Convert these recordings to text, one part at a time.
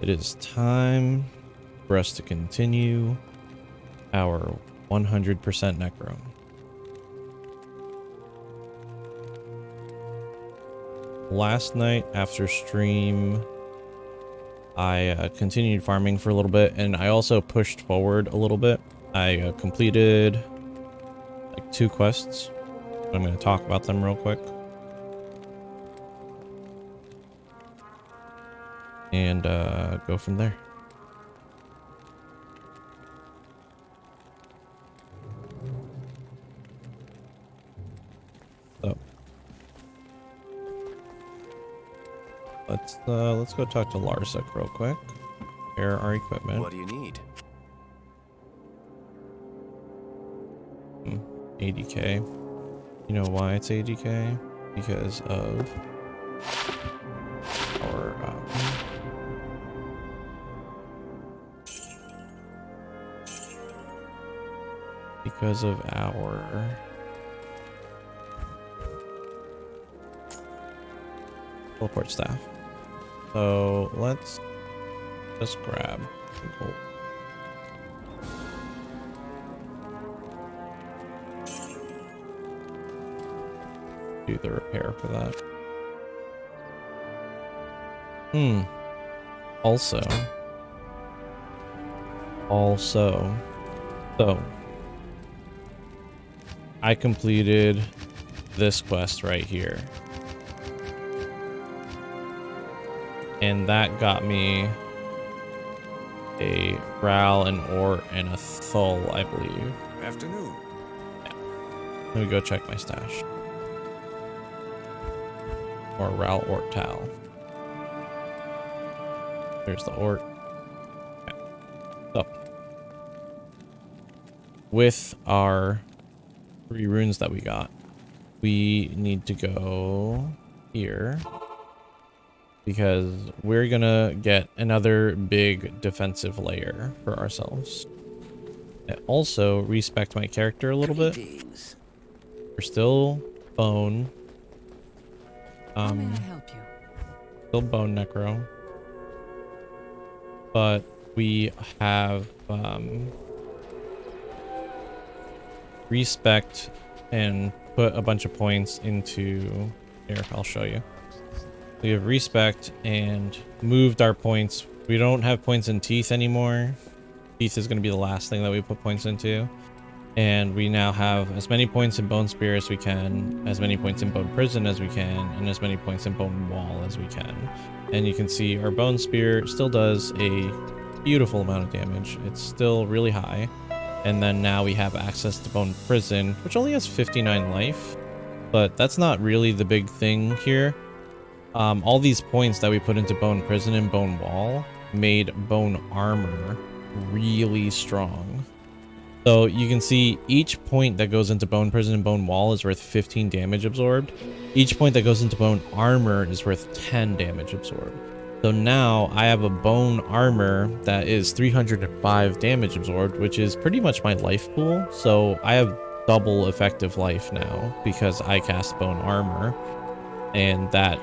It is time for us to continue our 100% Necro. Last night after stream, I continued farming for a little bit, and I also pushed forward a little bit. I completed like 2 quests. I'm going to talk about them real quick. And go from there. So let's go talk to Larsek real quick. Repair our equipment. What do you need? 80k. You know why it's 80k? Because of our teleport staff. So let's just grab some gold. Do the repair for that. Also, so I completed this quest right here, and that got me a Ral, an Ort, and a Thull, I believe. Afternoon. Yeah. Let me go check my stash. Or Ral, Ort, Tal. There's the Ort. Okay. So, with our 3 runes that we got, we need to go here because we're gonna get another big defensive layer for ourselves. I also respect my character a little bit. We're still bone. How may I help you? Still bone necro. But we have respect and put a bunch of points into here. I'll show you. We have respect and moved our points. We don't have points in teeth anymore. Teeth is going to be the last thing that we put points into. And we now have as many points in Bone Spear as we can, as many points in Bone Prison as we can, and as many points in Bone Wall as we can. And you can see our Bone Spear still does a beautiful amount of damage. It's still really high. And then now we have access to Bone Prison, which only has 59 life. But that's not really the big thing here. All these points that we put into Bone Prison and Bone Wall made Bone Armor really strong. So you can see each point that goes into Bone Prison and Bone Wall is worth 15 damage absorbed. Each point that goes into Bone Armor is worth 10 damage absorbed. So now I have a Bone Armor that is 305 damage absorbed, which is pretty much my life pool. So I have double effective life now because I cast Bone Armor, and that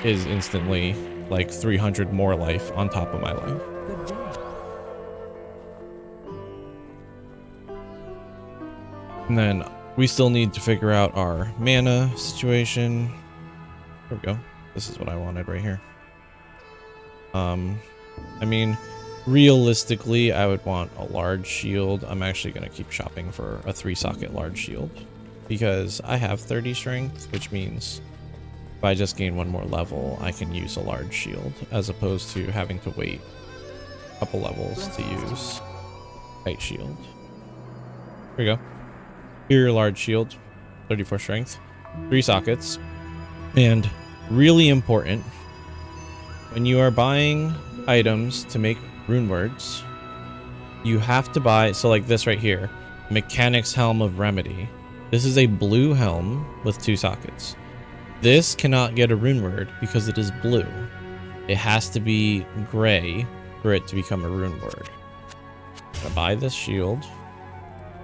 is instantly like 300 more life on top of my life. Good day. And then we still need to figure out our mana situation. There we go. This is what I wanted right here. I mean, realistically, I would want a large shield. I'm actually going to keep shopping for a 3-socket large shield because I have 30 strength, which means if I just gain 1 more level, I can use a large shield as opposed to having to wait a couple levels to use light shield. Here we go. Here, large shield, 34 strength, 3 sockets, and really important, when you are buying items to make rune words, you have to buy, so like this right here, Mechanic's Helm of Remedy. This is a blue helm with 2 sockets. This cannot get a rune word because it is blue. It has to be gray for it to become a rune word. I'm gonna buy this shield.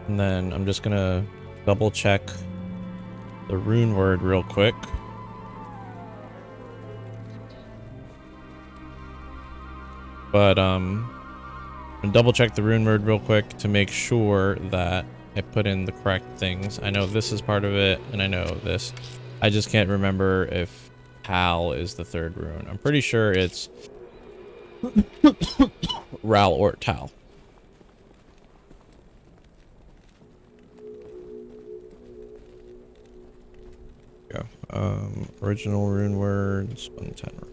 And then I'm just gonna double check the rune word real quick. But I'm gonna double check the rune word real quick to make sure that I put in the correct things. I know this is part of it, and I know this. I just can't remember if Tal is the third rune. I'm pretty sure it's Ral or Tal. Yeah. Original rune words 110.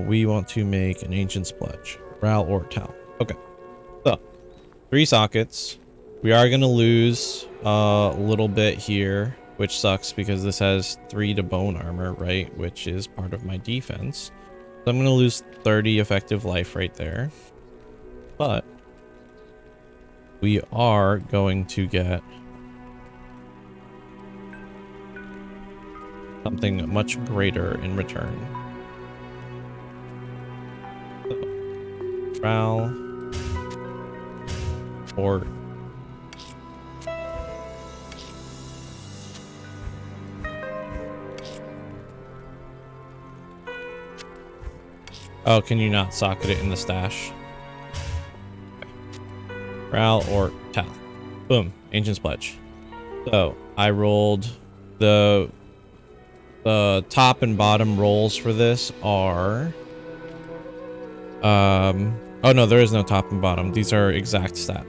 We want to make an ancient pledge. Ral or Tal. Okay. So 3 sockets. We are gonna lose a little bit here, which sucks because this has 3 to bone armor, right? Which is part of my defense. So I'm gonna lose 30 effective life right there. But we are going to get something much greater in return. So, Ral or oh, can you not socket it in the stash? Okay. Ral or Tal. Boom. Ancient's Pledge. So I rolled the top and bottom rolls for this are oh no, there is no top and bottom. These are exact stats.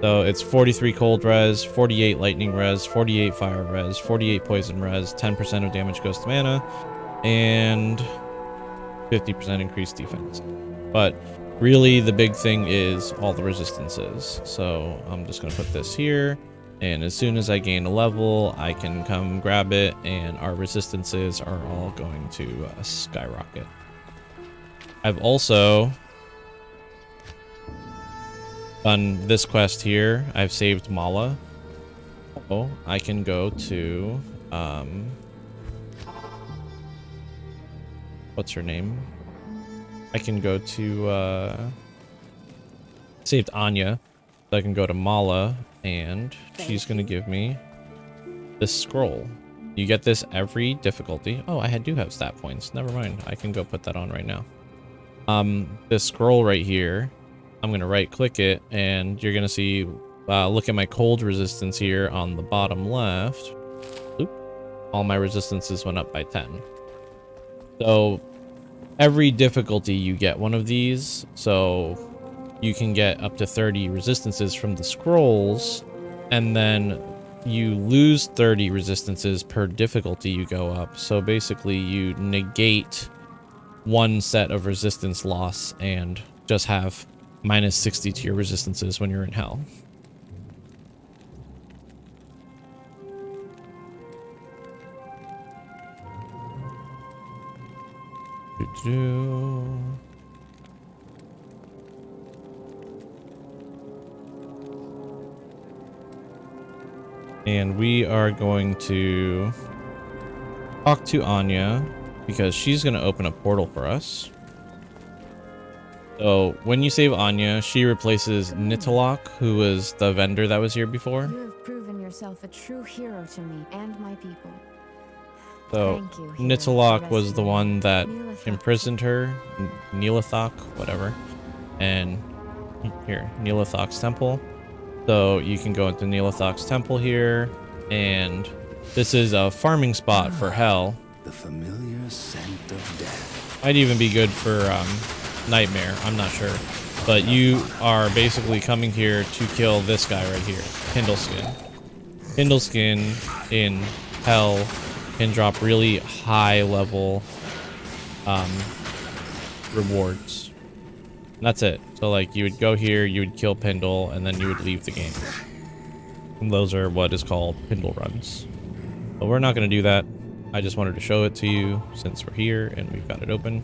So it's 43 cold res, 48 lightning res, 48 fire res, 48 poison res, 10% of damage goes to mana, and 50% increased defense. But really the big thing is all the resistances. So I'm just gonna put this here, and as soon as I gain a level, I can come grab it, and our resistances are all going to skyrocket. I've also done this quest here. I've saved Mala. So I can go to what's her name? I can go to saved Anya. So I can go to Mala, and she's gonna give me this scroll. You get this every difficulty. Oh, do have stat points. Never mind. I can go put that on right now. This scroll right here, I'm gonna right click it, and you're gonna see look at my cold resistance here on the bottom left. Oop. All my resistances went up by 10. So every difficulty you get one of these, so you can get up to 30 resistances from the scrolls, and then you lose 30 resistances per difficulty you go up. So basically you negate one set of resistance loss and just have minus 60 to your resistances when you're in hell. And we are going to talk to Anya because she's going to open a portal for us. So when you save Anya, she replaces Nitalok, who was the vendor that was here before. You have proven yourself a true hero to me and my people. So Thank you, Nitalok was the one that imprisoned her, Neelathok, whatever. And here, Neelathok's temple. So you can go into Neelathok's temple here, and this is a farming spot for hell. The familiar scent of death. Might even be good for Nightmare, I'm not sure. But you are basically coming here to kill this guy right here, Kindleskin. Kindleskin in hell can drop really high level rewards. And that's it. So like you would go here, you would kill Pindle, and then you would leave the game. And those are what is called Pindle runs. But we're not going to do that. I just wanted to show it to you since we're here and we've got it open.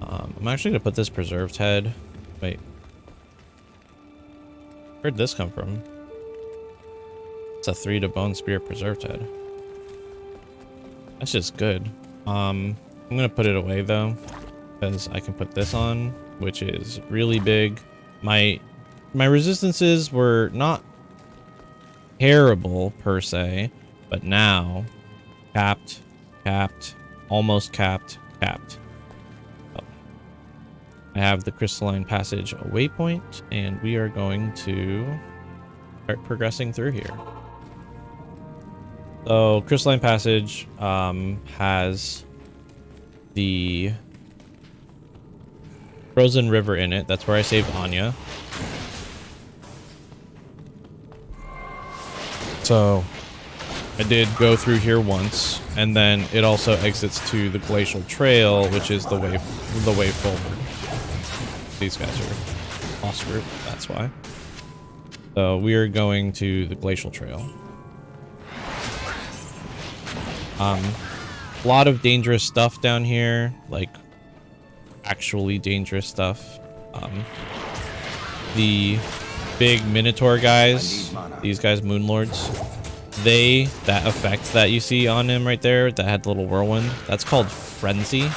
I'm actually going to put this preserved head. Wait. Where'd this come from? It's a 3 to bone spear preserved head. That's just good. I'm going to put it away though, because I can put this on, which is really big. My resistances were not terrible per se, but now capped, almost capped. Oh, I have the Crystalline Passage waypoint, and we are going to start progressing through here. So Crystalline Passage has the Frozen River in it. That's where I saved Anya. So I did go through here once, and then it also exits to the Glacial Trail, which is the way forward. These guys are boss group, that's why. So we are going to the Glacial Trail. A lot of dangerous stuff down here, like actually dangerous stuff. The big Minotaur guys, these guys, Moonlords, that effect that you see on him right there, that had the little whirlwind, that's called Frenzy.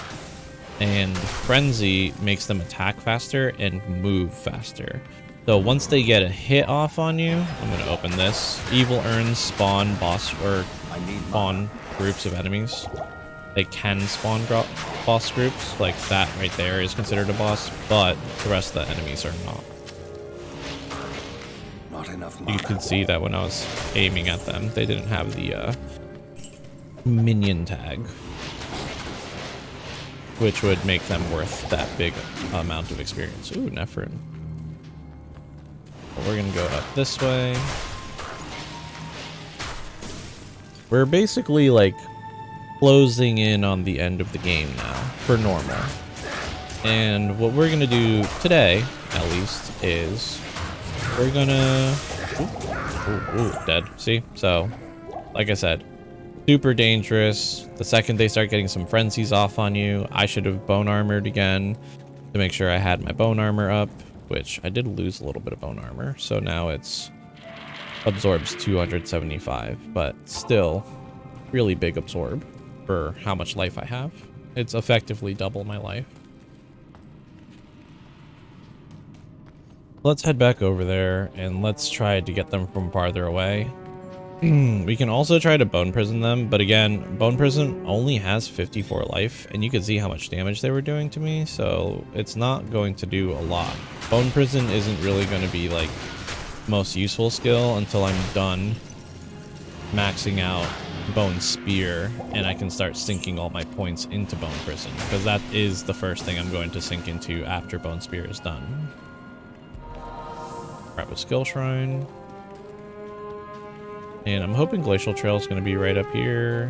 And Frenzy makes them attack faster and move faster. So once they get a hit off on you, I'm going to open this. Evil urns spawn spawn groups of enemies. They can spawn boss groups, like that right there is considered a boss, but the rest of the enemies are not. You can see that when I was aiming at them, they didn't have the minion tag, which would make them worth that big amount of experience. Ooh, Nephrin. Well, we're gonna go up this way. We're basically like closing in on the end of the game now for normal. And what we're gonna do today, at least, is we're gonna... Ooh, dead. See? So, like I said, super dangerous. The second they start getting some frenzies off on you, I should have bone armored again to make sure I had my bone armor up, which I did lose a little bit of bone armor. So now it's absorbs 275, but still really big absorb for how much life I have. It's effectively double my life. Let's head back over there and let's try to get them from farther away. We can also try to bone prison them, but again, bone prison only has 54 life, and you can see how much damage they were doing to me, so it's not going to do a lot. Bone prison isn't really going to be like most useful skill until I'm done maxing out bone spear and I can start sinking all my points into bone prison, because that is the first thing I'm going to sink into after bone spear is done. Grab a skill shrine. And I'm hoping Glacial Trail is going to be right up here.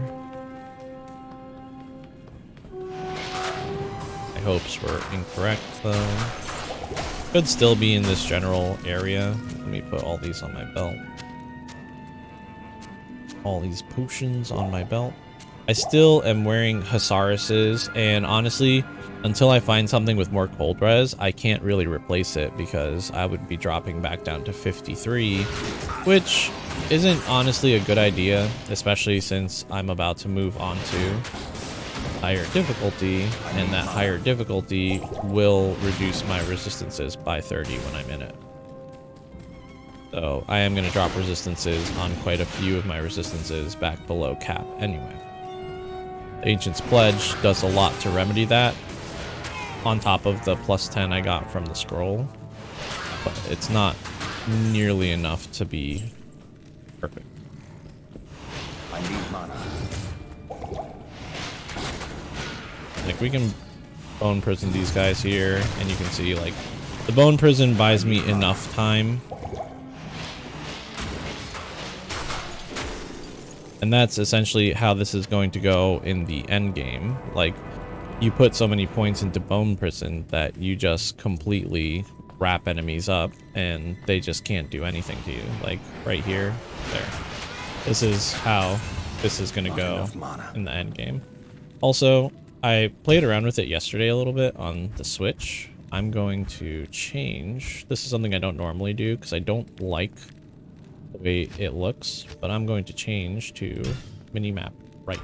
My hopes were incorrect, though. Could still be in this general area. Let me put all these on my belt. All these potions on my belt. I still am wearing Husaris's, and honestly, until I find something with more cold res, I can't really replace it because I would be dropping back down to 53, which isn't honestly a good idea, especially since I'm about to move on to higher difficulty, and that higher difficulty will reduce my resistances by 30 when I'm in it. So I am going to drop resistances on quite a few of my resistances back below cap anyway. The Ancient's Pledge does a lot to remedy that, on top of the +10 I got from the scroll, but it's not nearly enough to be perfect. I need mana. Like, we can bone prison these guys here, and you can see, like, the bone prison buys me enough time. And that's essentially how this is going to go in the end game. Like, you put so many points into bone prison that you just completely wrap enemies up and they just can't do anything to you. Like right here, there. This is how this is going to go in the end game. Also, I played around with it yesterday a little bit on the Switch. I'm going to change. This is something I don't normally do because I don't like the way it looks, but I'm going to change to minimap right.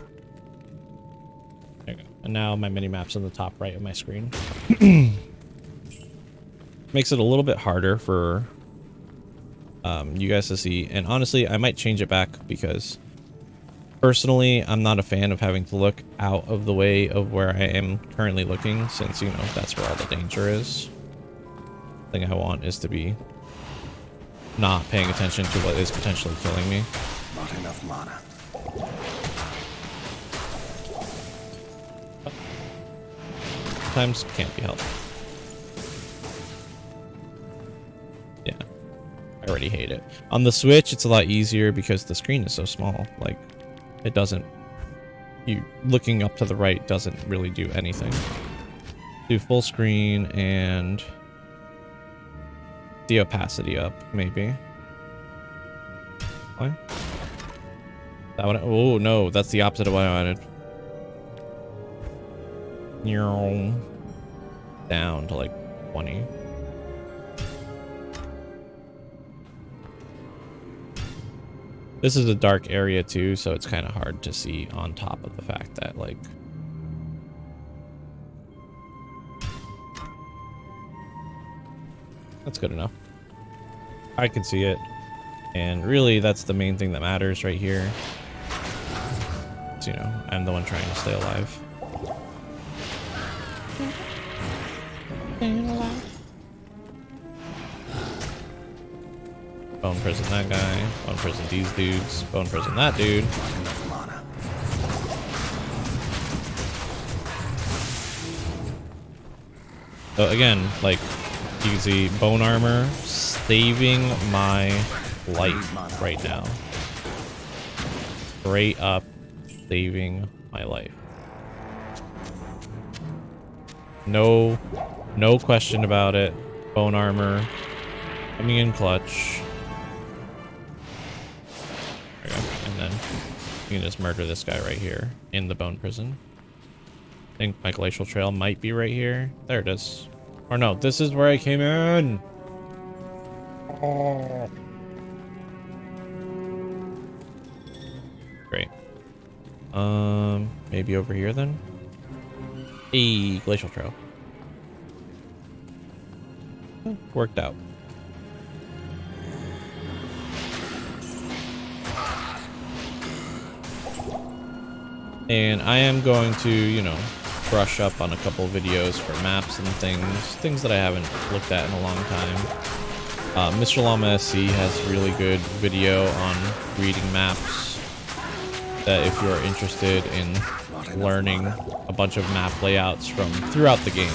There you go. And now my minimap's in the top right of my screen. Makes it a little bit harder for you guys to see, and honestly I might change it back because Personally, I'm not a fan of having to look out of the way of where I am currently looking, since, you know, that's where all the danger is. The thing I want is to be not paying attention to what is potentially killing me. Not enough mana. Sometimes can't be helped. Yeah, I already hate it. On the Switch, it's a lot easier because the screen is so small. Like, it doesn't... You looking up to the right doesn't really do anything. Do full screen and the opacity up, maybe. Why? That one? Oh no, that's the opposite of what I wanted. Down to like 20. This is a dark area too, so it's kind of hard to see on top of the fact that like that's good enough. I can see it. And really that's the main thing that matters right here. So, you know, I'm the one trying to stay alive. Bone prison that guy. Bone prison these dudes. Bone prison that dude. So again, like you can see bone armor saving my life right now. Straight up saving my life. No question about it. Bone armor coming in clutch. There we go. And then you can just murder this guy right here in the bone prison. I think my glacial trail might be right here. There it is. Or no, this is where I came in. Oh. Great. Maybe over here then? A glacial trail. Worked out. And I am going to, you know, brush up on a couple videos for maps and things that I haven't looked at in a long time. Mr. Llama SC has really good video on reading maps that if you're interested in learning a bunch of map layouts from throughout the game,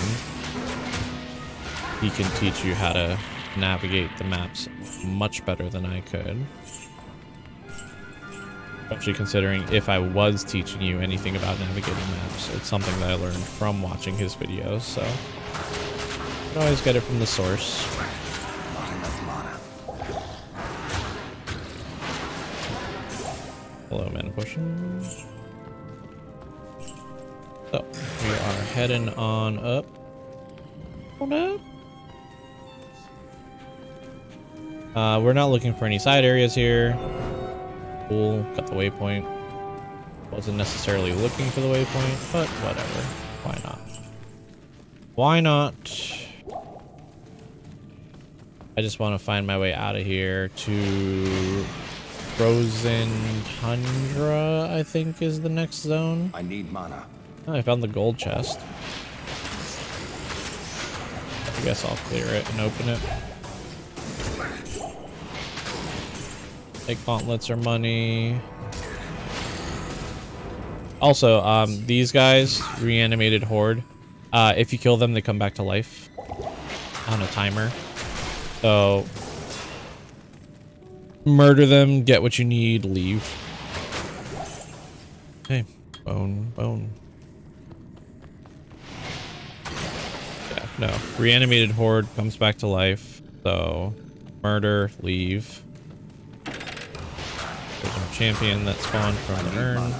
he can teach you how to navigate the maps much better than I could. Especially considering if I was teaching you anything about navigating maps, it's something that I learned from watching his videos, so you can always get it from the source. Hello, mana potion. So we are heading on up. On up. We're not looking for any side areas here. Cool, got the waypoint. Wasn't necessarily looking for the waypoint, but whatever. Why not? Why not? I just want to find my way out of here to Frozen Tundra, I think is the next zone. I need mana. Oh, I found the gold chest. I guess I'll clear it and open it. Take gauntlets or money. Also, these guys, reanimated horde. If you kill them, they come back to life on a timer. So murder them, get what you need, leave. Okay, bone. Yeah, no. Reanimated horde comes back to life. So murder, leave. There's our champion that spawned from the urn.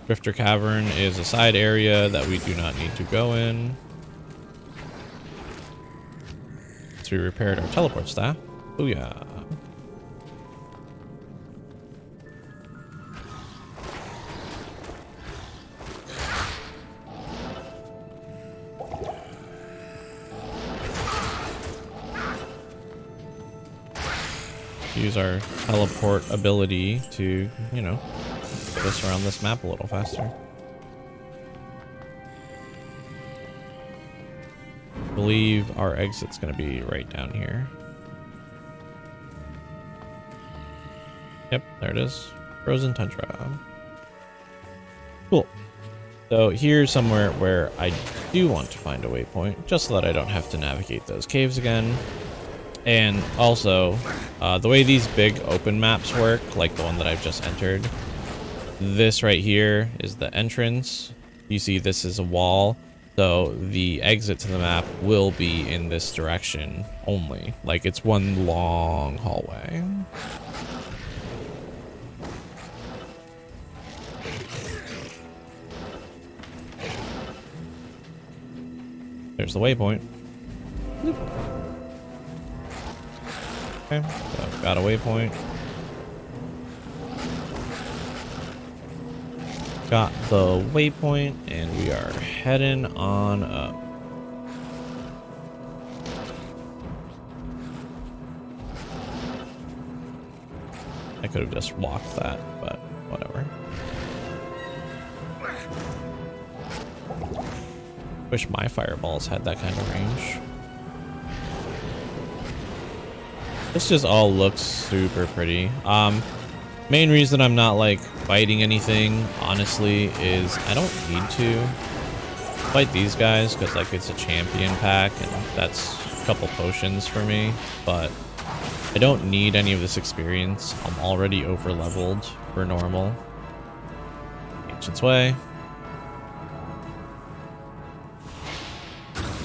Drifter Cavern is a side area that we do not need to go in. So we repaired our teleport staff. Booyah. use our teleport ability to, you know, get us around this map a little faster. I believe our exit's going to be right down here. Yep, there it is. Frozen Tundra. Cool. So here's somewhere where I do want to find a waypoint, just so that I don't have to navigate those caves again. And also, the way these big open maps work, like the one that I've just entered, this right here is the entrance. You see this is a wall, so the exit to the map will be in this direction only. Like, it's one long hallway. There's the waypoint. Okay, so got a waypoint. Got the waypoint, and we are heading on up. I could have just walked that, but whatever. Wish my fireballs had that kind of range. This just all looks super pretty. Main reason I'm not like fighting anything, honestly, is I don't need to fight these guys because like it's a champion pack and that's a couple potions for me, but I don't need any of this experience. I'm already over leveled for normal. Ancient's Way.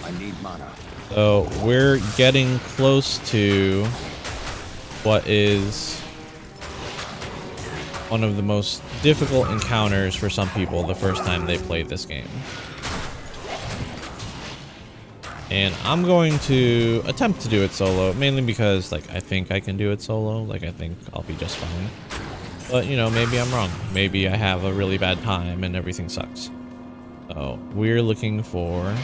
I need mana. So we're getting close to what is one of the most difficult encounters for some people the first time they play this game. And I'm going to attempt to do it solo, mainly because like I think I can do it solo, like I think I'll be just fine. But you know, maybe I'm wrong. Maybe I have a really bad time and everything sucks. So we're looking for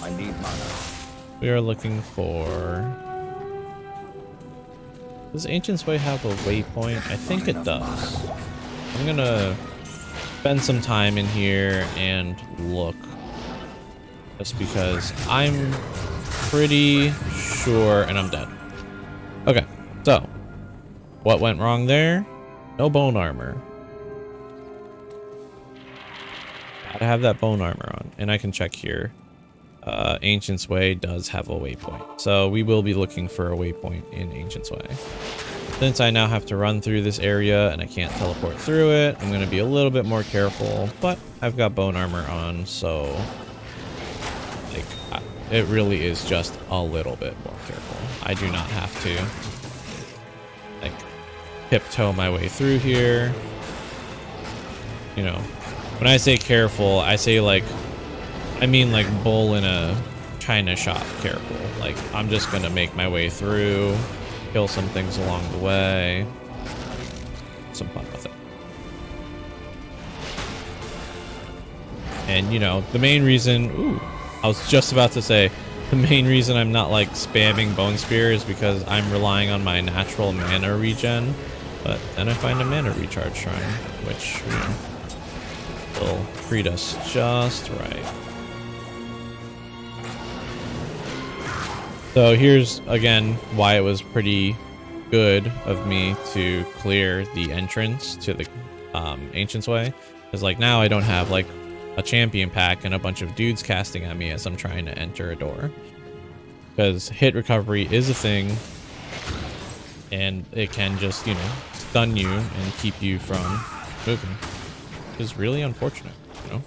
I need mana. we are looking for. Does Ancient's Way have a waypoint? I think it does. I'm gonna spend some time in here and look. Just because I'm pretty sure, and I'm dead. Okay, so what went wrong there? No bone armor. Gotta have that bone armor on, and I can check here. Ancient's Way does have a waypoint, so we will be looking for a waypoint in Ancient's Way. Since I now have to run through this area and I can't teleport through it, I'm going to be a little bit more careful, but I've got bone armor on, so like it really is just a little bit more careful. I do not have to like tiptoe my way through here. You know, when I say careful, I say like I mean like bull in a china shop careful. Like I'm just gonna make my way through, kill some things along the way, some fun with it. And you know, the main reason, I was just about to say, the main reason I'm not like spamming Bone Spear is because I'm relying on my natural mana regen, but then I find a mana recharge shrine, which, you know, will treat us just right. So here's, again, why it was pretty good of me to clear the entrance to the Ancient's Way. Because, like, now I don't have, like, a champion pack and a bunch of dudes casting at me as I'm trying to enter a door. Because hit recovery is a thing, and it can just, you know, stun you and keep you from moving. Which is really unfortunate, you know?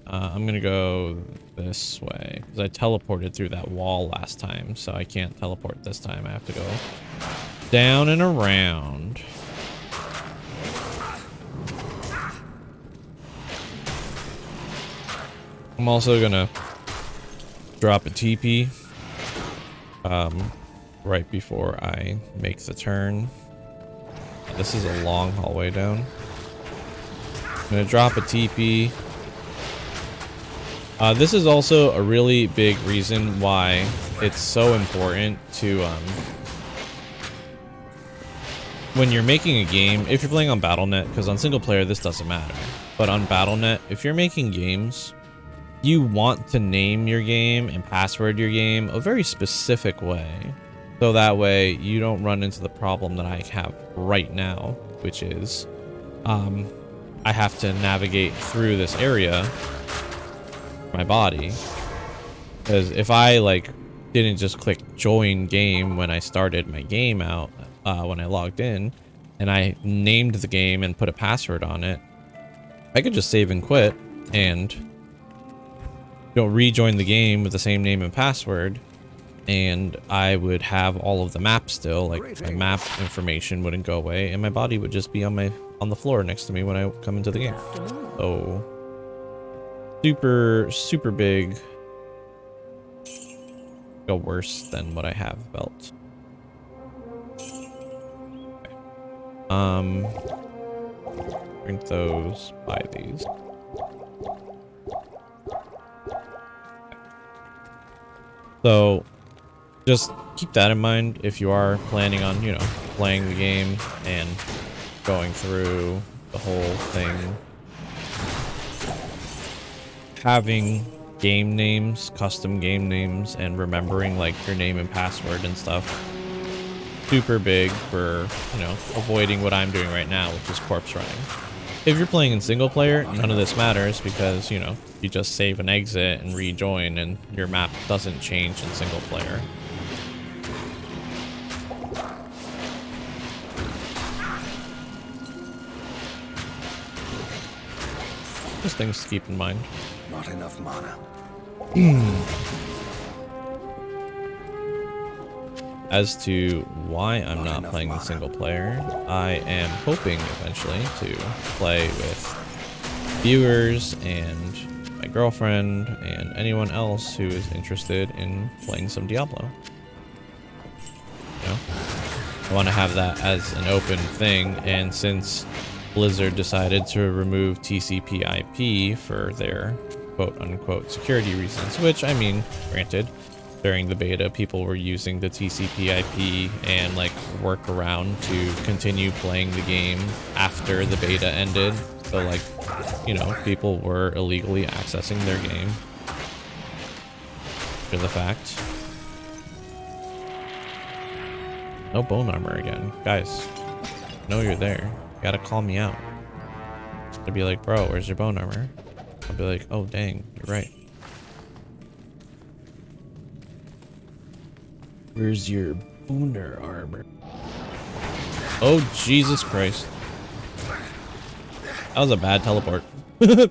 I'm gonna go this way because I teleported through that wall last time, so I can't teleport this time. I have to go down and around. I'm also gonna drop a TP right before I make the turn. This is a long hallway down. gonna drop a TP. This is also a really big reason why it's so important to, when you're making a game, if you're playing on Battle.net, because on single player this doesn't matter, but on Battle.net, if you're making games, you want to name your game and password your game a very specific way. So that way you don't run into the problem that I have right now, which is I have to navigate through this area, my body. Because if I like didn't just click join game when I started my game out, when I logged in, and I named the game and put a password on it, I could just save and quit and rejoin the game with the same name and password, and I would have all of the maps still, like my map information wouldn't go away, and my body would just be on the floor next to me when I come into the game. So super big, go worse than what I have built. Drink those, buy these. So just keep that in mind if you are planning on, you know, playing the game and going through the whole thing. Having game names, custom game names, and remembering like your name and password and stuff. Super big for, you know, avoiding what I'm doing right now, which is corpse running. If you're playing in single player, none of this matters because, you know, you just save and exit and rejoin and your map doesn't change in single player. Just things to keep in mind. Not enough mana. As to why I'm not playing the single player, I am hoping eventually to play with viewers and my girlfriend and anyone else who is interested in playing some Diablo. You know, I want to have that as an open thing, and since Blizzard decided to remove TCP/IP for their quote-unquote security reasons, which, I mean, granted, during the beta, people were using the TCP/IP and like workaround to continue playing the game after the beta ended. So like, you know, people were illegally accessing their game after the fact. No bone armor again. Guys, I know you're there. You gotta call me out. They'd be like, bro, where's your bone armor? I'll be like, oh dang, you're right. Where's your booner armor? Oh, Jesus Christ. That was a bad teleport. We're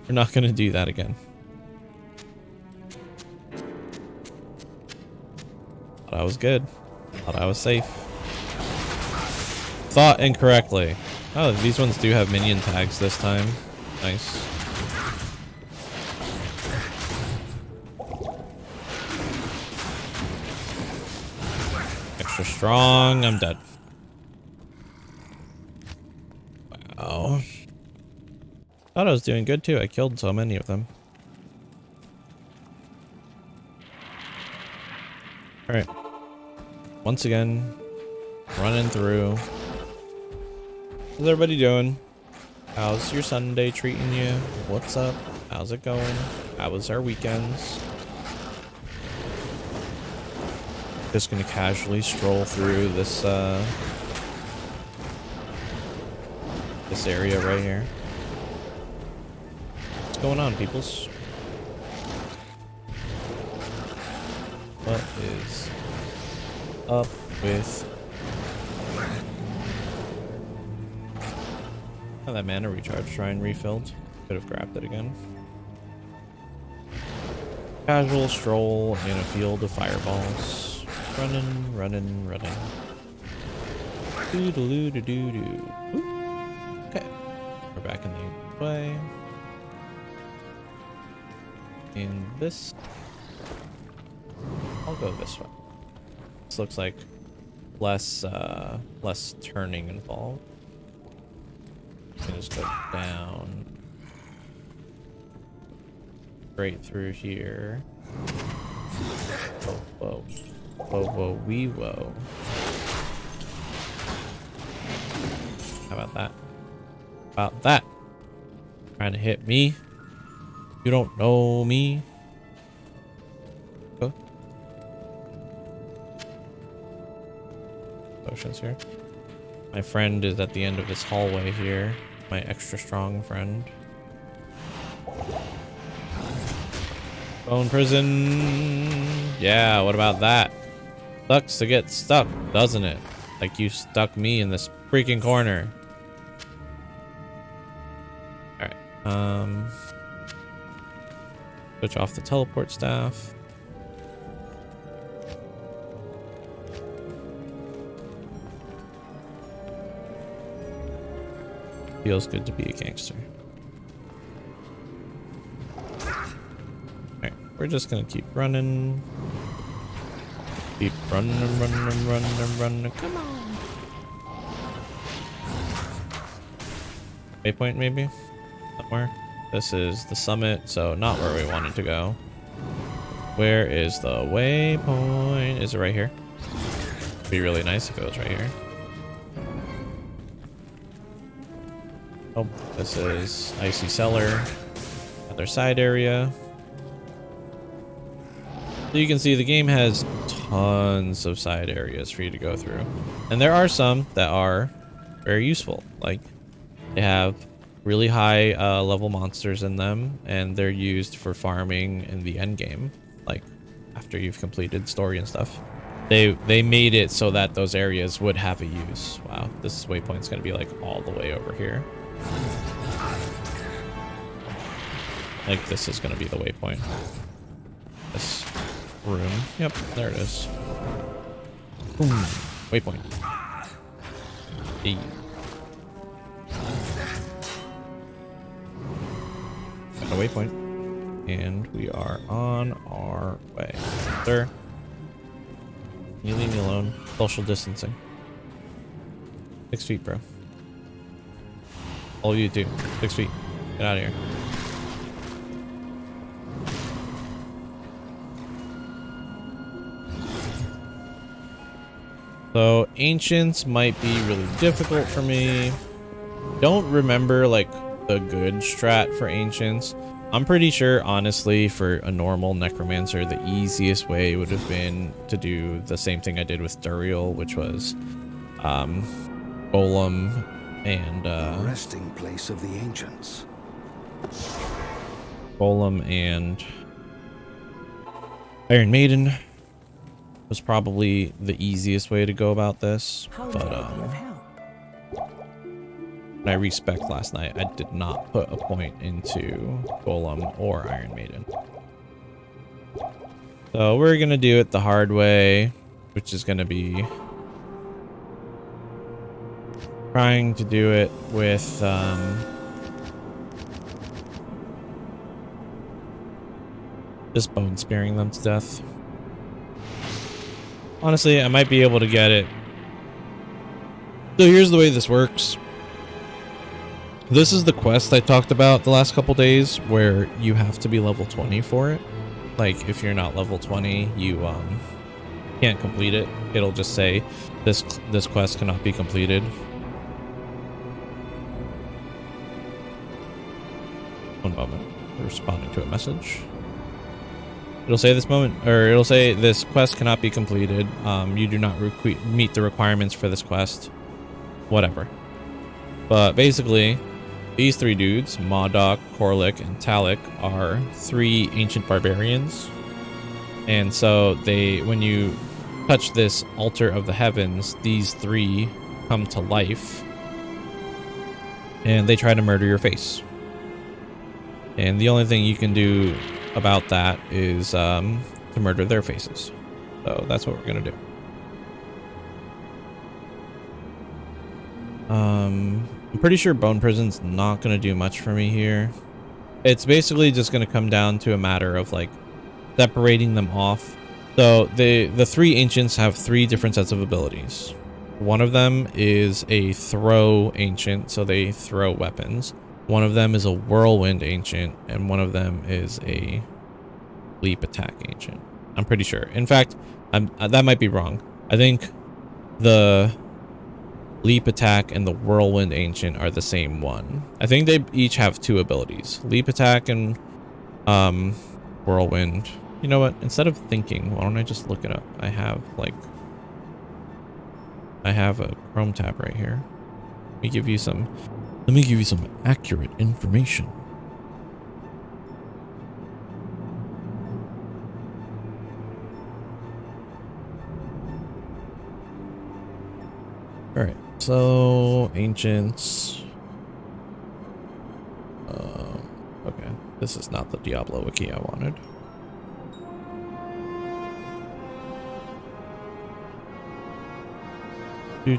not gonna do that again. Thought I was good. Thought I was safe. Thought incorrectly. Oh, these ones do have minion tags this time. Nice. Extra strong. I'm dead. Wow. Thought I was doing good too. I killed so many of them. Alright. Once again, running through. How's everybody doing? How's your Sunday treating you? What's up? How's it going? How was our weekends? Just gonna casually stroll through this this area right here. What's going on, peoples? What is up with... Oh, that mana recharge shrine refilled. Could have grabbed it again. Casual stroll in a field of fireballs. Running, running, running. Doo-doo-doo-doo-doo. Okay. We're back in the way. In this... I'll go this way. This looks like less turning involved. I'm gonna just go down. Straight through here. Whoa, whoa. Whoa, whoa, wee, whoa. How about that? About that? Trying to hit me? You don't know me? Oh. Potions here. My friend is at the end of this hallway here. My extra strong friend. Bone prison. Yeah, what about that? Sucks to get stuck, doesn't it? Like you stuck me in this freaking corner. Alright, switch off the teleport staff. Feels good to be a gangster. Alright, we're just gonna keep running. Keep running, running. Come on. Waypoint maybe? Somewhere. This is the summit, so not where we wanted to go. Where is the waypoint? Is it right here? It'd be really nice if it was right here. Oh, this is Icy Cellar. Other side area. So you can see the game has tons of side areas for you to go through. And there are some that are very useful. Like, they have really high level monsters in them, and they're used for farming in the end game. Like, after you've completed story and stuff. They made it so that those areas would have a use. Wow, this waypoint's gonna be like all the way over here. Like, this is gonna be the waypoint. This room. Yep, there it is. Boom. Waypoint. Hey. Got a waypoint. And we are on our way. Sir. Can you leave me alone? Social distancing. 6 feet, bro. All of you too. 6 feet. Get out of here. So, ancients might be really difficult for me. Don't remember, like, the good strat for ancients. I'm pretty sure, honestly, for a normal necromancer, the easiest way would have been to do the same thing I did with Duriel, which was Golem and Resting place of the ancients. Golem and Iron Maiden was probably the easiest way to go about this. But when I respec last night, I did not put a point into Golem or Iron Maiden. So we're gonna do it the hard way, which is gonna be trying to do it with just bone spearing them to death. Honestly, I might be able to get it. So here's the way this works. This is the quest I talked about the last couple days, where you have to be level 20 for it. Like, if you're not level 20, you can't complete it. It'll just say this quest cannot be completed. One moment. We're responding to a message. It'll say it'll say this quest cannot be completed. You do not meet the requirements for this quest. Whatever. But basically, these three dudes, Modok, Korlik, and Talik, are 3 ancient barbarians. And so when you touch this altar of the heavens, these 3 come to life. And they try to murder your face. And the only thing you can do about that is to murder their faces. So that's what we're gonna do. I'm pretty sure Bone Prison's not gonna do much for me here. It's basically just gonna come down to a matter of like separating them off. So the 3 ancients have 3 different sets of abilities. One of them is a throw ancient, so they throw weapons. One of them is a whirlwind ancient, and one of them is a leap attack ancient. I'm pretty sure. In fact, that might be wrong. I think the leap attack and the whirlwind ancient are the same one. I think they each have 2 abilities. Leap attack and whirlwind. You know what? Instead of thinking, why don't I just look it up? I have a Chrome tab right here. Let me give you some accurate information. All right. So ancients. Okay. This is not the Diablo wiki I wanted. Do.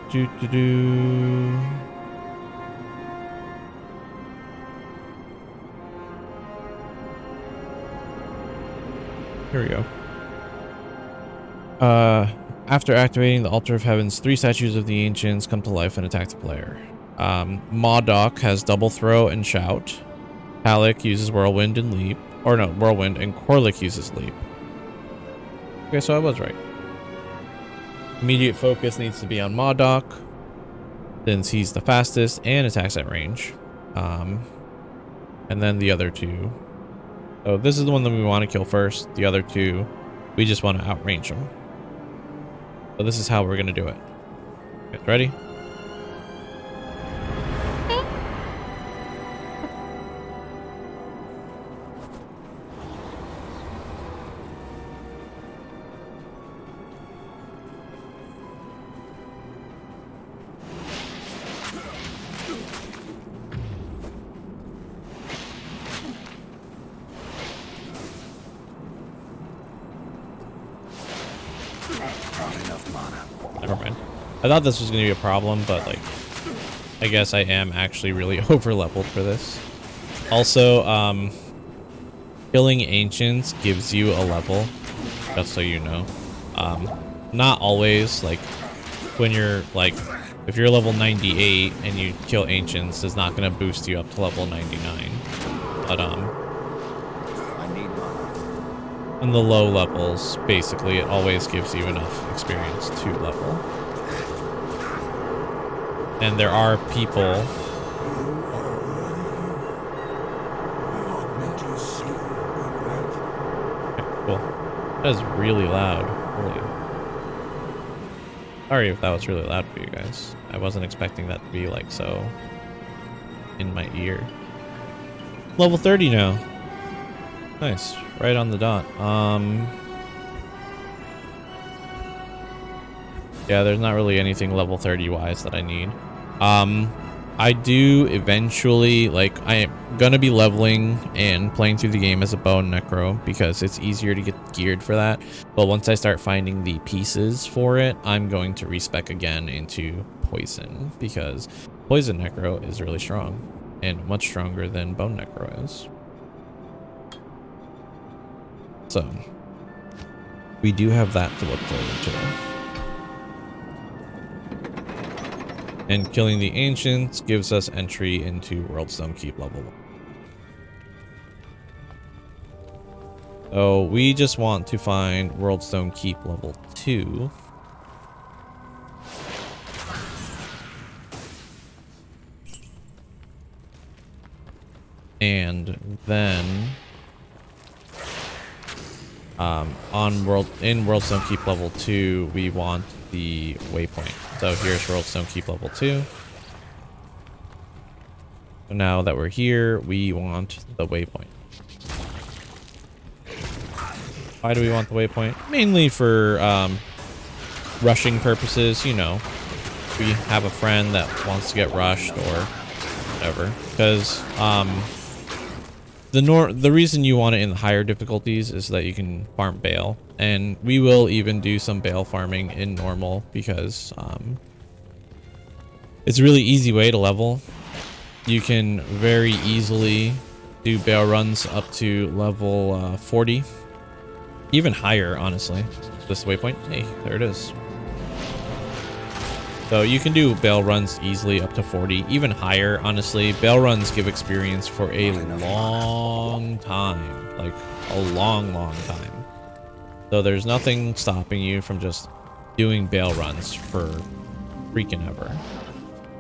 Here we go. After activating the Altar of Heavens, 3 statues of the Ancients come to life and attack the player. Mawdok has double throw and shout. Halleck uses whirlwind and leap. Or no, whirlwind, and Korlik uses leap. Okay, so I was right. Immediate focus needs to be on Mawdok, since he's the fastest and attacks at range. And then the other 2. So this is the one that we want to kill first. The other 2, we just want to outrange them. So this is how we're going to do it. Okay, ready? Never mind. I thought this was going to be a problem, but like, I guess I am actually really over leveled for this. Also, killing ancients gives you a level, just so you know. Not always, like when you're like, if you're level 98 and you kill ancients, it's not going to boost you up to level 99. But on the low levels, basically, it always gives you enough experience to level. And there are people... Okay, cool. That is really loud. Holy. Sorry if that was really loud for you guys. I wasn't expecting that to be, like, so... in my ear. Level 30 now. Nice. Right on the dot. Yeah, there's not really anything level 30 wise that I need. I do eventually, like, I am gonna be leveling and playing through the game as a bone necro because it's easier to get geared for that. But once I start finding the pieces for it, I'm going to respec again into poison because poison necro is really strong and much stronger than bone necro is. So we do have that to look forward to. And killing the ancients gives us entry into Worldstone Keep level 1. So we just want to find Worldstone Keep level 2. And then in Worldstone Keep level 2, we want the waypoint. So here's Worldstone Keep level 2. So now that we're here, we want the waypoint. Why do we want the waypoint? Mainly for rushing purposes, you know. If we have a friend that wants to get rushed or whatever. Because the reason you want it in the higher difficulties is that you can farm Bale, and we will even do some Bale farming in normal because it's a really easy way to level. You can very easily do Bale runs up to level 40, even higher, honestly. This waypoint, hey, there it is. So you can do bail runs easily up to 40, even higher, honestly. Bail runs give experience for a long time, like a long time. So there's nothing stopping you from just doing bail runs for freaking ever.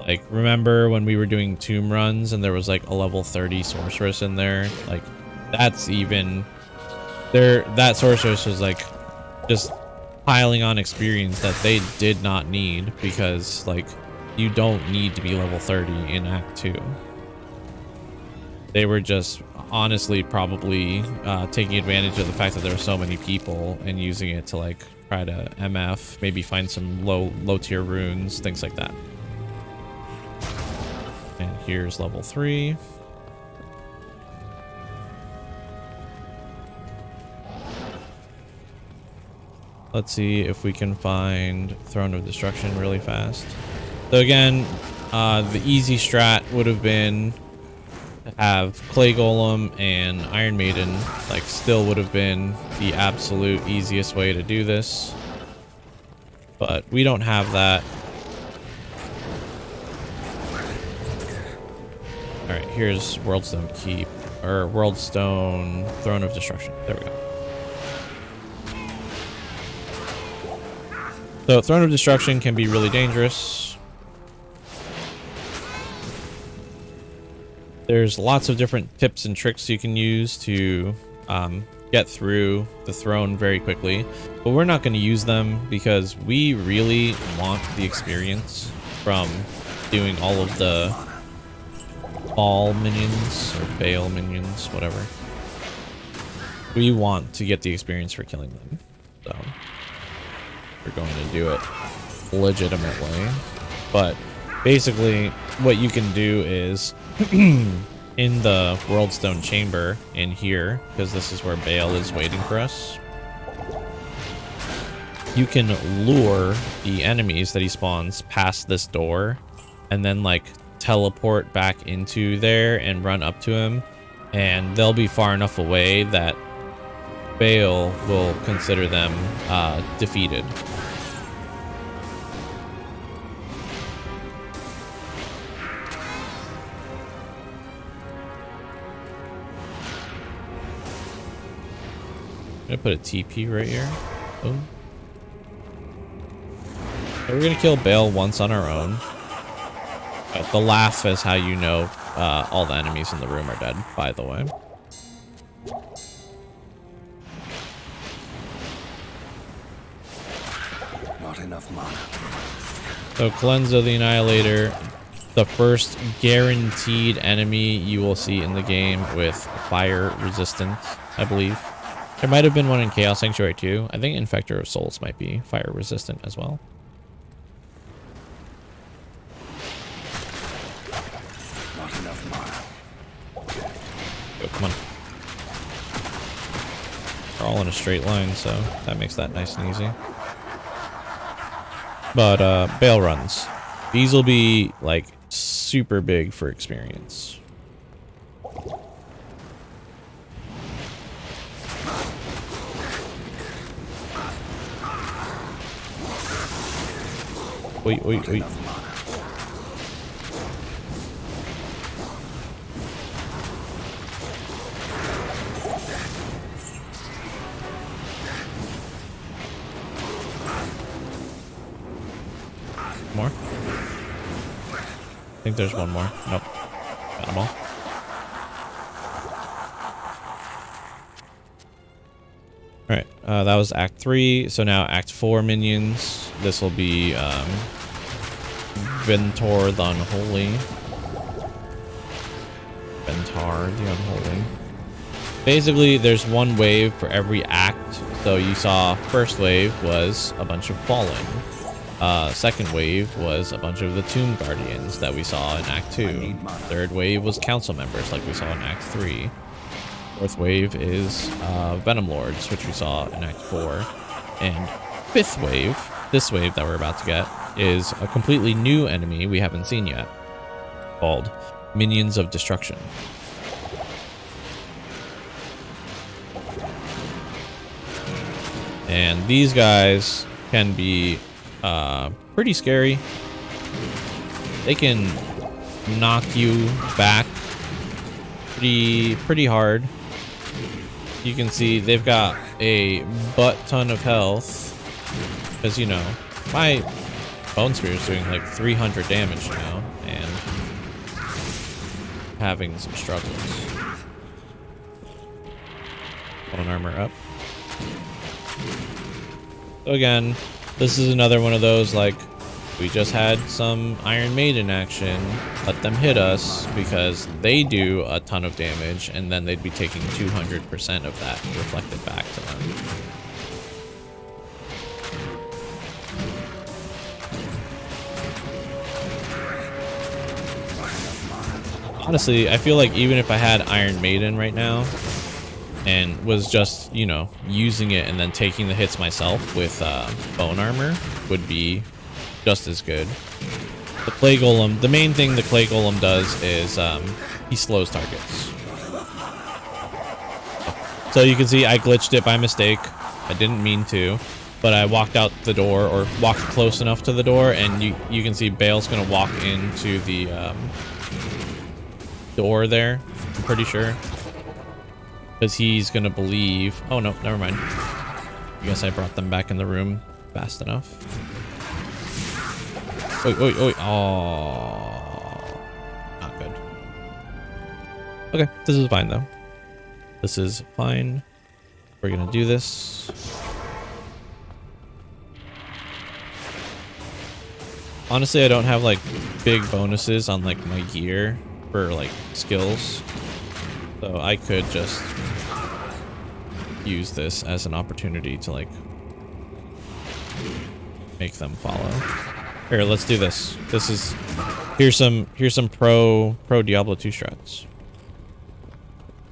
Like, remember when we were doing tomb runs and there was like a level 30 sorceress in there? Like, that's even there. That sorceress was like just piling on experience that they did not need, because like you don't need to be level 30 in Act 2. They were just honestly probably taking advantage of the fact that there were so many people and using it to like try to MF, maybe find some low tier runes, things like that. And here's level 3. Let's see if we can find Throne of Destruction really fast. So again, the easy strat would have been to have Clay Golem and Iron Maiden, like, still would have been the absolute easiest way to do this. But we don't have that. Alright, here's Worldstone Keep, or Worldstone Throne of Destruction. There we go. So Throne of Destruction can be really dangerous. There's lots of different tips and tricks you can use to get through the throne very quickly, but we're not going to use them because we really want the experience from doing all of the Baal minions or Baal minions, whatever. We want to get the experience for killing them, so we're going to do it legitimately. But basically what you can do is in the Worldstone chamber in here, because this is where Baal is waiting for us, you can lure the enemies that he spawns past this door and then like teleport back into there and run up to him, and they'll be far enough away that Baal will consider them defeated. I'm gonna put a TP right here. Boom. So we're gonna kill Baal once on our own. The laugh is how you know all the enemies in the room are dead, by the way. Not enough mana. So Cleansa the Annihilator, the first guaranteed enemy you will see in the game with fire resistance, I believe. There might have been one in Chaos Sanctuary too. I think Infector of Souls might be fire resistant as well. Not enough mana. Go, come on. They're all in a straight line, so that makes that nice and easy. But Baal runs. These will be like super big for experience. Wait. More? I think there's one more. Nope. Got them all. Alright, that was Act 3. So now Act 4 minions. This will be Ventor the Unholy. Ventar the Unholy. Basically, there's one wave for every act. So you saw first wave was a bunch of Fallen. Second wave was a bunch of the Tomb Guardians that we saw in Act 2. Third wave was Council members like we saw in Act 3. Fourth wave is Venom Lords, which we saw in Act 4. And fifth wave, this wave that we're about to get, is a completely new enemy we haven't seen yet, called Minions of Destruction. And these guys can be pretty scary. they can knock you back pretty hard. You can see they've got a butt ton of health because, you know, my bone spear is doing like 300 damage now and having some struggles. Bone armor up. So again, this is another one of those, like, we just had some Iron Maiden action. Let them hit us because they do a ton of damage, and then they'd be taking 200% of that reflected back to them. Honestly, I feel like even if I had Iron Maiden right now and was just, you know, using it and then taking the hits myself with bone armor would be just as good. The Clay Golem, the main thing the Clay Golem does is he slows targets. So you can see I glitched it by mistake. I didn't mean to, but I walked out the door, or walked close enough to the door, and you can see Bale's gonna walk into the door there, I'm pretty sure. Because he's gonna believe... Oh no, never mind. I guess I brought them back in the room fast enough. Wait. Oh, not good. Okay, this is fine though. This is fine. We're gonna do this. Honestly, I don't have like big bonuses on like my gear for like skills, so I could just use this as an opportunity to like make them follow. Here, let's do this. Here's some pro Diablo 2 strats.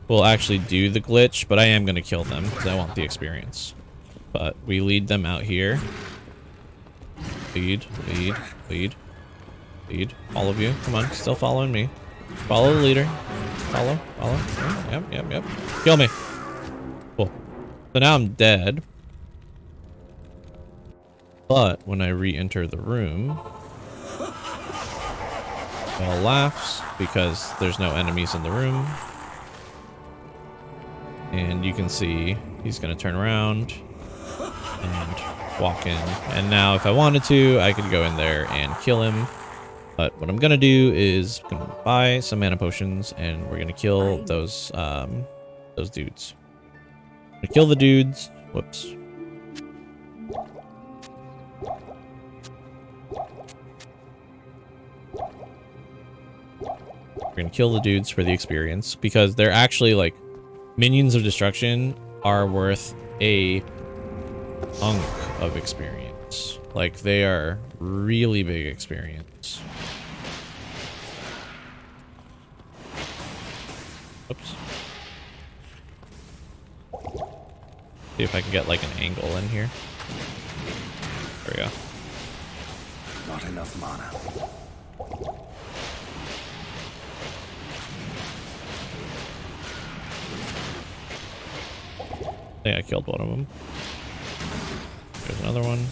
We'll actually do the glitch, but I am gonna kill them because I want the experience. But we lead them out here. Lead. All of you, come on, still following me. Follow the leader. Follow. Yep. Kill me. Cool. So now I'm dead. But when I re-enter the room, Bale laughs because there's no enemies in the room. And you can see he's going to turn around and walk in. And now if I wanted to, I could go in there and kill him. But what I'm going to do is I'm gonna buy some mana potions, and we're going to kill those dudes. I'm going to kill the dudes. Whoops. We're gonna kill the dudes for the experience because they're actually like minions of destruction are worth a hunk of experience. Like they are really big experience. Oops. See if I can get like an angle in here. There we go. Not enough mana. I think I killed one of them. There's another one.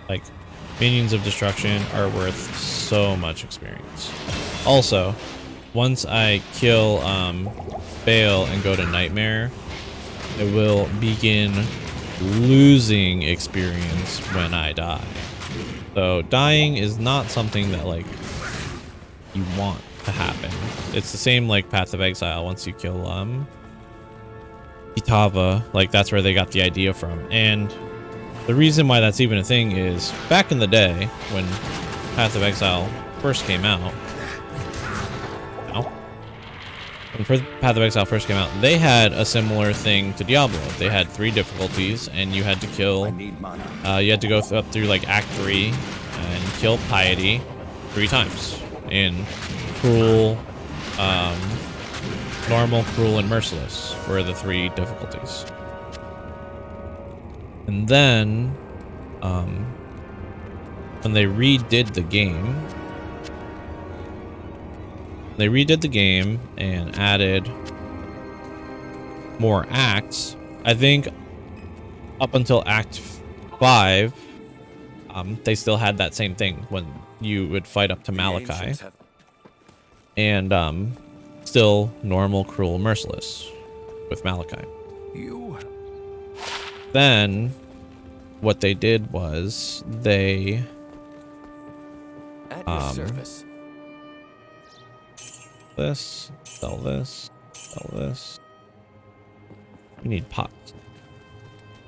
Like, minions of destruction are worth so much experience. Also, once I kill Bale and go to Nightmare, I will begin losing experience when I die. So dying is not something that like you want to happen. It's the same like Path of Exile. Once you kill Kitava, like that's where they got the idea from. And the reason why that's even a thing is back in the day when Path of Exile first came out, when Path of Exile first came out, they had a similar thing to Diablo. They had 3 difficulties, and you had to kill. You had to go up through like Act 3 and kill Piety 3 times in Cruel, Normal, Cruel, and Merciless were the 3 difficulties. And then, when they redid the game, and added more acts. I think up until Act 5, they still had that same thing when you would fight up to Malachi. And still normal, cruel, merciless with Malachi. You. Then what they did was they At your service. this, sell this, sell this. You need pots.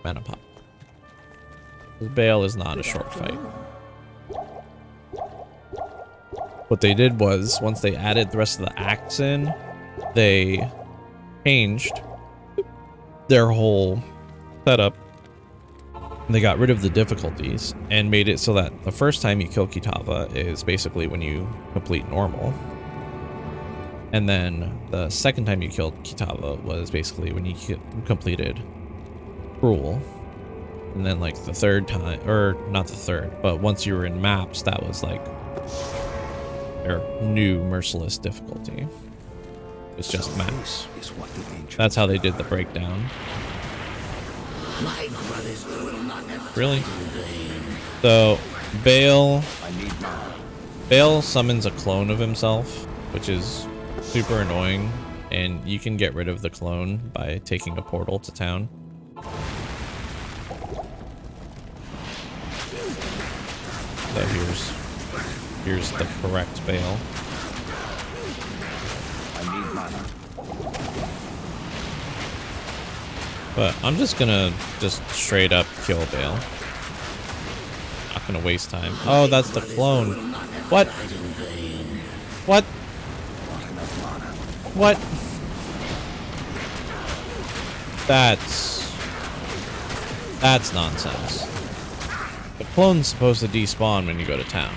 Mana pot. This Bale is not a short fight. What they did was, once they added the rest of the acts in, they changed their whole setup. They got rid of the difficulties and made it so that the first time you kill Kitava is basically when you complete normal. And then the second time you killed Kitava was basically when you completed cruel. And then like the third time, or not the third, but once you were in maps, that was like their new merciless difficulty. It's just maps. That's how they did the breakdown. Really? So Bale summons a clone of himself, which is super annoying, and you can get rid of the clone by taking a portal to town. So here's the correct Bale. But I'm just gonna straight up kill Bale. Not gonna waste time. Oh, that's the clone. What? What? What? That's nonsense. The clone's supposed to despawn when you go to town.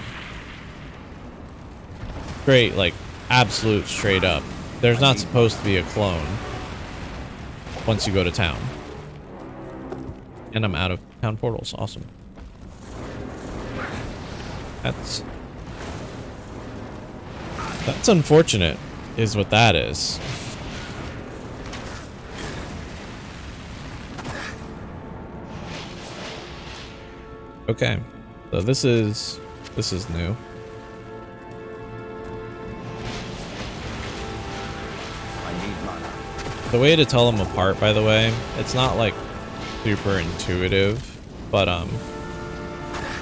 Straight, like, absolute straight up. There's not supposed to be a clone once you go to town. And I'm out of town portals. Awesome. That's unfortunate, is what that is. Okay, so this is new. The way to tell them apart, by the way, it's not like super intuitive, but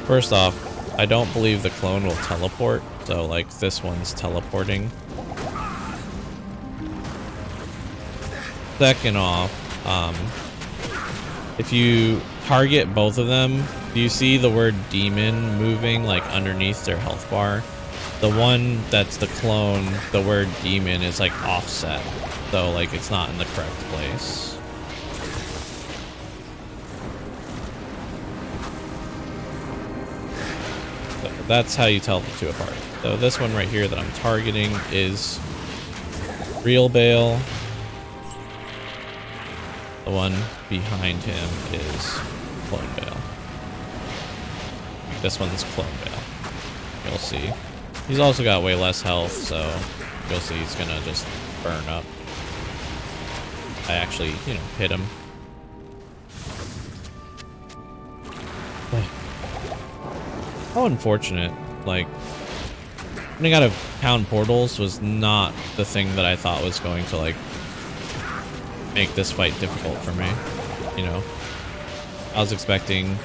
first off, I don't believe the clone will teleport, so like this one's teleporting. Second off, if you target both of them, do you see the word demon moving like underneath their health bar? The one that's the clone, the word demon is like offset, so like it's not in the correct place. So that's how you tell the two apart. So this one right here that I'm targeting is real Bale. The one behind him is clone Bale. This one's clone Bale. You'll see. He's also got way less health, so you'll see he's gonna just burn up. I actually, hit him. How unfortunate. Like, running out of town portals was not the thing that I thought was going to, like, make this fight difficult for me. I was expecting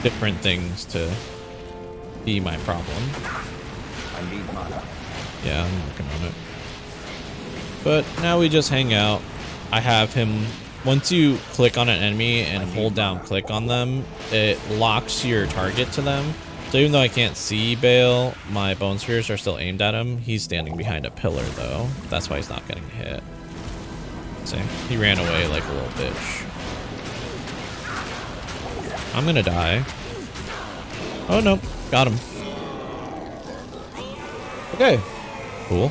different things to be my problem. I need mana. Yeah, I'm working on it. But now we just hang out. I have him. Once you click on an enemy and hold down click on them, it locks your target to them. So even though I can't see Bale, my bone spheres are still aimed at him. He's standing behind a pillar though. That's why he's not getting hit. See, he ran away like a little bitch. I'm gonna die. Oh no, got him. Okay, cool.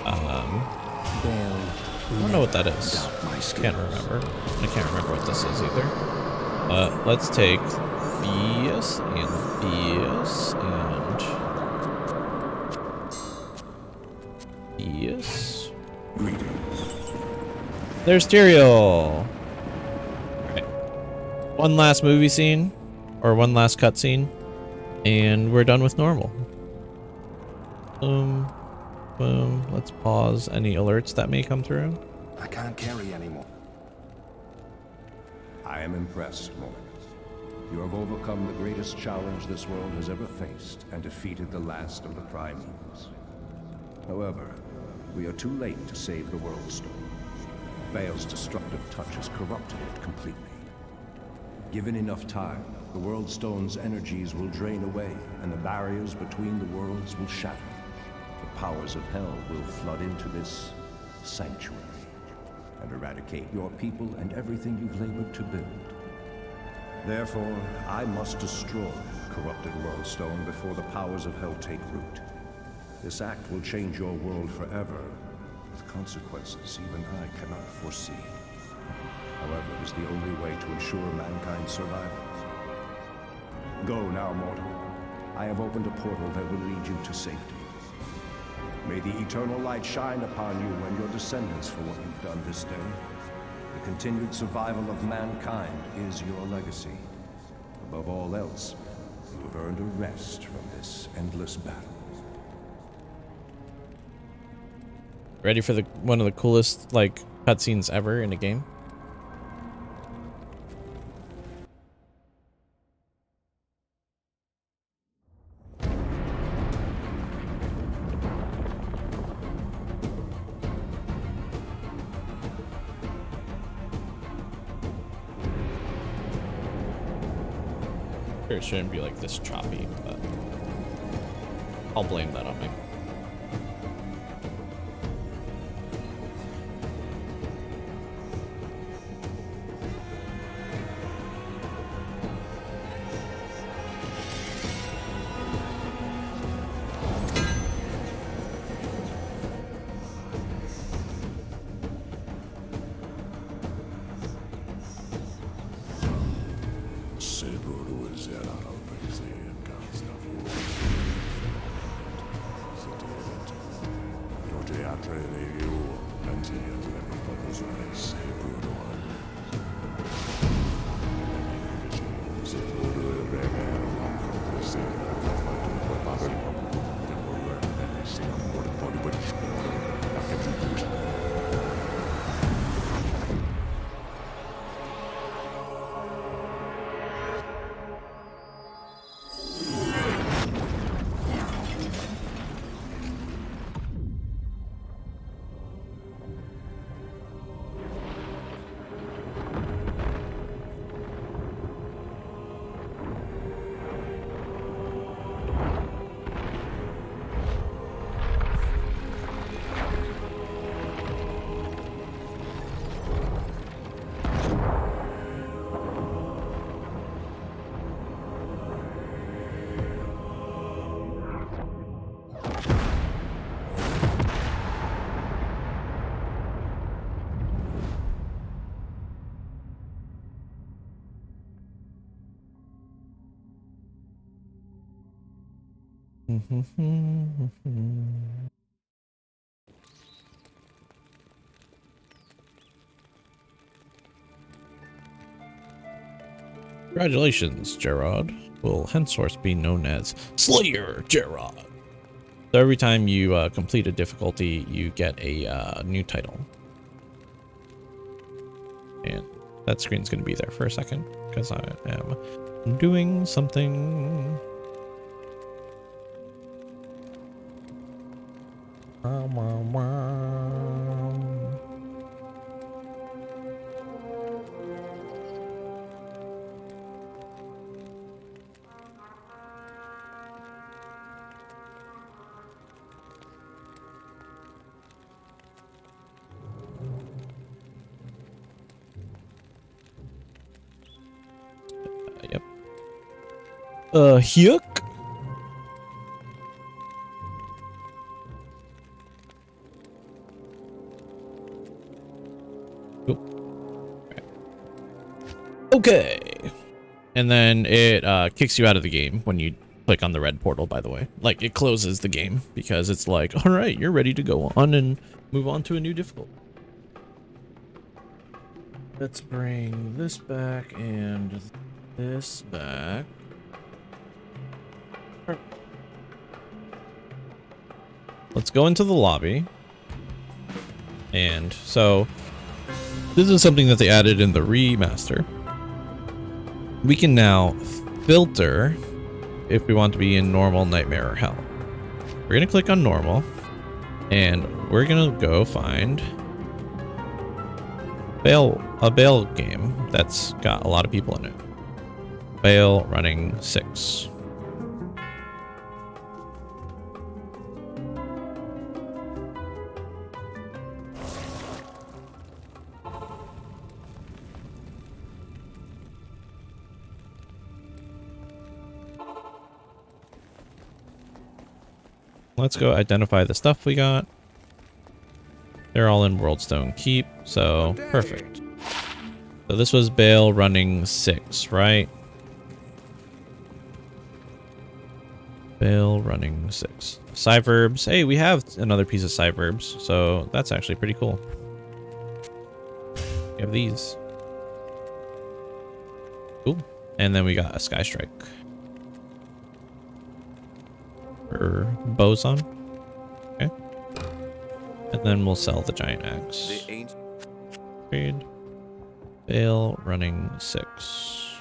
I don't know what that is. Can't remember. I can't remember what this is either. Let's take this and this and this. There's Tyrael. Right. one last movie scene, or one last cutscene, and we're done with normal. Boom, boom. Let's pause any alerts that may come through. I can't carry anymore. I am impressed, Morgan. You have overcome the greatest challenge this world has ever faced and defeated the last of the primevals. However, we are too late to save the World Stone. Baal's destructive touch has corrupted it completely. Given enough time, the World Stone's energies will drain away, and the barriers between the worlds will shatter. The powers of hell will flood into this sanctuary and eradicate your people and everything you've labored to build. Therefore, I must destroy the corrupted World Stone before the powers of hell take root. This act will change your world forever, with consequences even I cannot foresee. However, it is the only way to ensure mankind's survival. Go now, mortal. I have opened a portal that will lead you to safety. May the eternal light shine upon you and your descendants for what you've done this day. The continued survival of mankind is your legacy. Above all else, you have earned a rest from this endless battle. Ready for one of the coolest like cutscenes ever in a game? It shouldn't be like this choppy, but I'll blame that on me. Congratulations, Gerard. Will henceforth be known as Slayer Gerard. So every time you complete a difficulty, you get a new title. And that screen's going to be there for a second because I am doing something. Yep. Hyuk. Okay. And then it kicks you out of the game when you click on the red portal, by the way. Like, it closes the game because it's like, all right, you're ready to go on and move on to a new difficulty. Let's bring this back and this back. Let's go into the lobby. And so this is something that they added in the remaster. We can now filter if we want to be in normal, nightmare, or hell. We're going to click on normal and we're going to go find a Bale game that's got a lot of people in it. Bale running 6. Let's go identify the stuff we got. They're all in Worldstone Keep, so perfect. So this was Bale running 6, right? Bale running 6. Cyverbs. Hey, we have another piece of Cyverbs, so that's actually pretty cool. We have these. Cool. And then we got a Sky Strike. Or Boson. Okay. And then we'll sell the giant axe. Trade. Bale running 6.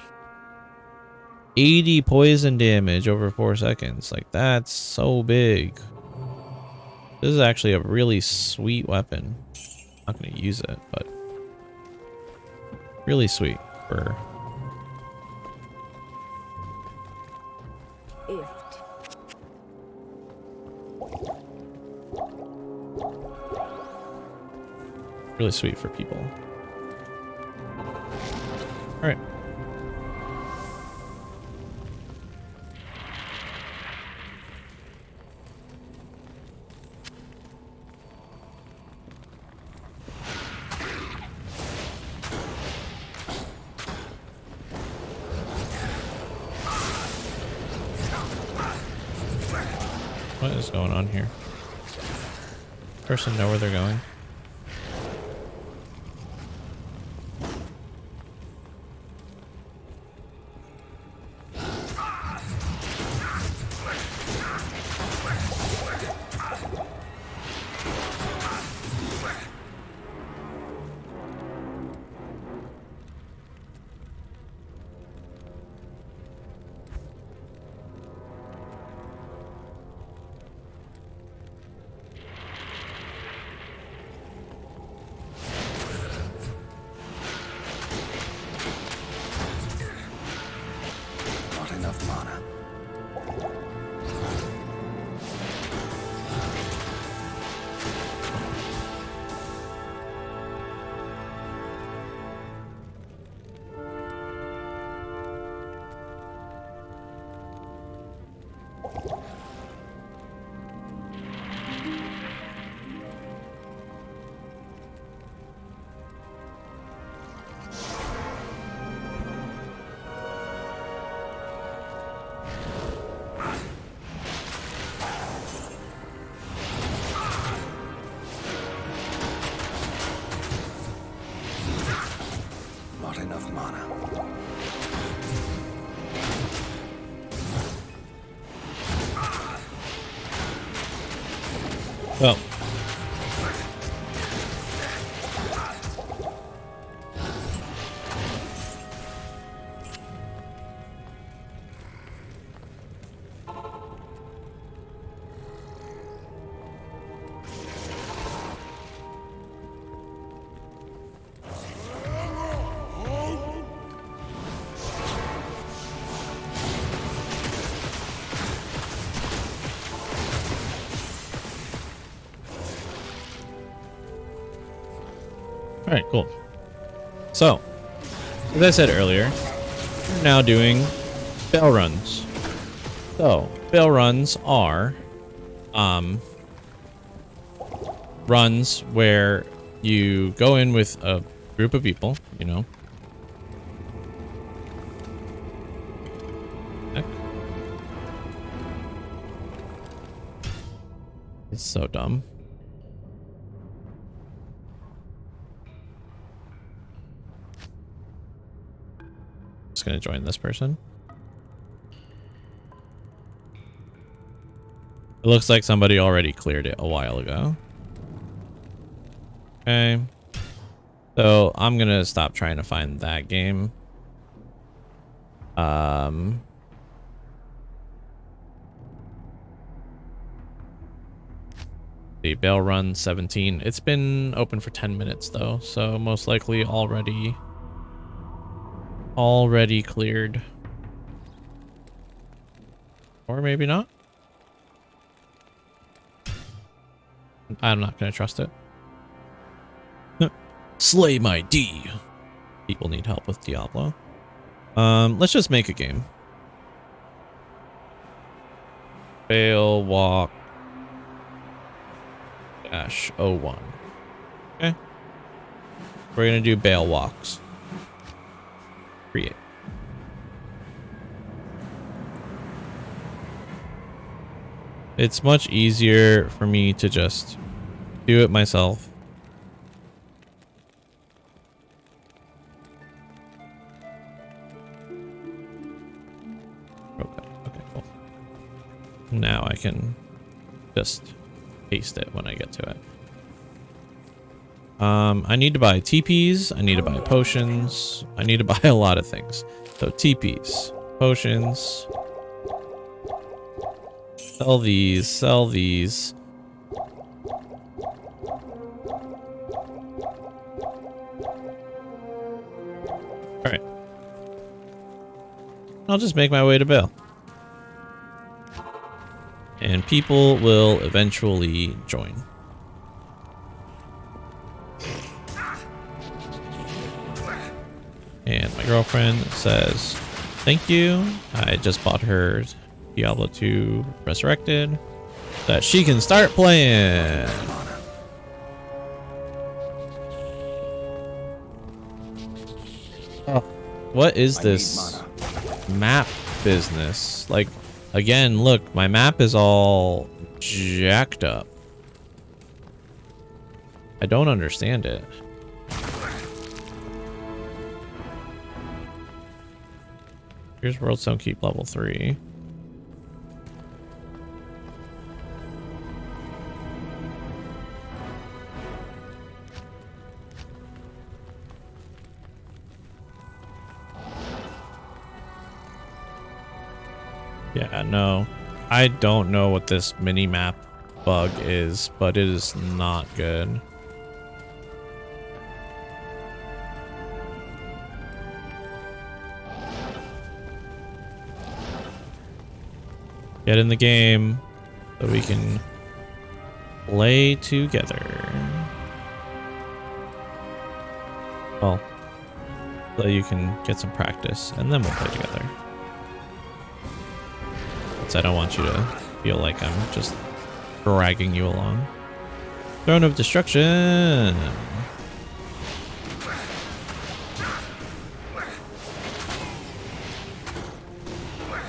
80 poison damage over 4 seconds. Like, that's so big. This is actually a really sweet weapon. Not gonna use it, but really sweet for really sweet for people. All right. What is going on here? Person know where they're going? Well, all right, cool. So, as I said earlier, we're now doing Bale runs. So, Bale runs are runs where you go in with a group of people, you know. Heck. It's so dumb. just gonna join this person. It looks like somebody already cleared it a while ago. Okay. So I'm gonna stop trying to find that game. The Bale Run 17. It's been open for 10 minutes though, so most likely already cleared. Or maybe not. I'm not gonna trust it. Slay my D. People need help with Diablo. Let's just make a game. Bale Walk -01. Okay. We're gonna do Bale Walks. Create. It's much easier for me to just do it myself. Okay, cool. Now I can just paste it when I get to it. I need to buy TPs. I need to buy potions. I need to buy a lot of things. So TPs, potions. Sell these, sell these. Alright. I'll just make my way to Bale. And people will eventually join. And my girlfriend says, thank you. I just bought her Diablo 2 Resurrected so that she can start playing. Oh, what is this map business? Like, again, look, my map is all jacked up. I don't understand it. Here's World Stone Keep level 3. Yeah, no. I don't know what this mini-map bug is, but it is not good. Get in the game so we can play together. Well, so you can get some practice and then we'll play together. I don't want you to feel like I'm just dragging you along. Throne of Destruction.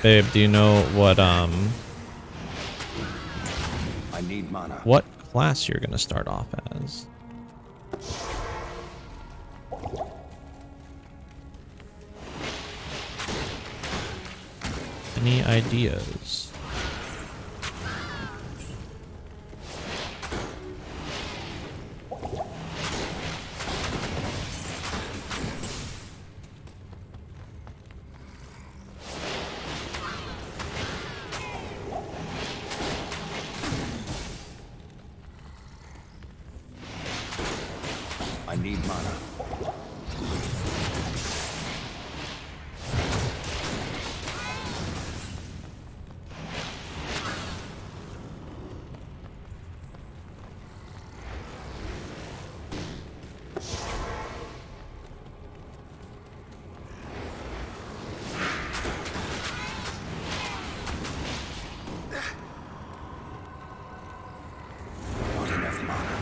Babe, do you know what I need mana. what class you're gonna start off as? Any ideas? I need mana. Not enough mana.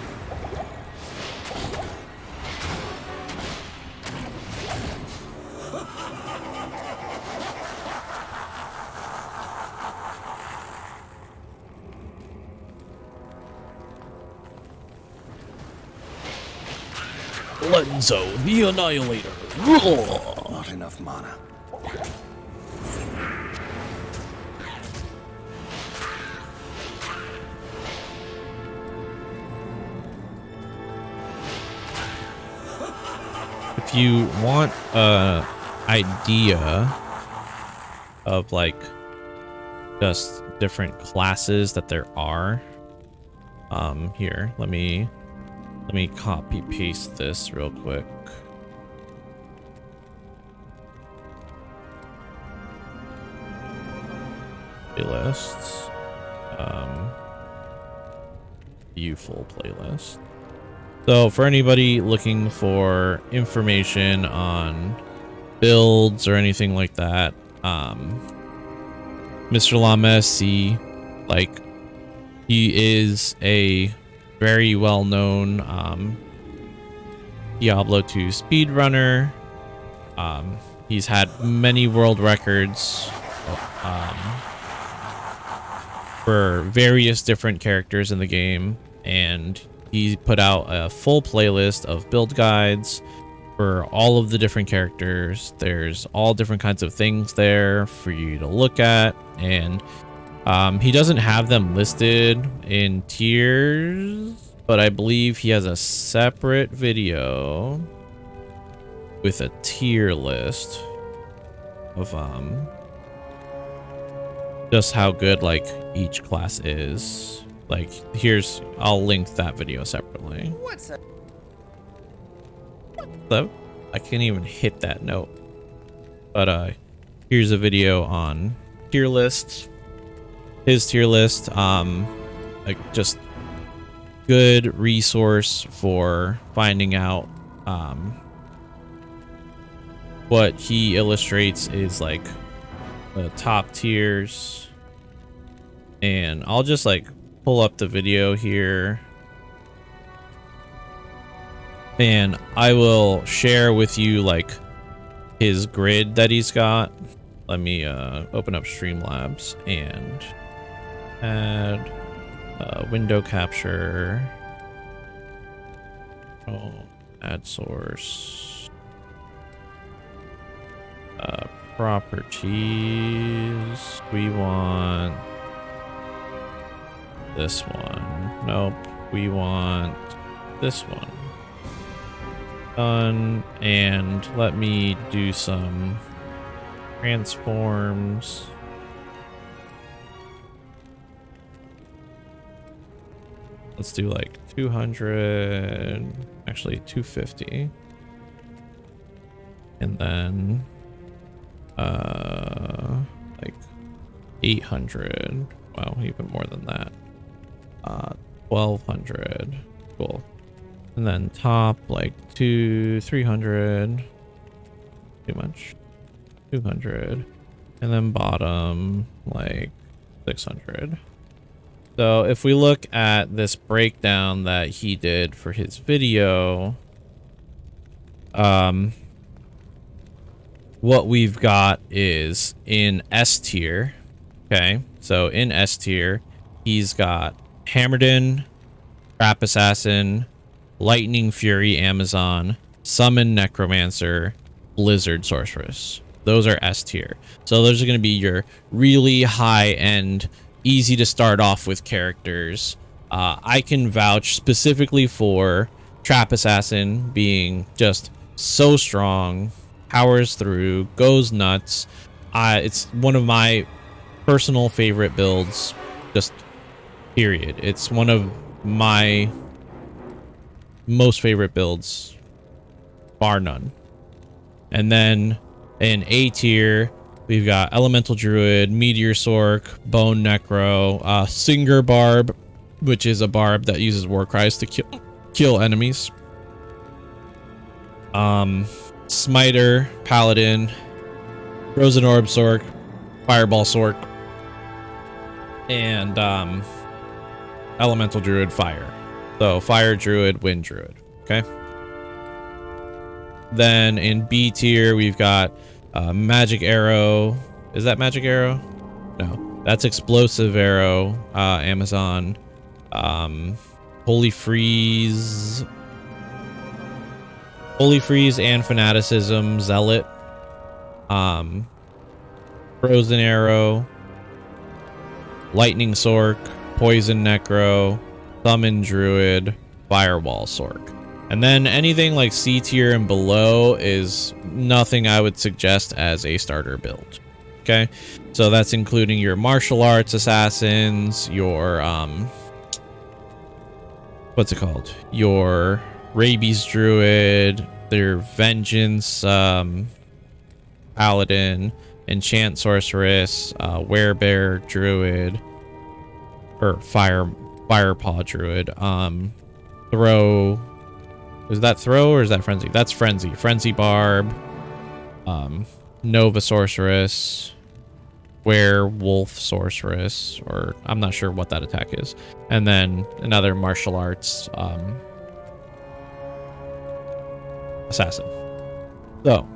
Lenzo, the Annihilator. Not enough mana. if you want a idea of like just different classes that there are, here, let me copy paste this real quick. Playlists, view full playlist. So for anybody looking for information on builds or anything like that, Mr. Lamesi, like, he is a very well-known Diablo 2 speedrunner. He's had many world records for various different characters in the game, and he put out a full playlist of build guides for all of the different characters. There's all different kinds of things there for you to look at, and he doesn't have them listed in tiers, but I believe he has a separate video with a tier list of just how good like each class is. Like, here's, I'll link that video separately. What's that? So I can't even hit that note. But here's a video on tier lists. His tier list, like, just good resource for finding out. What he illustrates is like the top tiers, and I'll just like pull up the video here, and I will share with you like his grid that he's got. Let me open up Streamlabs and add window capture. Oh, add source. Properties. We want this one. Nope. We want this one. Done. And let me do some transforms. Let's do like 200, actually 250. And then like 800. Wow, even more than that. 1200. Cool. And then top like 300. Too much. 200. And then bottom like 600. So if we look at this breakdown that he did for his video, what we've got is in S tier. Okay, so in S tier, he's got Hammerden, Trap Assassin, Lightning Fury Amazon, Summon Necromancer, Blizzard Sorceress. Those are S tier. So those are going to be your really high end, easy to start off with characters. I can vouch specifically for Trap Assassin being just so strong, powers through, goes nuts. It's one of my personal favorite builds, just period. It's one of my most favorite builds, bar none. And then in A tier, we've got Elemental Druid, Meteor Sork, Bone Necro, Singer Barb, which is a barb that uses war cries to kill enemies. Smiter, Paladin, Frozen Orb Sork, Fireball Sork, and Elemental Druid Fire. So Fire Druid, Wind Druid. Okay. Then in B tier, we've got Magic Arrow. Is that Magic Arrow? No, that's Explosive Arrow, Amazon. Holy Freeze and Fanaticism, Zealot. Frozen Arrow, Lightning Sork, Poison Necro, Summon Druid, Firewall Sork. And then anything like C tier and below is nothing I would suggest as a starter build. Okay, so that's including your martial arts assassins, your what's it called? Your rabies druid, their vengeance paladin, enchant sorceress, werebear druid, or firepaw druid, throw. Is that throw or is that frenzy? That's frenzy. Frenzy barb, Nova sorceress, werewolf sorceress, or I'm not sure what that attack is, and then another martial arts assassin. So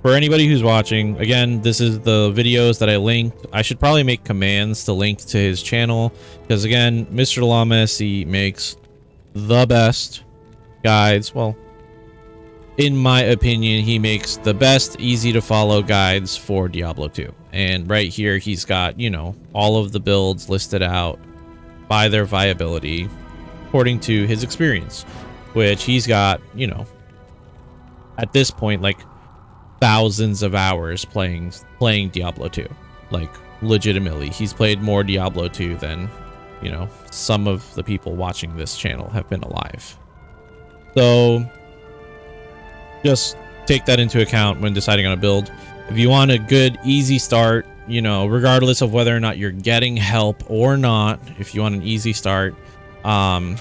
for anybody who's watching, again, this is the videos that I linked. I should probably make commands to link to his channel, because again, Mr. Llama SC makes the best guides. Well, in my opinion, he makes the best easy to follow guides for Diablo 2. And right here, he's got, you know, all of the builds listed out by their viability according to his experience, which he's got, you know, at this point, like thousands of hours playing Diablo 2. Like legitimately, he's played more Diablo 2 than, you know, some of the people watching this channel have been alive. So just take that into account when deciding on a build. If you want a good, easy start, you know, regardless of whether or not you're getting help or not, if you want an easy start, Blessed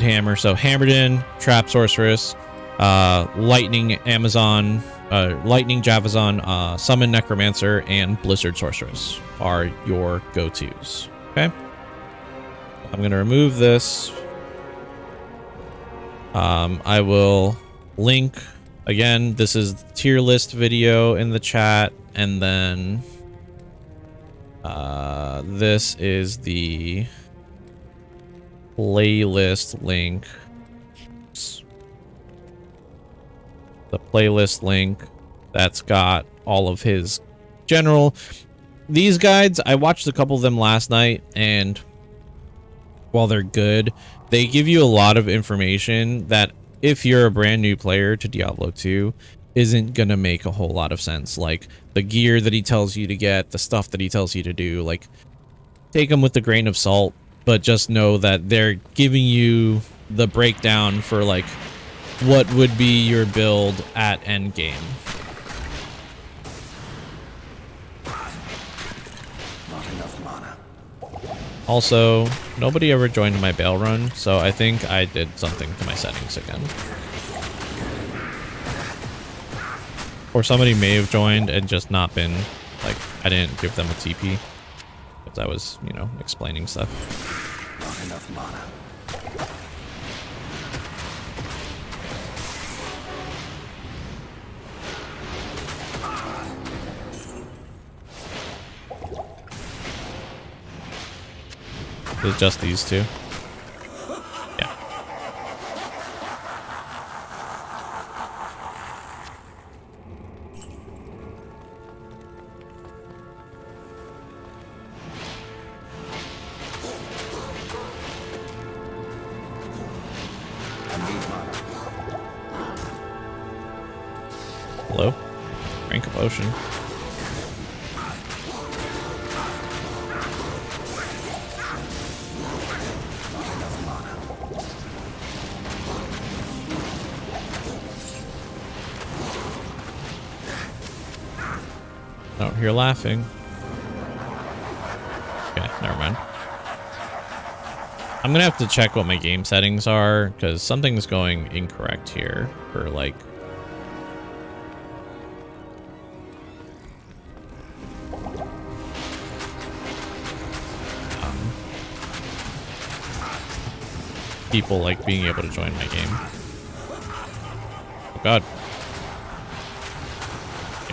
Hammer. So Hammerden, Trap Sorceress, Lightning Amazon, Lightning Javazon, Summon Necromancer, and Blizzard Sorceress are your go-tos. Okay. I'm going to remove this. I will link, again, this is the tier list video in the chat, and then this is the playlist link. The playlist link that's got all of his general. These guides, I watched a couple of them last night, and while they're good, they give you a lot of information that if you're a brand new player to Diablo 2 isn't gonna make a whole lot of sense. Like the gear that he tells you to get, the stuff that he tells you to do, like take them with a grain of salt, but just know that they're giving you the breakdown for like what would be your build at end game. Not enough mana. Also, nobody ever joined my bail run, so I think I did something to my settings again. Or somebody may have joined and just not been, like, I didn't give them a TP. Because I was, you know, explaining stuff. Not enough mana. It's just these two. Yeah. I need mana. Hello? Drink a potion. Oh, you're laughing. Okay, never mind. I'm gonna have to check what my game settings are, because something's going incorrect here for like... people like being able to join my game. Oh god.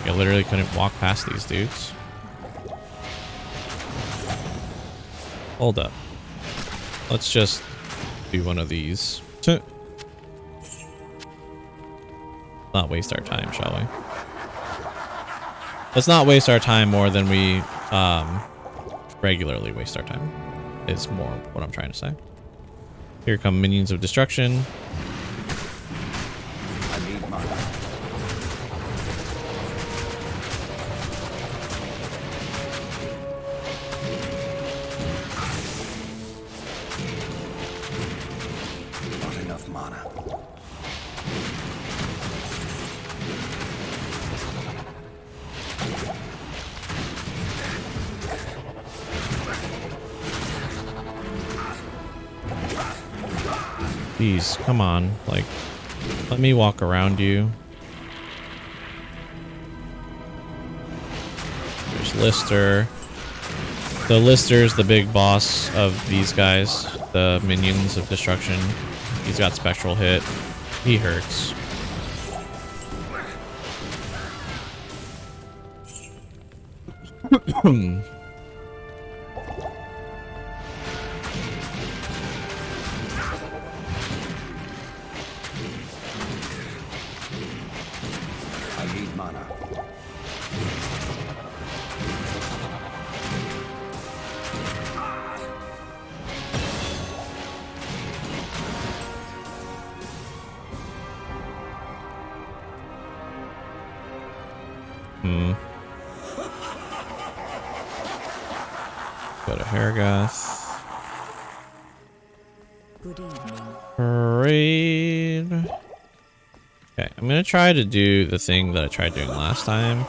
I literally couldn't walk past these dudes. Hold up. Let's just do one of these. Not waste our time, shall we? Let's not waste our time more than we regularly waste our time, is more what I'm trying to say. Here come minions of destruction. I need mana. Not enough mana. Please, come on. Like, let me walk around you. There's Lister. The Lister's the big boss of these guys, the minions of destruction. He's got spectral hit. He hurts. I need mana. Go to Haragath. Good evening. Parade. Okay, I'm gonna try to do the thing that I tried doing last time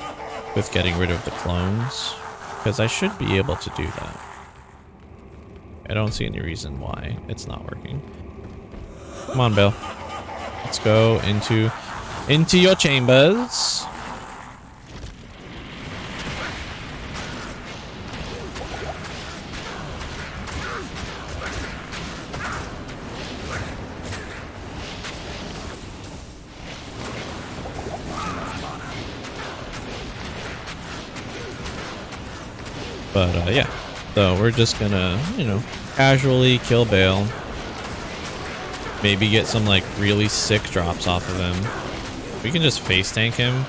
with getting rid of the clones, because I should be able to do that. I don't see any reason why it's not working. Come on, Bill. Let's go into your chambers. But yeah, so we're just gonna, you know, casually kill Bale. Maybe get some like really sick drops off of him. We can just face tank him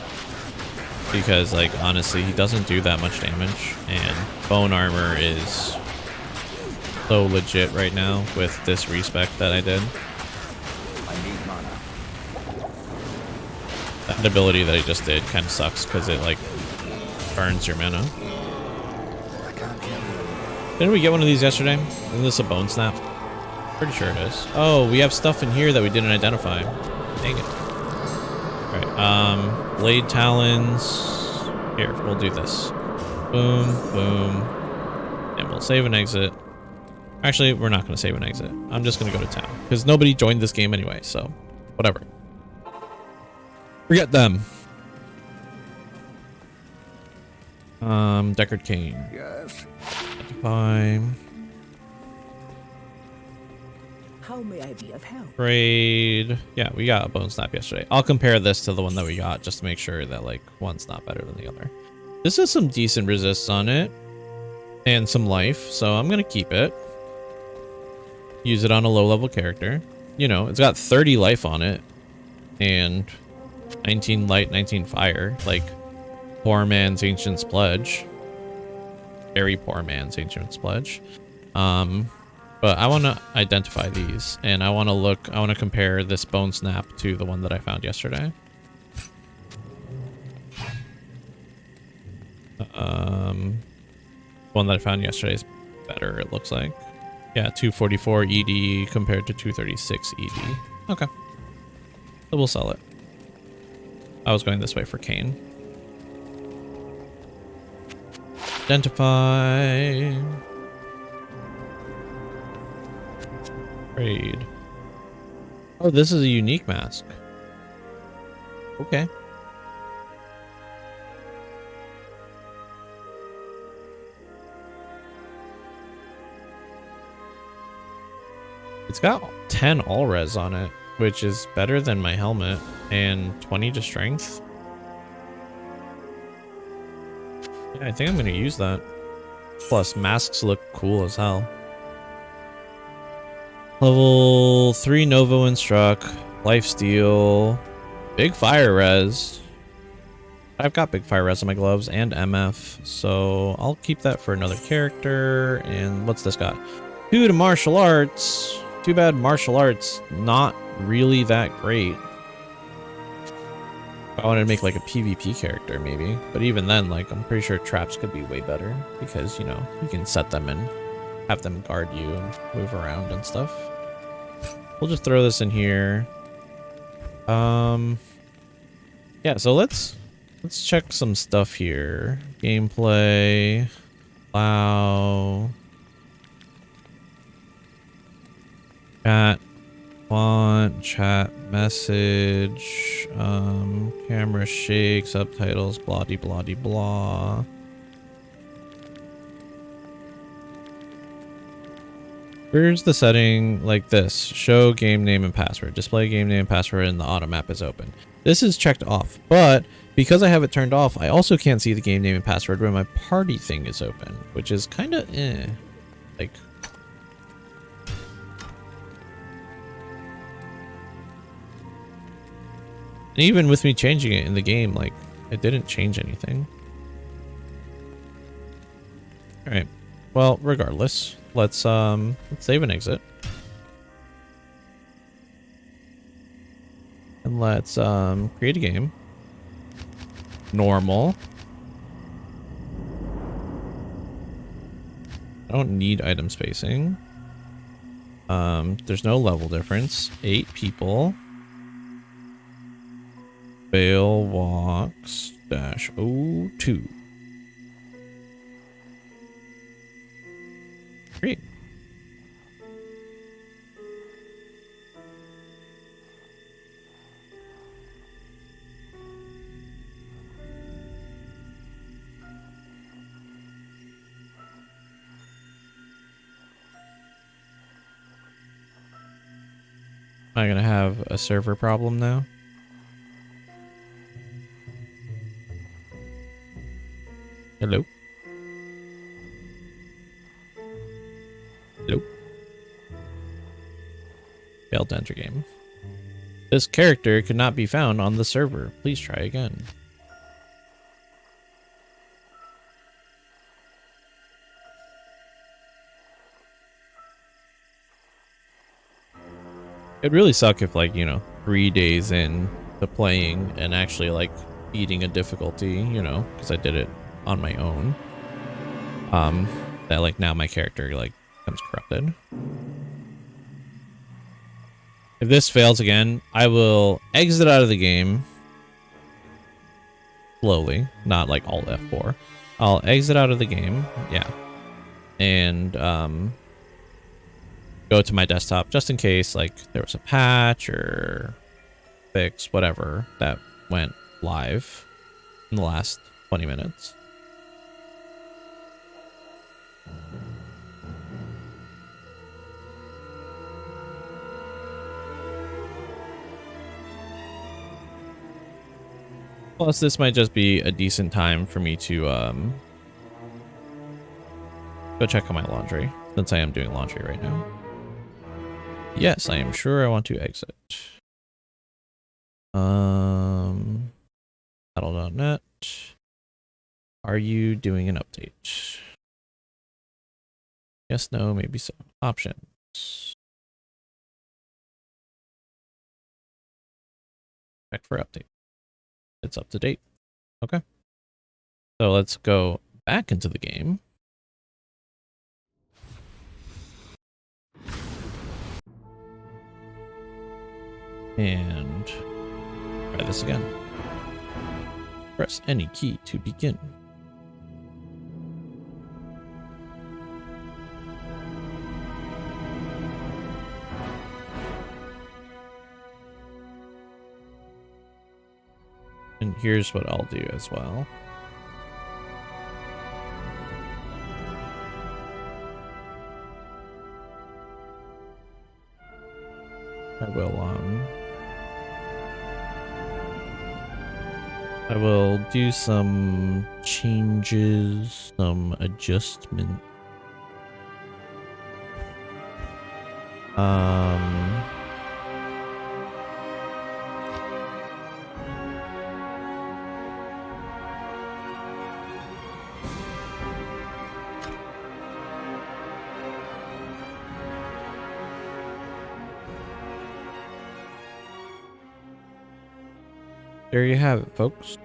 because, like, honestly, he doesn't do that much damage, and bone armor is so legit right now with this respec that I did. I need mana. That ability that I just did kind of sucks because it like burns your mana. I can't kill you. Didn't we get one of these yesterday? Isn't this a bone snap? Pretty sure it is. Oh, we have stuff in here that we didn't identify. Dang it. Alright, blade talons. Here, we'll do this. Boom, boom. And we'll save and exit. Actually, we're not going to save and exit. I'm just going to go to town. Because nobody joined this game anyway, so whatever. Forget them. Deckard Cain. Yes. Fine. How may I be of help? Trade. Yeah, we got a bone snap yesterday. I'll compare this to the one that we got just to make sure that like one's not better than the other. This has some decent resists on it and some life, so I'm gonna keep it. Use it on a low level character. You know, it's got 30 life on it and 19 light, 19 fire. Like poor man's Ancient's Pledge. Very poor man's Ancient's Pledge. But I want to identify these, and I want to compare this bone snap to the one that I found yesterday. One that I found yesterday is better, it looks like. Yeah, 244 ED compared to 236 ED. Okay. So we'll sell it. I was going this way for Cain. Identify. Trade. Oh, this is a unique mask. Okay. It's got 10 all res on it, which is better than my helmet, and 20 to strength. Yeah, I think I'm gonna use that. Plus, masks look cool as hell. Level 3 Novo Instruct, Lifesteal, big fire res. I've got big fire res on my gloves and MF, so I'll keep that for another character. And what's this got? 2 to martial arts. Too bad martial arts not really that great. I wanted to make like a PvP character maybe, but even then, like I'm pretty sure traps could be way better because you know you can set them and have them guard you and move around and stuff. We'll just throw this in here. Yeah, so let's check some stuff here. Gameplay. Wow. Chat. Font. Chat. Message. Camera shake. Subtitles. Blah de blah de blah. Where's the setting like this? Show game name and password. Display game name and password and the auto map is open. This is checked off, but because I have it turned off, I also can't see the game name and password when my party thing is open, which is kind of like. And even with me changing it in the game, like it didn't change anything. All right. Well, regardless, let's save and exit. And let's create a game. Normal. I don't need item spacing. There's no level difference. 8 people. Bale walks -02. Great. Am I gonna have a server problem now? Hello? Hello? Failed to enter game. This character could not be found on the server. Please try again. It'd really suck if, like, you know, 3 days in to playing and actually, like, beating a difficulty, you know, because I did it on my own. That, like, now my character, like, becomes corrupted. If this fails again, I will exit out of the game. Slowly, not like Alt F4. I'll exit out of the game, yeah. And, go to my desktop just in case like there was a patch or fix, whatever, that went live in the last 20 minutes. Plus, this might just be a decent time for me to go check on my laundry, since I am doing laundry right now. Yes, I am sure I want to exit. Battle.net. Are you doing an update? Yes, no, maybe so. Options. Check for update. It's up to date. Okay. So let's go back into the game. And try this again. Press any key to begin. And here's what I'll do as well. I will do some changes, some adjustment. there you have it, folks.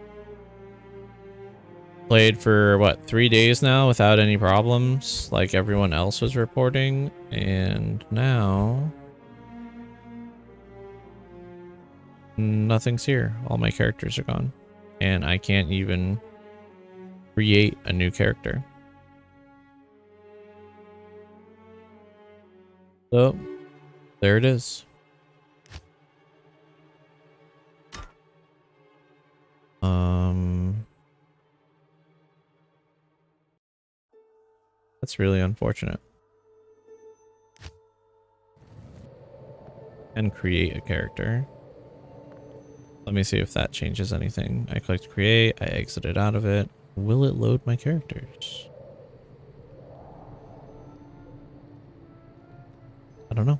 Played for what, 3 days now without any problems, like everyone else was reporting, and now nothing's here. All my characters are gone, and I can't even create a new character. So there it is. That's really unfortunate. And create a character. Let me see if that changes anything. I clicked create, I exited out of it. Will it load my characters? I don't know.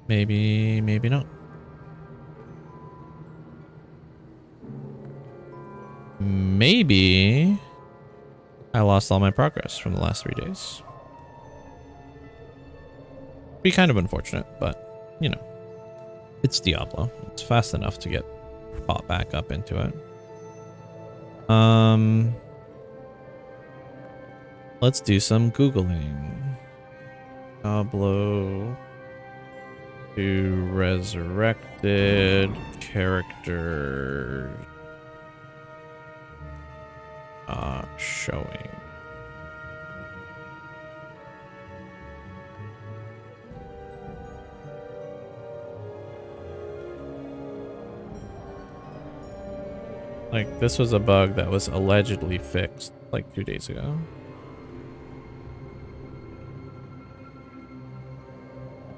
Maybe, maybe not. Maybe I lost all my progress from the last 3 days. Be kind of unfortunate, but you know, it's Diablo. It's fast enough to get bought back up into it. Let's do some Googling. Diablo 2 resurrected character showing. Like, this was a bug that was allegedly fixed like 2 days ago.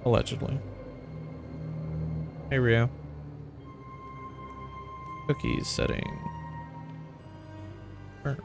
Allegedly. Hey, Rio. Cookies setting. Burn.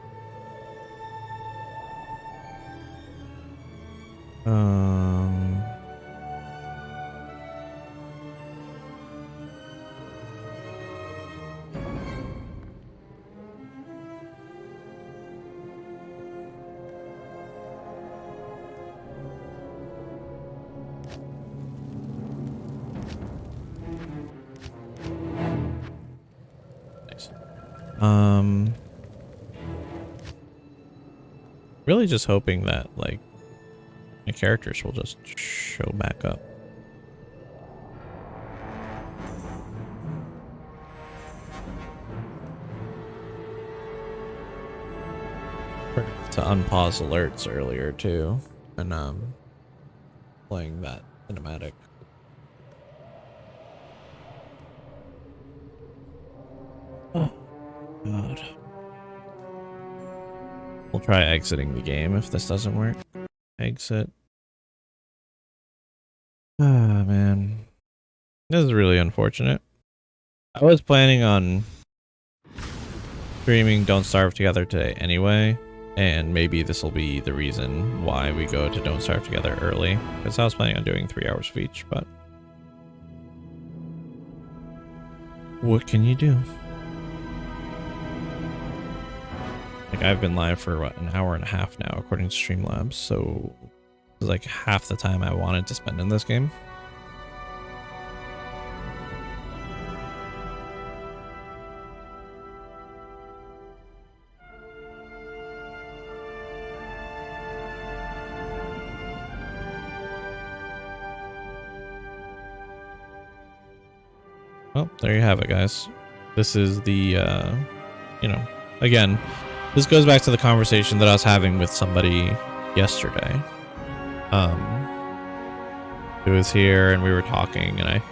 Nice. Really just hoping that, like, my characters will just show back up. To unpause alerts earlier too, and playing that cinematic. Oh God. We'll try exiting the game if this doesn't work. Exit. Ah, man. This is really unfortunate. I was planning on streaming Don't Starve Together today anyway, and maybe this will be the reason why we go to Don't Starve Together early, because I was planning on doing 3 hours of each, but what can you do? Like, I've been live for what, an hour and a half now, according to Streamlabs, so it's like half the time I wanted to spend in this game. Well, there you have it, guys. This is the, you know, again, this goes back to the conversation that I was having with somebody yesterday. Who was here and we were talking, and I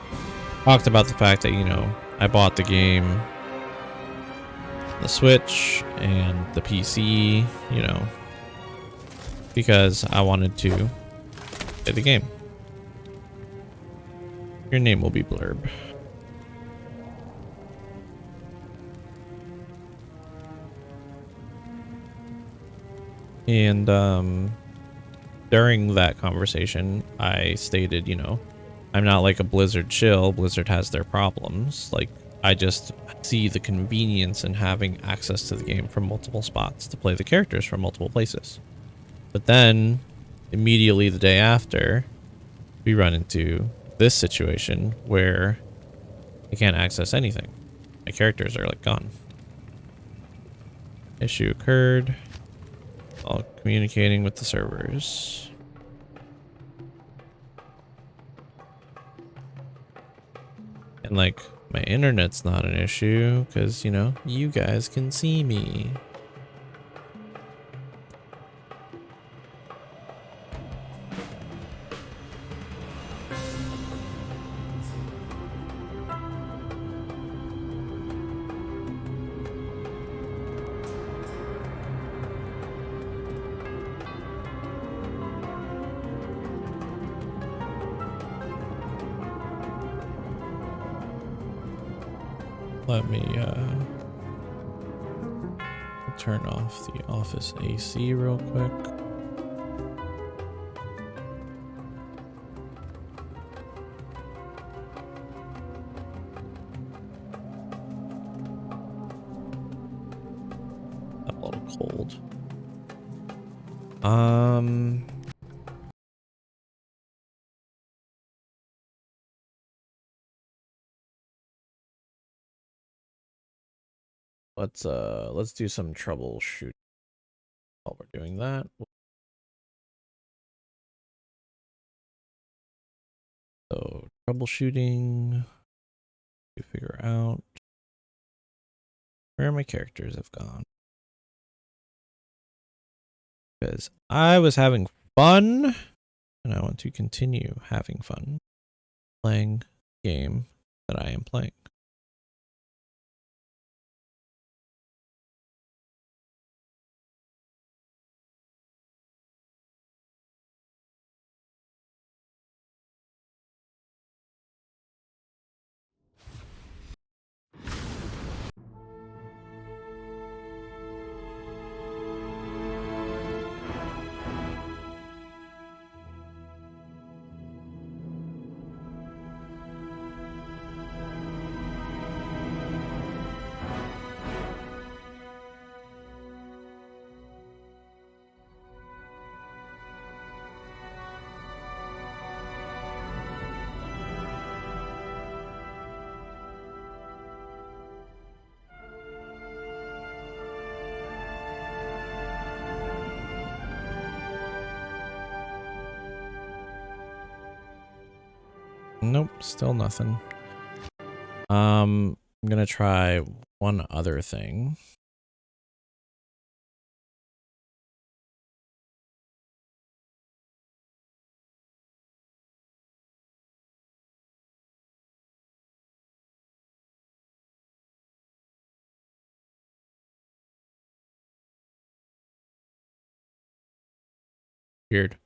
talked about the fact that, you know, I bought the game, the Switch and the PC, you know, because I wanted to play the game. Your name will be blurb. And during that conversation, I stated, you know, I'm not like a Blizzard shill. Blizzard has their problems. Like, I just see the convenience in having access to the game from multiple spots to play the characters from multiple places. But then, immediately the day after, we run into this situation where I can't access anything. My characters are like gone. Issue occurred. All communicating with the servers. And like my internet's not an issue because, you know, you guys can see me. Let me turn off the office AC real quick. A little cold. Let's do some troubleshooting while we're doing that. So troubleshooting to figure out where my characters have gone. Because I was having fun and I want to continue having fun playing the game that I am playing. Nope, still nothing. I'm gonna try one other thing. Weird.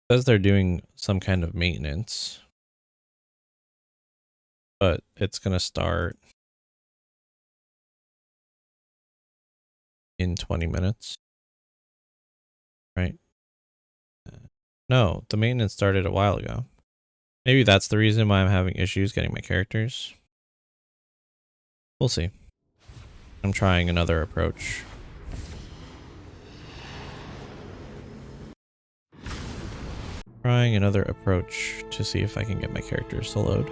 It says they're doing some kind of maintenance, but it's gonna start in 20 minutes. Right? No, the maintenance started a while ago. Maybe that's the reason why I'm having issues getting my characters. We'll see. I'm trying another approach. Trying another approach to see if I can get my characters to load.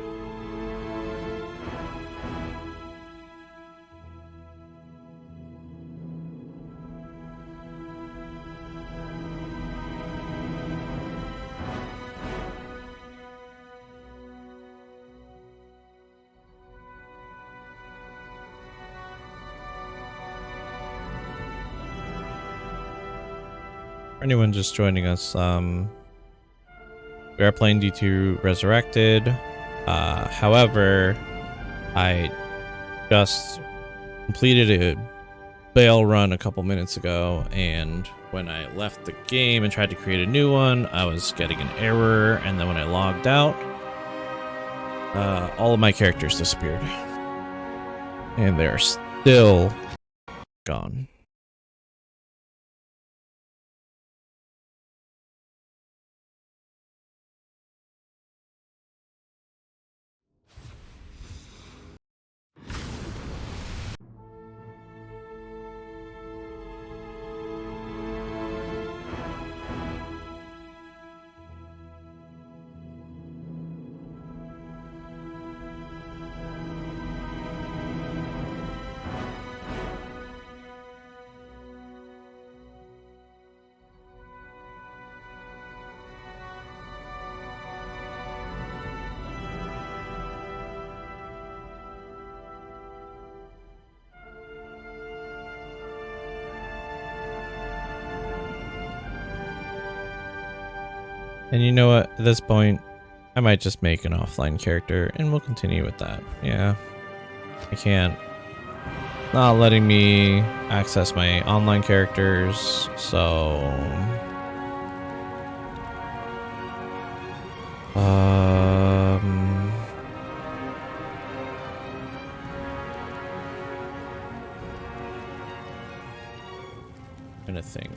For anyone just joining us, we are playing D2 Resurrected. However, I just completed a bail run a couple minutes ago, and when I left the game and tried to create a new one, I was getting an error, and then when I logged out, all of my characters disappeared. And they're still gone. And you know what? At this point, I might just make an offline character and we'll continue with that. Yeah. I can't. Not letting me access my online characters, so... I'm gonna think.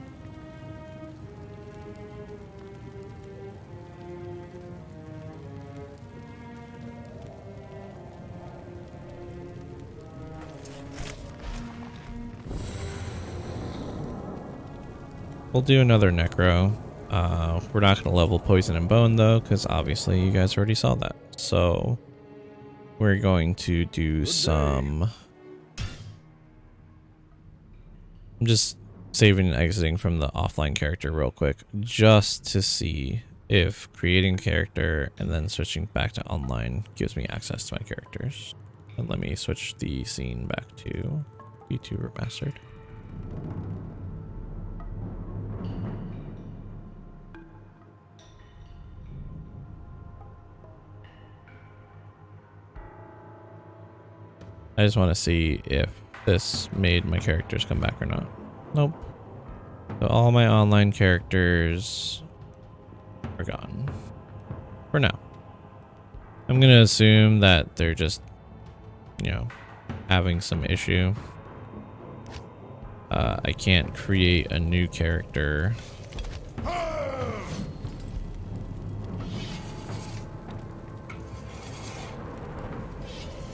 We'll do another Necro. We're not going to level Poison and Bone though, because obviously you guys already saw that. So we're going to do some... I'm just saving and exiting from the offline character real quick, just to see if creating a character and then switching back to online gives me access to my characters. And let me switch the scene back to D2 Remastered. I just want to see if this made my characters come back or not. Nope. So all my online characters are gone. For now. I'm going to assume that they're just, you know, having some issue. I can't create a new character.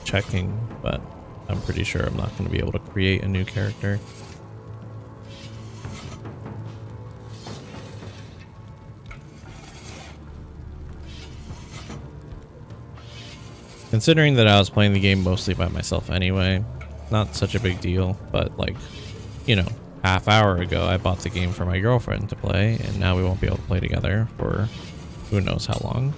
Checking, but I'm pretty sure I'm not going to be able to create a new character. Considering that I was playing the game mostly by myself anyway, not such a big deal, but like, you know, half hour ago I bought the game for my girlfriend to play, and now we won't be able to play together for who knows how long.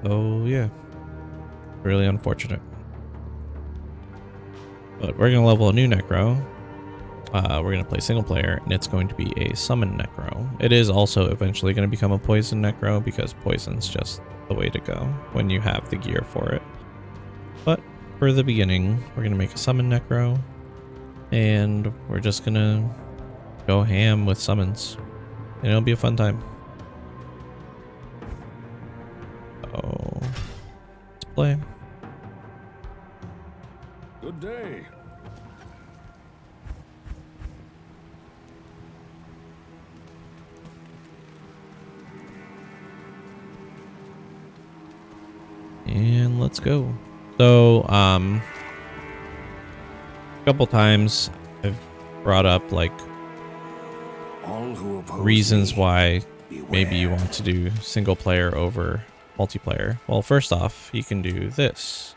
Oh yeah, really unfortunate. But we're gonna level a new Necro. We're gonna play single player, and it's going to be a summon Necro. It is also eventually gonna become a poison Necro because poison's just the way to go when you have the gear for it. But for the beginning, we're gonna make a summon Necro, and we're just gonna go ham with summons, and it'll be a fun time. So let's play. Good day. And let's go. So, a couple times I've brought up like All who oppose reasons me, why beware. maybe you want to do single player over multiplayer. Well, first off, you can do this.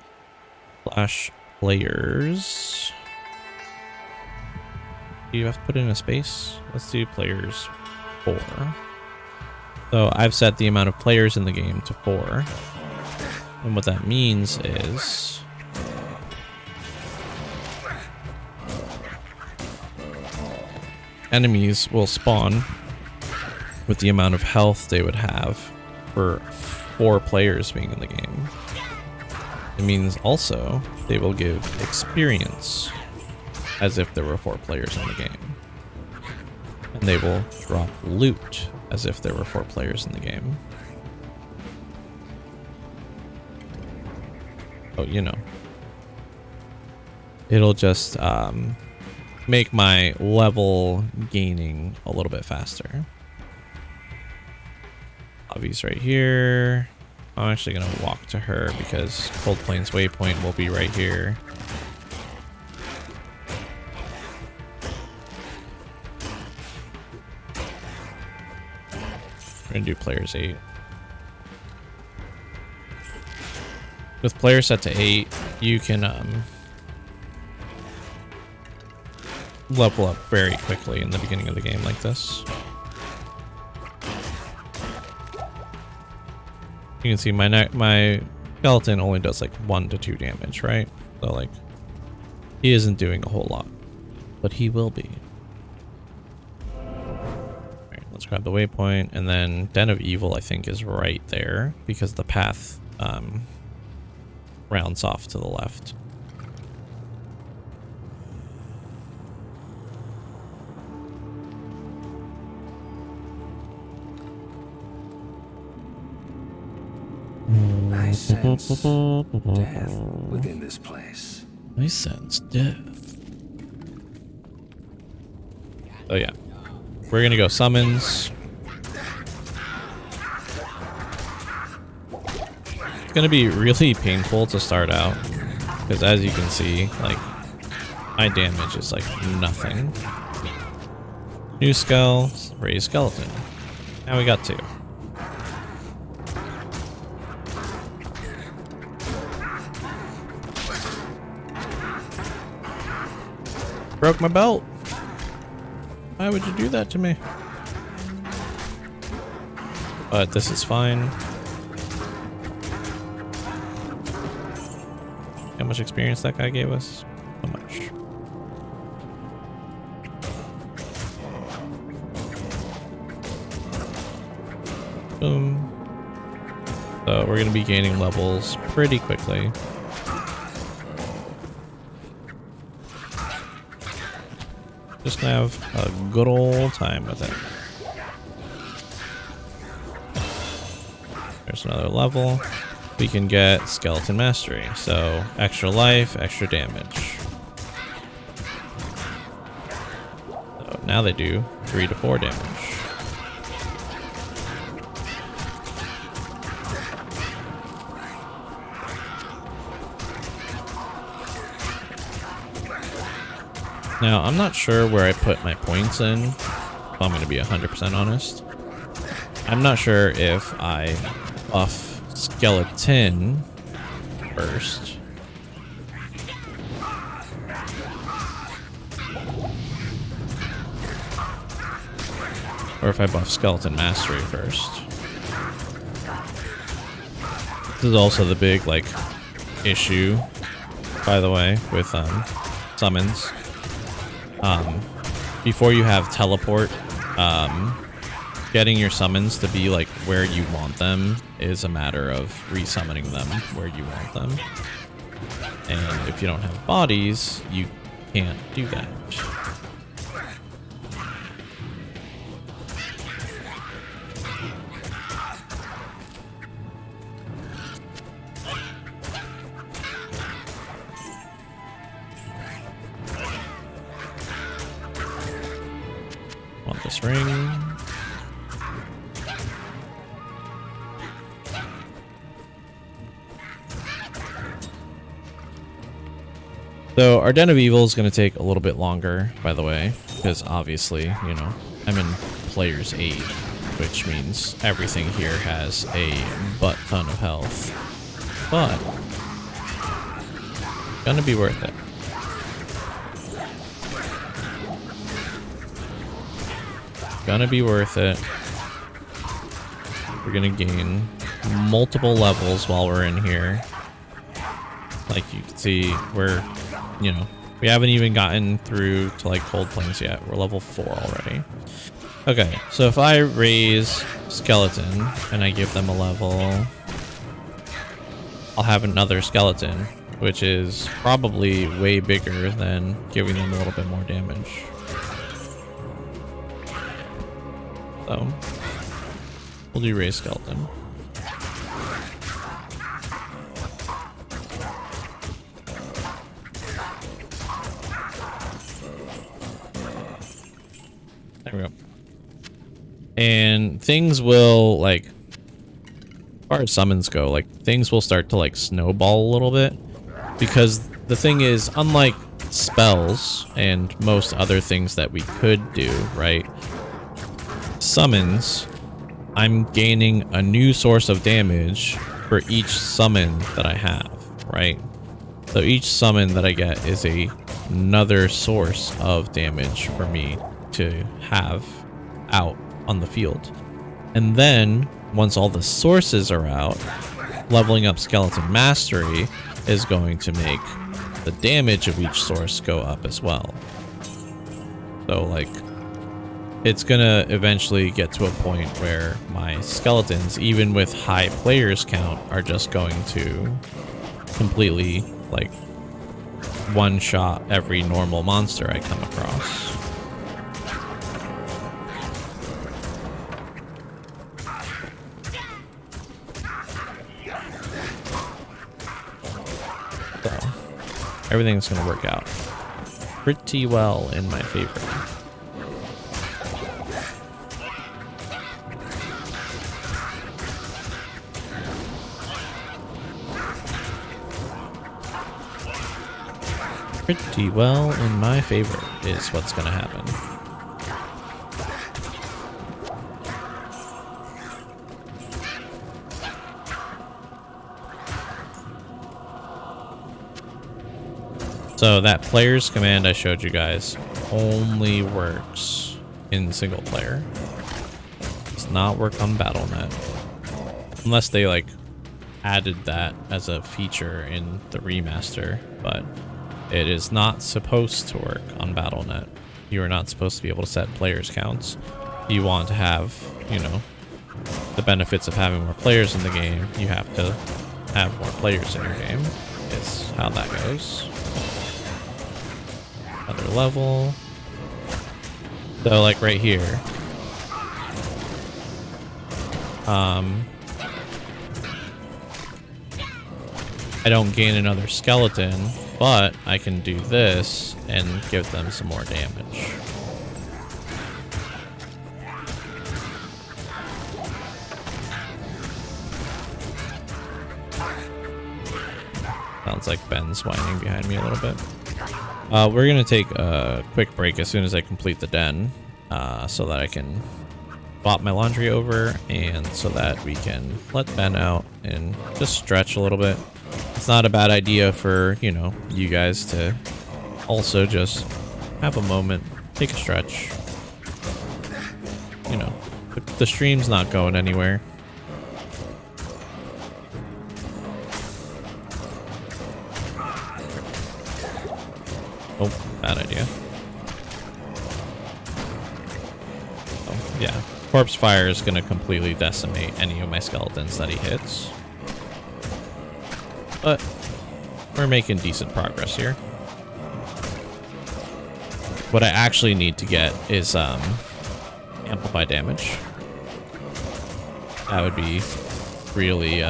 Slash players. Do you have to put in a space? Let's do players 4. So I've set the amount of players in the game to 4. And what that means is enemies will spawn with the amount of health they would have for 4 players being in the game. It means also they will give experience as if there were 4 players in the game. And they will drop loot as if there were 4 players in the game. Oh, you know. It'll just make my level gaining a little bit faster. Obvious right here. I'm actually going to walk to her because Cold Plains Waypoint will be right here. We're going to do players 8. With player set to 8, you can level up very quickly in the beginning of the game like this. You can see my skeleton only does like 1 to 2 damage, right? So like, he isn't doing a whole lot, but he will be. grab the waypoint, and then Den of Evil I think is right there because the path rounds off to the left. I sense death within this place. I sense death. Oh yeah, we're gonna go summons. It's gonna be really painful to start out because, as you can see, like my damage is like nothing. New skull, raise skeleton. Now we got 2. Broke my belt. Why would you do that to me? But this is fine. How much experience that guy gave us? How much? Boom. So we're gonna be gaining levels pretty quickly. Just gonna have a good old time with it. There's another level. We can get Skeleton Mastery, so extra life, extra damage. So now they do 3 to 4 damage. Now, I'm not sure where I put my points in, if I'm going to be 100% honest. I'm not sure if I buff Skeleton first. Or if I buff Skeleton Mastery first. This is also the big, like, issue, by the way, with summons. Before you have teleport, getting your summons to be like where you want them is a matter of resummoning them where you want them. And if you don't have bodies, you can't do that. Want this ring. So our Den of Evil is going to take a little bit longer, by the way, because obviously, you know, I'm in player's 8, which means everything here has a butt ton of health. But gonna be worth it. Gonna be worth it. We're gonna gain multiple levels while we're in here. Like you can see, we're, you know, we haven't even gotten through to like Cold Plains yet. We're level 4 already. Okay, so if I raise Skeleton and I give them a level, I'll have another Skeleton, which is probably way bigger than giving them a little bit more damage. So, we'll do raise Skeleton. There we go. And things will, like, as far as summons go, like, things will start to, like, snowball a little bit. Because the thing is, unlike spells and most other things that we could do, right? Summons, I'm gaining a new source of damage for each summon that I have, right? So each summon that I get is another source of damage for me to have out on the field. And then once all the sources are out, leveling up Skeleton Mastery is going to make the damage of each source go up as well. So like it's gonna eventually get to a point where my skeletons, even with high players count, are just going to completely like one-shot every normal monster I come across. So everything's gonna work out pretty well in my favor. Pretty well in my favor is what's gonna happen. So that players command I showed you guys only works in single player. Does not work on Battle.net. Unless they like added that as a feature in the remaster, but it is not supposed to work on Battle.net. You are not supposed to be able to set players counts. You want to have, you know, the benefits of having more players in the game. You have to have more players in your game. Is how that goes. Another level. So like right here. I don't gain another skeleton, but I can do this and give them some more damage. Sounds like Ben's whining behind me a little bit. We're gonna take a quick break as soon as I complete the den, so that I can swap my laundry over and so that we can let Ben out and just stretch a little bit. It's not a bad idea for, you know, you guys to also just have a moment, take a stretch. You know, the stream's not going anywhere. Oh, bad idea. Oh, yeah. Corpse Fire is going to completely decimate any of my skeletons that he hits. But we're making decent progress here. What I actually need to get is amplify damage. That would be really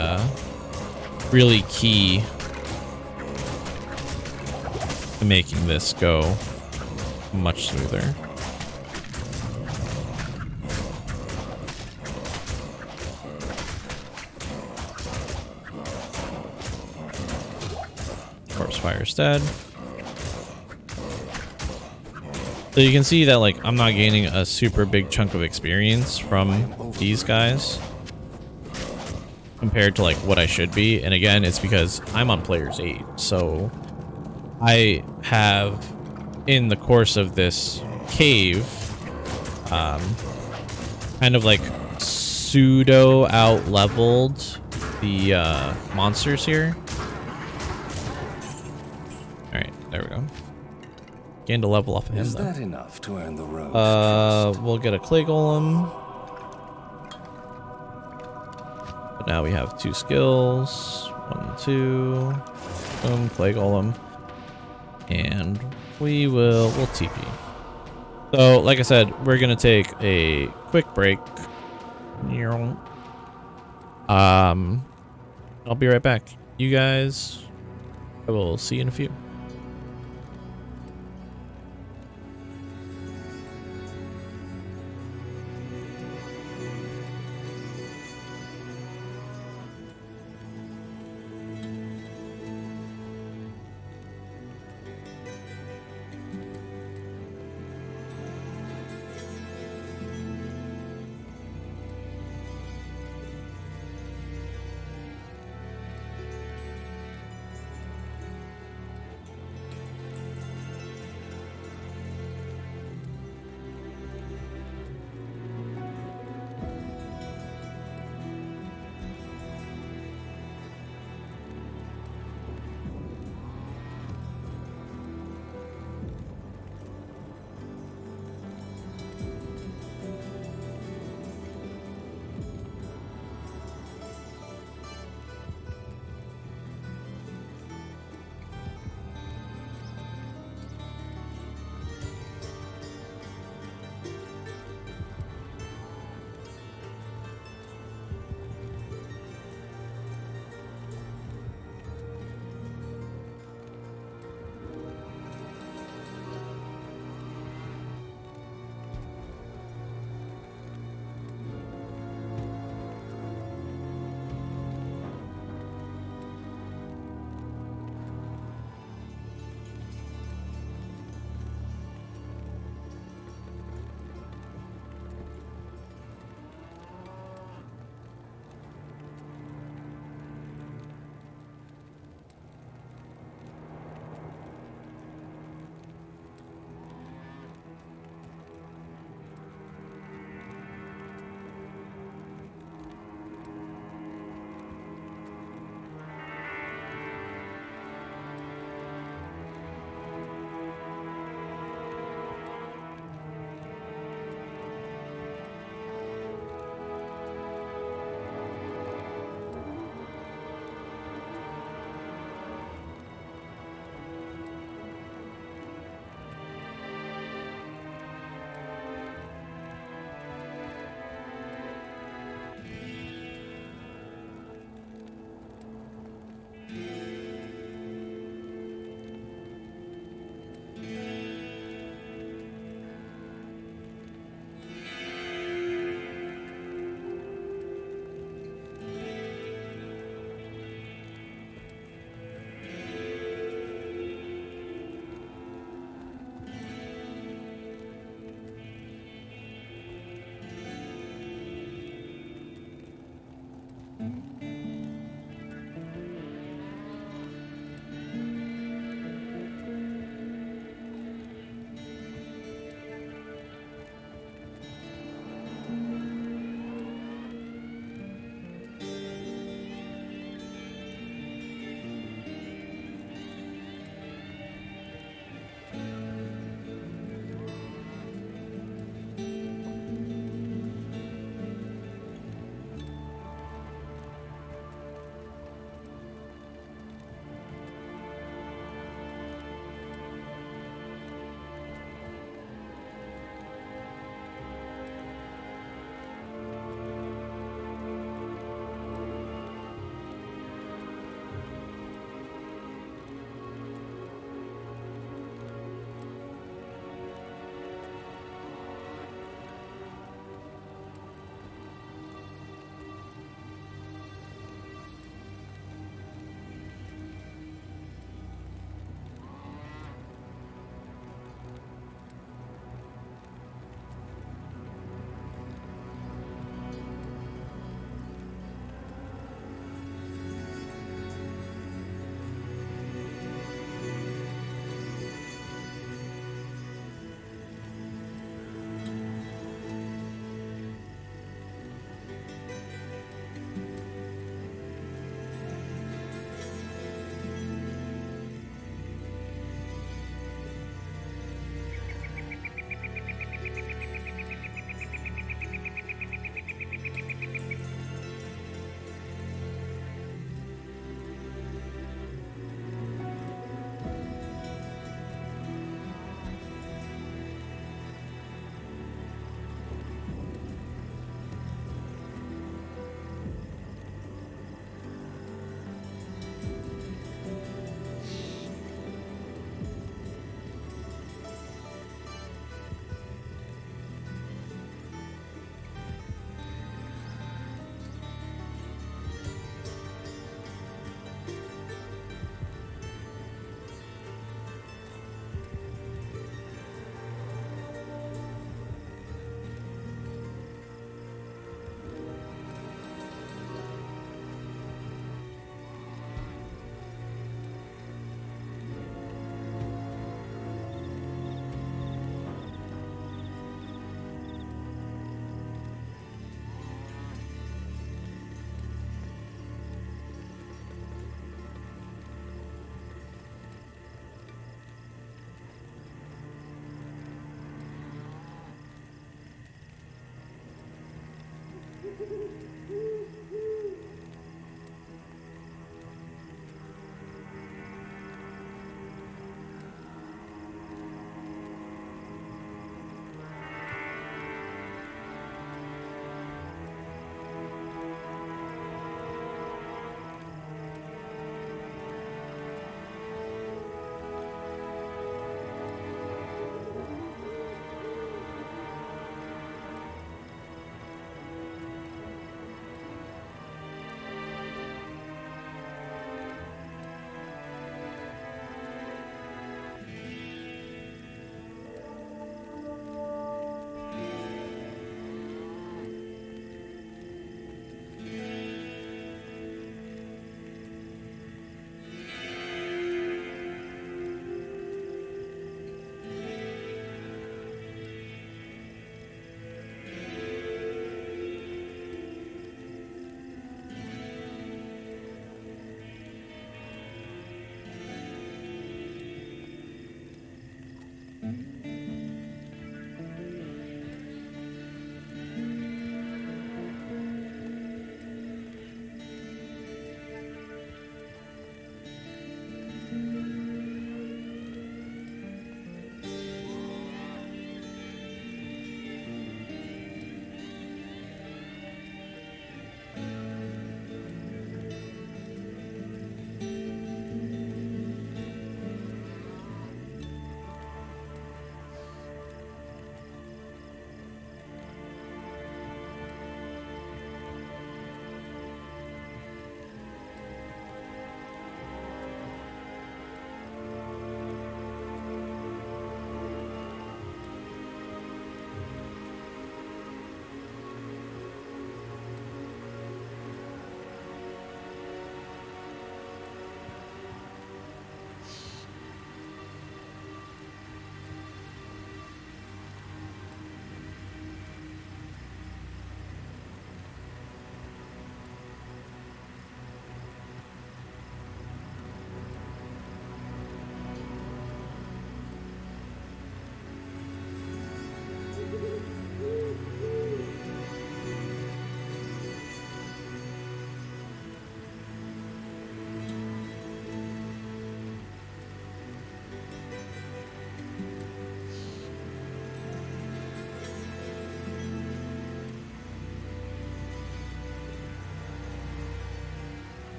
really key to making this go much smoother. Corpse Fire's dead. So you can see that like I'm not gaining a super big chunk of experience from these guys compared to like what I should be. And again, it's because I'm on players 8. So I have, in the course of this cave, kind of like pseudo out-leveled the monsters here. Alright, there we go. Gained a level off of him, Is though. that enough to earn the rogue's We'll get a clay golem. But now we have 2 skills. 1, 2. Boom, clay golem. And we'll TP. So, like I said, we're gonna take a quick break. I'll be right back. You guys, I will see you in a few.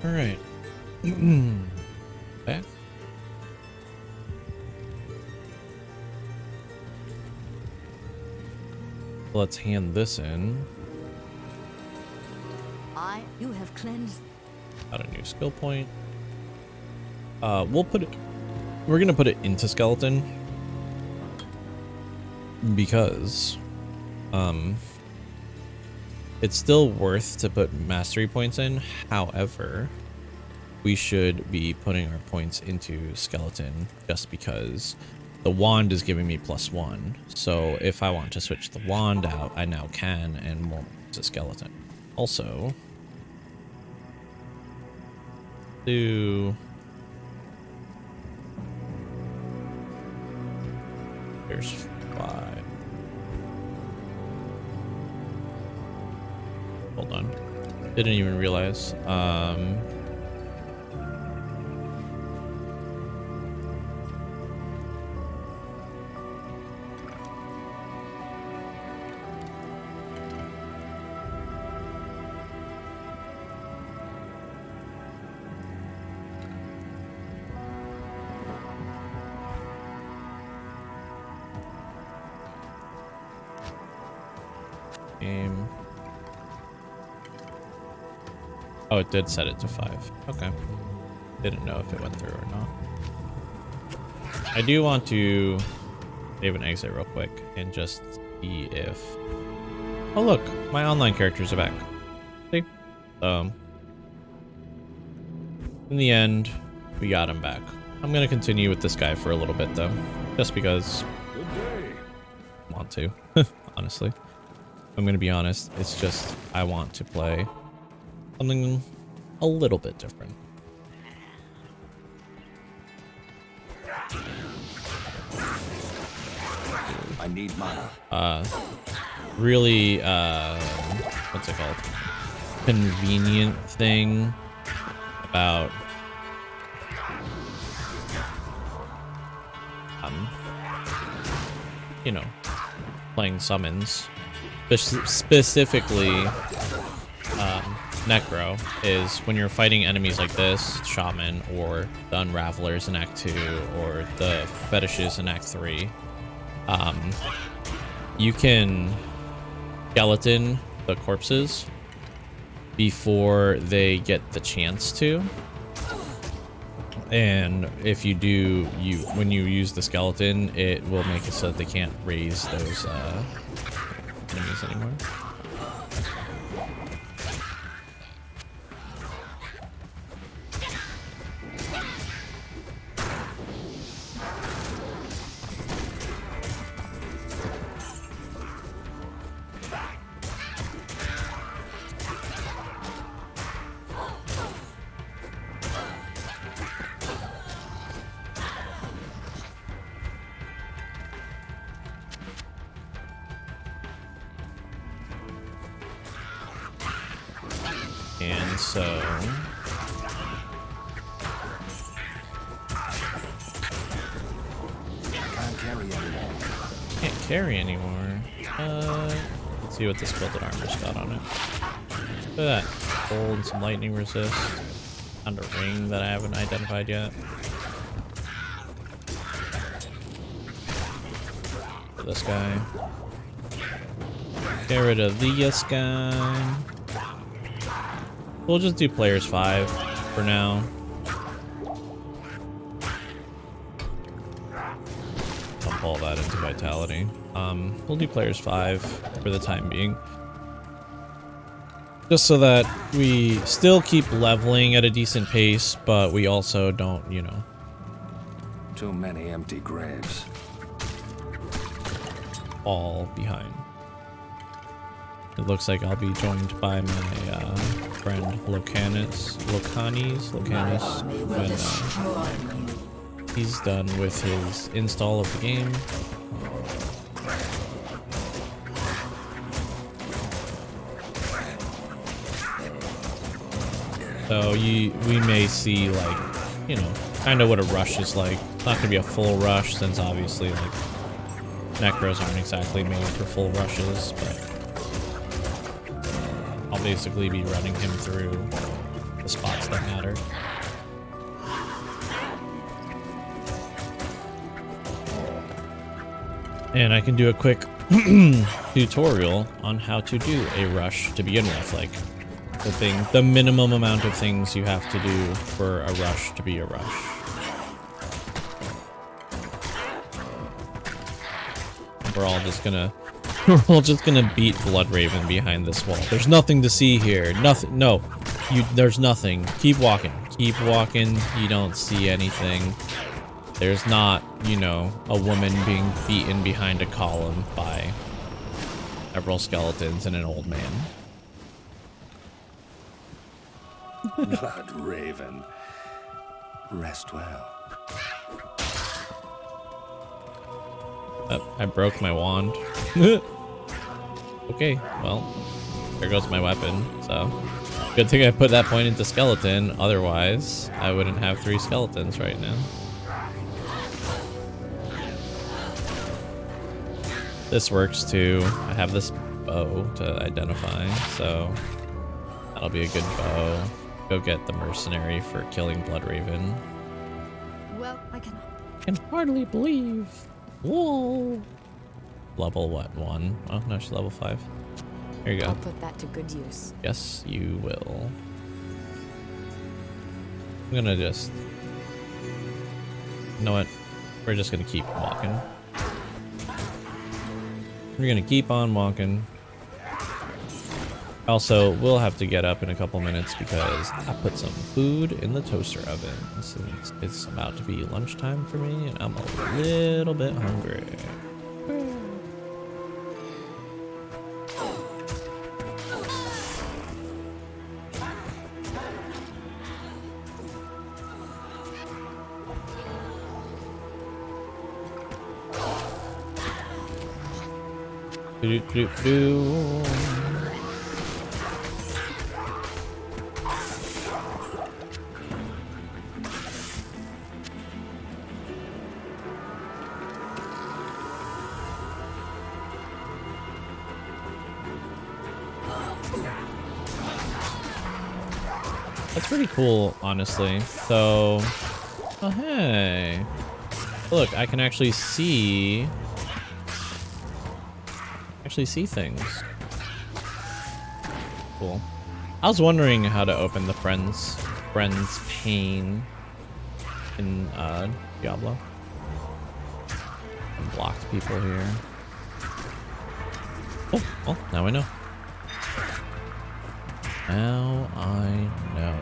All right. Back. Let's hand this in. You have cleansed. Got a new skill point. We'll put it. We're gonna put it into skeleton because, it's still worth to put mastery points in. However, we should be putting our points into skeleton just because the wand is giving me +1. So if I want to switch the wand out, I now can and won't use a skeleton. Also, there's 5. Hold on. Didn't even realize. Game. Oh, it did set it to 5. Okay. Didn't know if it went through or not. I do want to save an exit real quick and just see if... Oh look, my online characters are back. See? In the end, we got him back. I'm gonna continue with this guy for a little bit though, just because I want to, honestly. I'm gonna be honest, it's just I want to play something a little bit different. I need money. Really, what's it called? Convenient thing about you know, playing summons, specifically Necro, is when you're fighting enemies like this, Shaman, or the Unravelers in Act 2, or the Fetishes in Act 3, you can skeleton the corpses before they get the chance to. And if you do, when you use the skeleton, it will make it so that they can't raise those enemies anymore. And so can't carry anymore. Let's see what this builded armor's got on it. Look at that. Gold and some lightning resist. Found a ring that I haven't identified yet. For this guy. Get rid of this guy. We'll just do players 5 for now. Pump all that into vitality. We'll do players 5 for the time being. Just so that we still keep leveling at a decent pace, but we also don't, you know. Too many empty graves. Fall behind. It looks like I'll be joined by my friend Locanis when he's done with his install of the game. So we may see, like, you know, kind of what a rush is like. It's not gonna be a full rush since obviously like Necros aren't exactly made for full rushes, but I'll basically be running him through the spots that matter. And I can do a quick tutorial on how to do a rush to begin with, like the minimum amount of things you have to do for a rush to be a rush. We're all just gonna beat Bloodraven behind this wall. There's nothing to see here. Nothing. No, there's nothing. Keep walking. Keep walking. You don't see anything. There's not, you know, a woman being beaten behind a column by several skeletons and an old man. Bloodraven. Rest well. Oh, I broke my wand. Okay, well, there goes my weapon, so good thing I put that point into skeleton, otherwise I wouldn't have 3 skeletons right now. This works too. I have this bow to identify, so that'll be a good bow. Go get the mercenary for killing Bloodraven. Well, I can hardly believe. Whoa. Level what? 1? Oh no, she's level 5. There you go. I'll put that to good use. Yes, you will. I'm gonna just... You know what? we're just gonna keep walking. We're gonna keep on walking. Also, we'll have to get up in a couple minutes because I put some food in the toaster oven since it's about to be lunchtime for me and I'm a little bit hungry. Do. That's pretty cool, honestly. So, oh hey, look, I can actually see things. Cool. I was wondering how to open the friends pane in Diablo. And blocked people here. Oh, well, now I know. Now I know.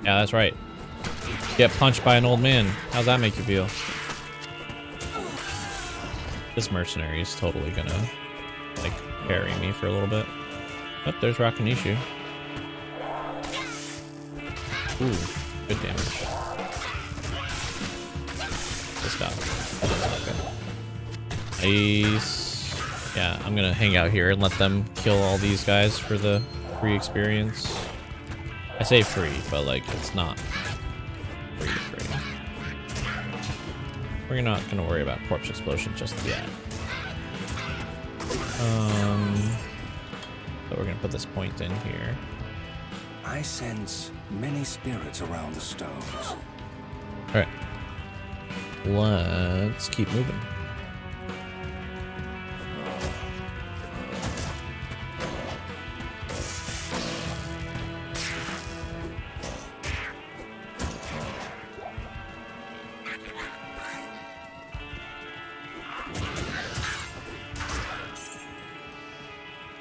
Yeah, that's right. Get punched by an old man. How's that make you feel? This mercenary is totally gonna, like, carry me for a little bit. Oh, there's Rakanishu. Ooh, good damage. This guy. Nice. Yeah, I'm gonna hang out here and let them kill all these guys for the free experience. I say free, but like it's not free. We're not gonna worry about corpse explosion just yet. So we're gonna put this point in here. I sense many spirits around the stones. All right, let's keep moving.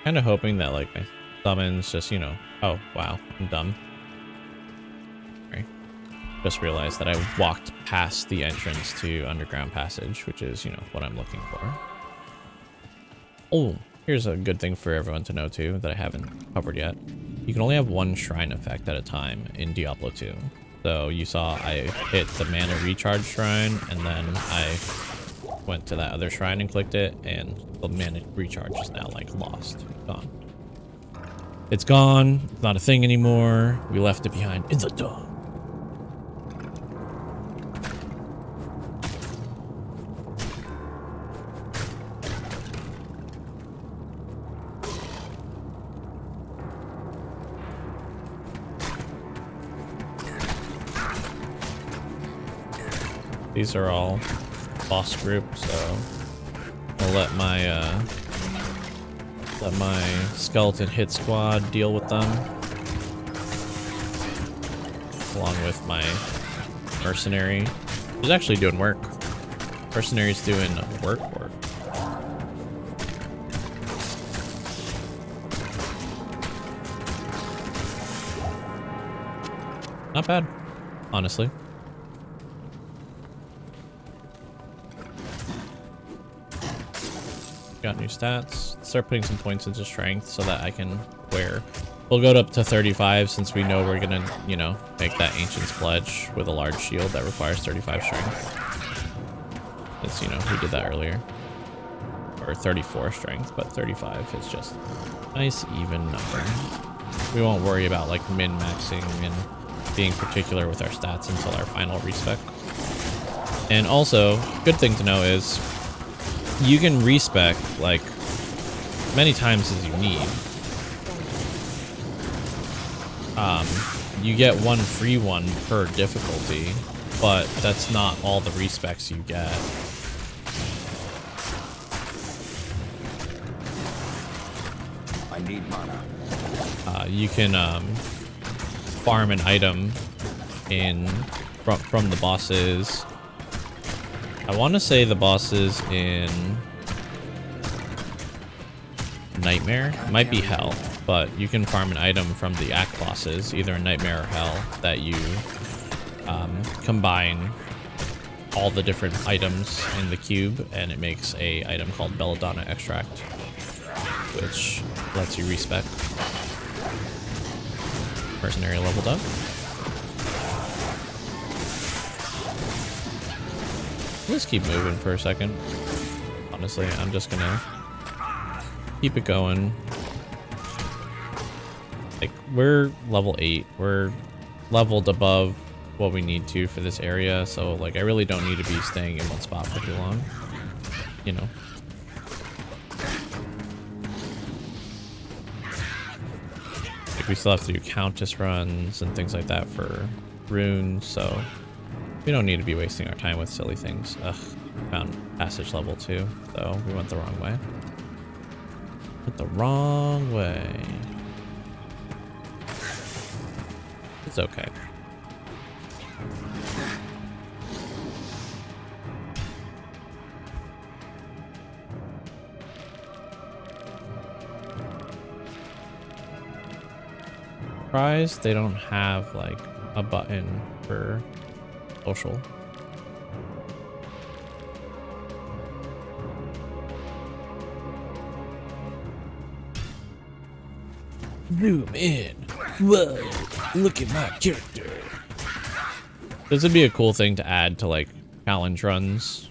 Kind of hoping that like my summons just, you know, oh wow, I'm dumb. Right. Just realized that I walked past the entrance to Underground Passage, which is, you know, what I'm looking for. Oh, here's a good thing for everyone to know too that I haven't covered yet. You can only have one shrine effect at a time in Diablo 2. So you saw I hit the mana recharge shrine and then I went to that other shrine and clicked it, and the mana recharge is now like lost. Gone. It's gone. It's not a thing anymore. We left it behind in the dawn. These are all boss group, so I'll let my skeleton hit squad deal with them, along with my mercenary, who's actually doing work. Mercenary's doing work. Not bad, honestly. Got new stats. Start putting some points into strength so that I can wear. We'll go up to 35 since we know we're gonna, you know, make that Ancient's Pledge with a large shield that requires 35 strength. It's, you know, we did that earlier. Or 34 strength, but 35 is just a nice even number. We won't worry about like min-maxing and being particular with our stats until our final respec. And also, good thing to know is you can respec like many times as you need. You get one free one per difficulty, but that's not all the respecs you get. I need mana. You can farm an item in from the bosses. I want to say the bosses in Nightmare. Might be Hell, but you can farm an item from the Act bosses, either in Nightmare or Hell, that you combine all the different items in the cube, and it makes a item called Belladonna Extract, which lets you respec. Mercenary leveled up. Let's keep moving for a second. Honestly, I'm just gonna keep it going. Like, we're level 8. We're leveled above what we need to for this area, so like I really don't need to be staying in one spot for too long, you know. Like, we still have to do countess runs and things like that for runes, so we don't need to be wasting our time with silly things. Ugh, found passage level 2, so we went the wrong way. Went the wrong way. It's okay. Surprised they don't have like a button for social. Zoom in. Whoa, look at my character. This would be a cool thing to add to like challenge runs.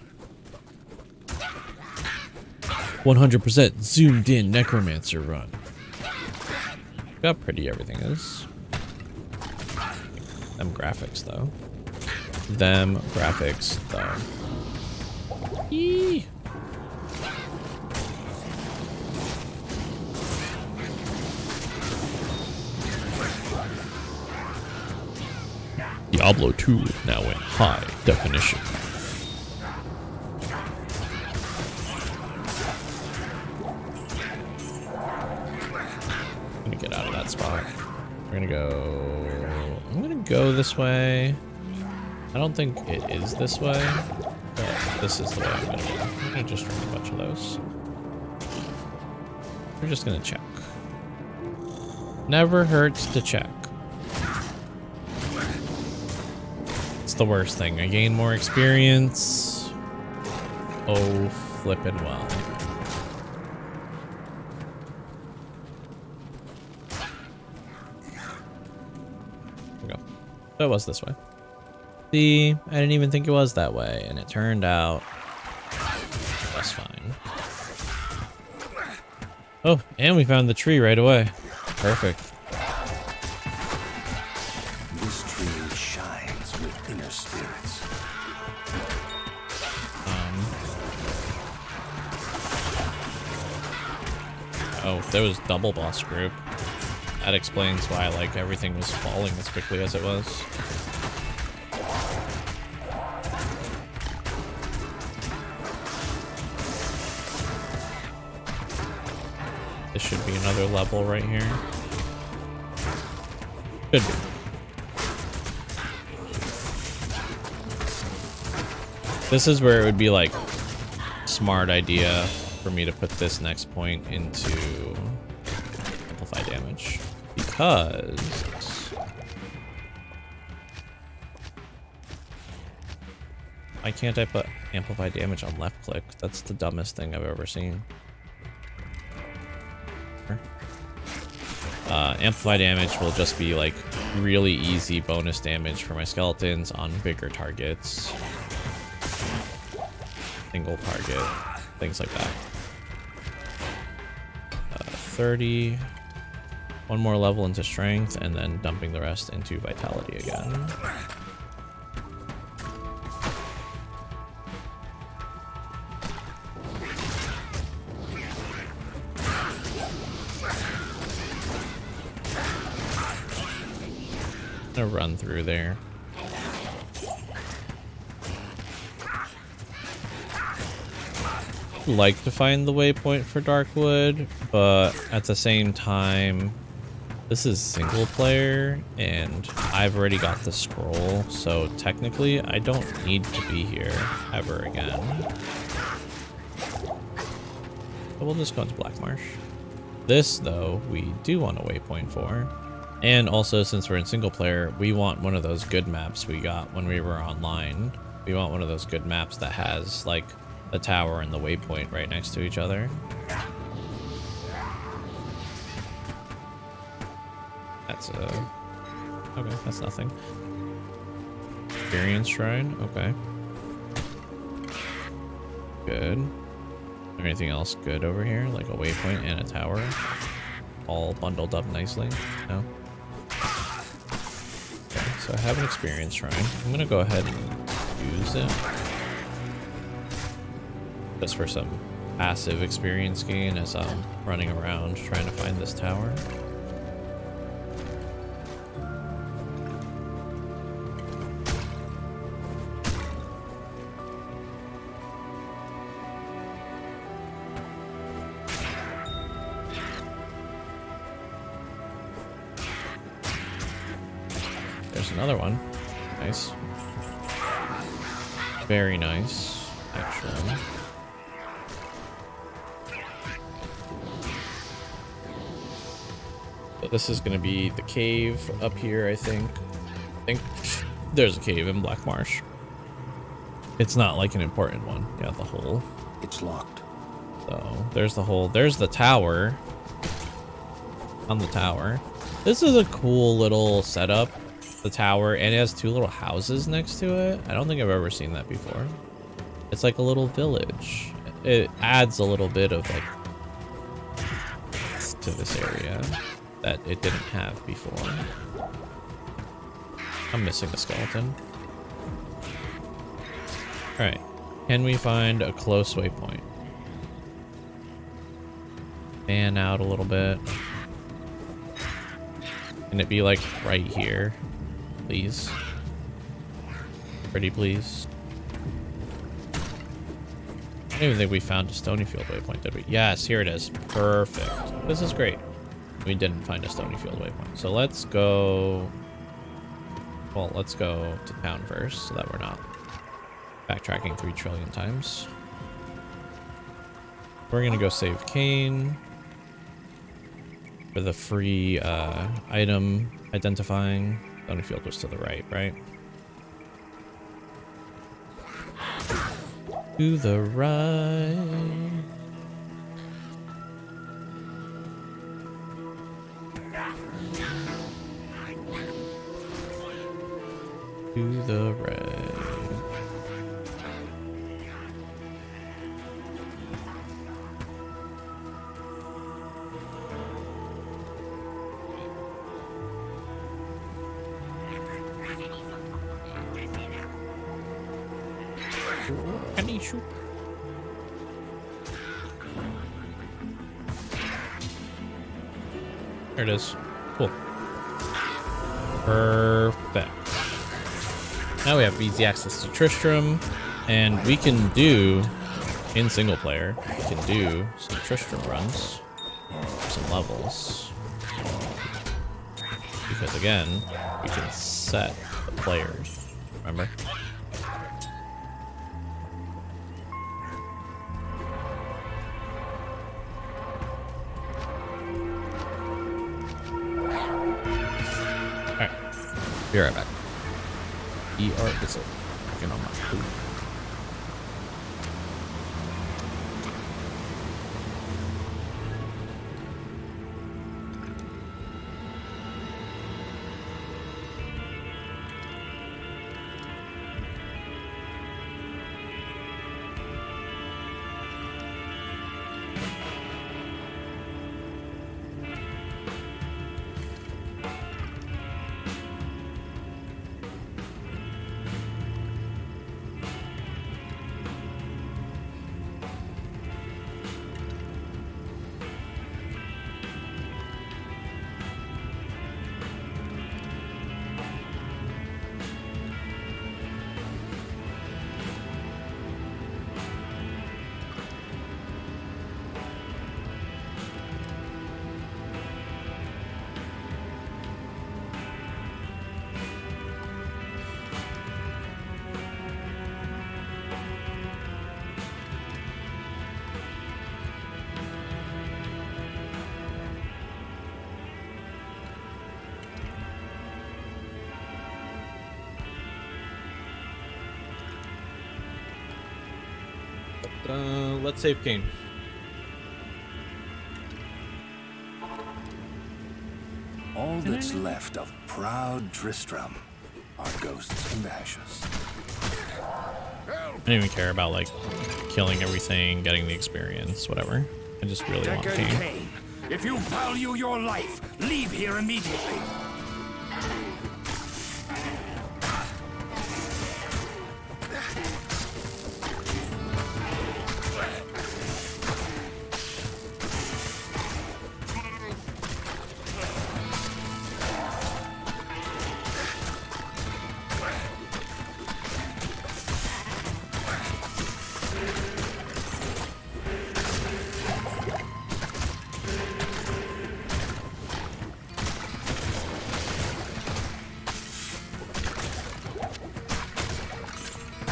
100% zoomed in Necromancer run. Look how pretty everything is. Them graphics though. Them graphics though. Yee. Diablo 2 now in high definition. I'm gonna get out of that spot. We're gonna go... I'm gonna go this way. I don't think it is this way, but this is the way I'm gonna go. I'm gonna just run a bunch of those. We're just gonna check. Never hurts to check. It's the worst thing. I gain more experience. Oh, flippin' well. There we go. So it was this way. See, I didn't even think it was that way, and it turned out just fine. Oh, and we found the tree right away. Perfect. This tree shines with inner spirits. Oh, there was double boss group. That explains why like everything was falling as quickly as it was. This should be another level right here. Should be. This is where it would be like smart idea for me to put this next point into amplify damage, because why can't I put amplify damage on left click? That's the dumbest thing I've ever seen. Amplify damage will just be like really easy bonus damage for my skeletons on bigger targets. Single target, things like that. 30. One more level into strength, and then dumping the rest into vitality again. I'm gonna run through there. Like to find the waypoint for Darkwood, but at the same time, This is single player, and I've already got the scroll, so technically I don't need to be here ever again. But we'll just go into Black Marsh. This, though, we do want a waypoint for. And also, since we're in single player, we want one of those good maps we got when we were online. We want one of those good maps that has, like, the tower and the waypoint right next to each other. That's okay, that's nothing. Experience shrine, okay. Good. Anything else good over here? Like a waypoint and a tower? All bundled up nicely? No? Okay, so I have an experience shrine. I'm gonna go ahead and use it. Just for some passive experience gain as I'm running around trying to find this tower. There's another one. Nice. Very nice, actually. So this is going to be the cave up here, I think. There's a cave in Black Marsh. It's not like an important one. Yeah, the hole. It's locked. So there's the hole. There's the tower. On the tower. This is a cool little setup. The tower, and it has two little houses next to it. I don't think I've ever seen that before. It's like a little village. It adds a little bit of like to this area that it didn't have before. I'm missing a skeleton. All right, can we find a close waypoint? Fan out a little bit. Can it be like right here? Please. Pretty please. I don't even think we found a Stonyfield waypoint, did we? Yes, here it is. Perfect. This is great. We didn't find a Stonyfield waypoint. So let's go... Well, let's go to town first so that we're not backtracking 3 trillion times. We're gonna go save Kane for the free item identifying. Stonyfield was to the right, right? To the right. To the right. Can he shoot? There it is. Cool. Perfect. Now we have easy access to Tristram, and we can do, in single player, we can do some Tristram runs, some levels. Because again, we can set the players, remember? Be right back. D2R is working on my food. Let's save Kane. All that's left of proud Tristram are ghosts and ashes. I don't even care about like killing everything, getting the experience, whatever. I just really want Deckard Kane. Cain, if you value your life, leave here immediately.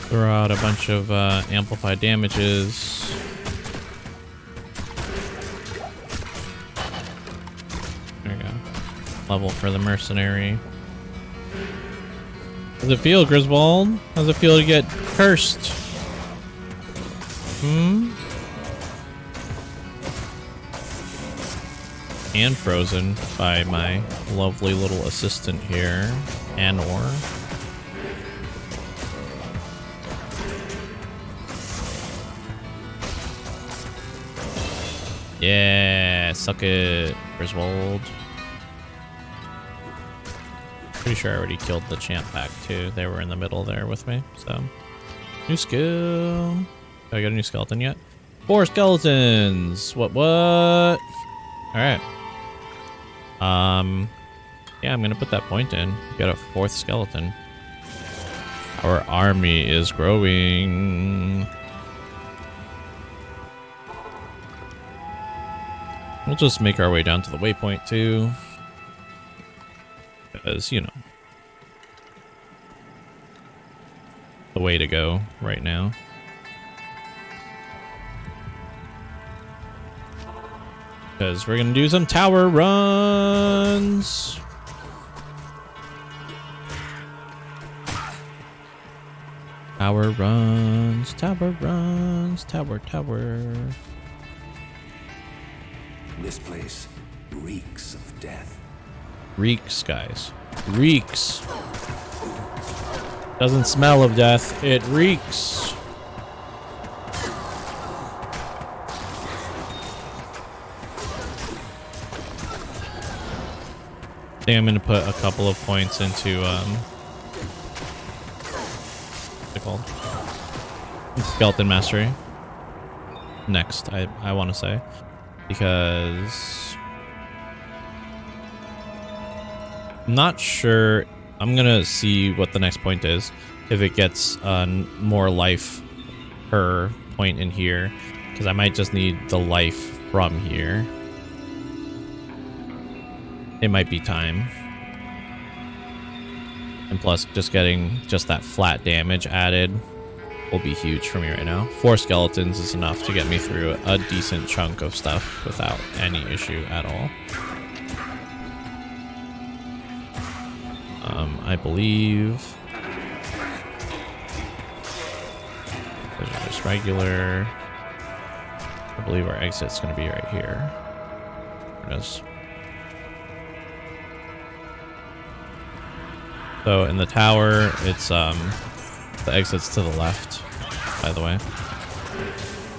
Throw out a bunch of amplified damages. There you go. Level for the mercenary. How's it feel, Griswold? How's it feel to get cursed? And frozen by my lovely little assistant here, Anor. Yeah, suck it, Griswold. Pretty sure I already killed the champ pack too. They were in the middle there with me. So, new skill. Have I got a new skeleton yet? 4 skeletons. What? All right. Yeah, I'm gonna put that point in. Got a 4th skeleton. Our army is growing. We'll just make our way down to the waypoint too. Because, you know, the way to go right now. Because we're going to do some tower runs. Tower runs, tower runs, tower. This place reeks of death. Reeks, guys. Reeks. Doesn't smell of death, it reeks. I think I'm gonna put a couple of points into what's it called? Skeleton Mastery. Next, I wanna say. Because I'm not sure. I'm gonna see what the next point is. If it gets more life per point in here, because I might just need the life from here. It might be time. And plus, just getting just that flat damage added will be huge for me right now. 4 skeletons is enough to get me through a decent chunk of stuff without any issue at all. I believe those are just regular. I believe our exit's going to be right here. There it is. So in the tower, it's the exit's to the left, by the way.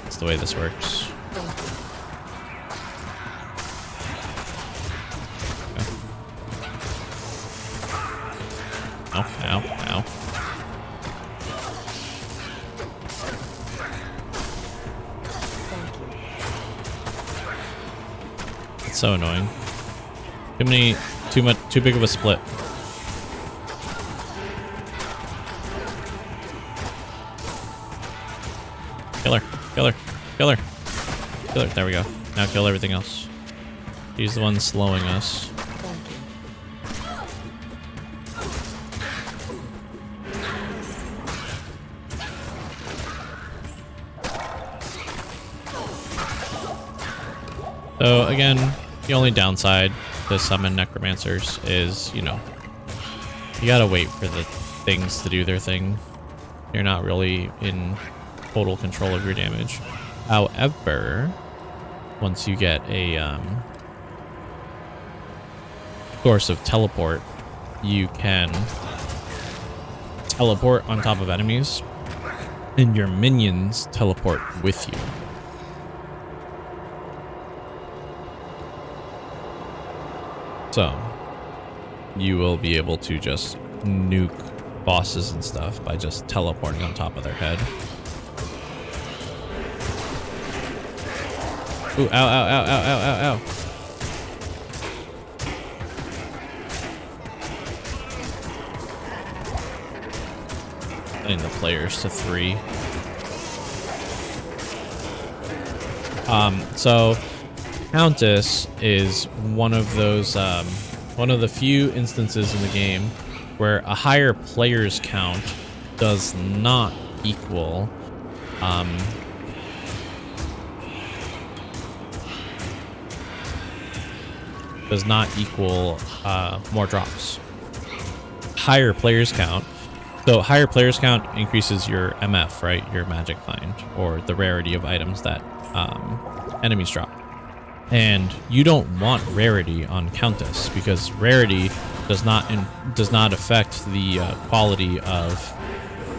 That's the way this works. Okay. Ow, ow, ow. It's so annoying. Too big of a split. Kill her. There we go. Now kill everything else. He's the one slowing us. So again, the only downside to summon Necromancers is, you know, you gotta wait for the things to do their thing. You're not really in total control of your damage. However, once you get a source of teleport, you can teleport on top of enemies, and your minions teleport with you. So you will be able to just nuke bosses and stuff by just teleporting on top of their head. Ooh, ow, ow, ow, ow, ow, ow, ow. Setting the players to 3. So Countess is one of those, one of the few instances in the game where a higher players count does not equal, more drops. Higher players count. So higher players count increases your MF, right? Your magic find, or the rarity of items that enemies drop. And you don't want rarity on Countess because rarity does not affect the quality of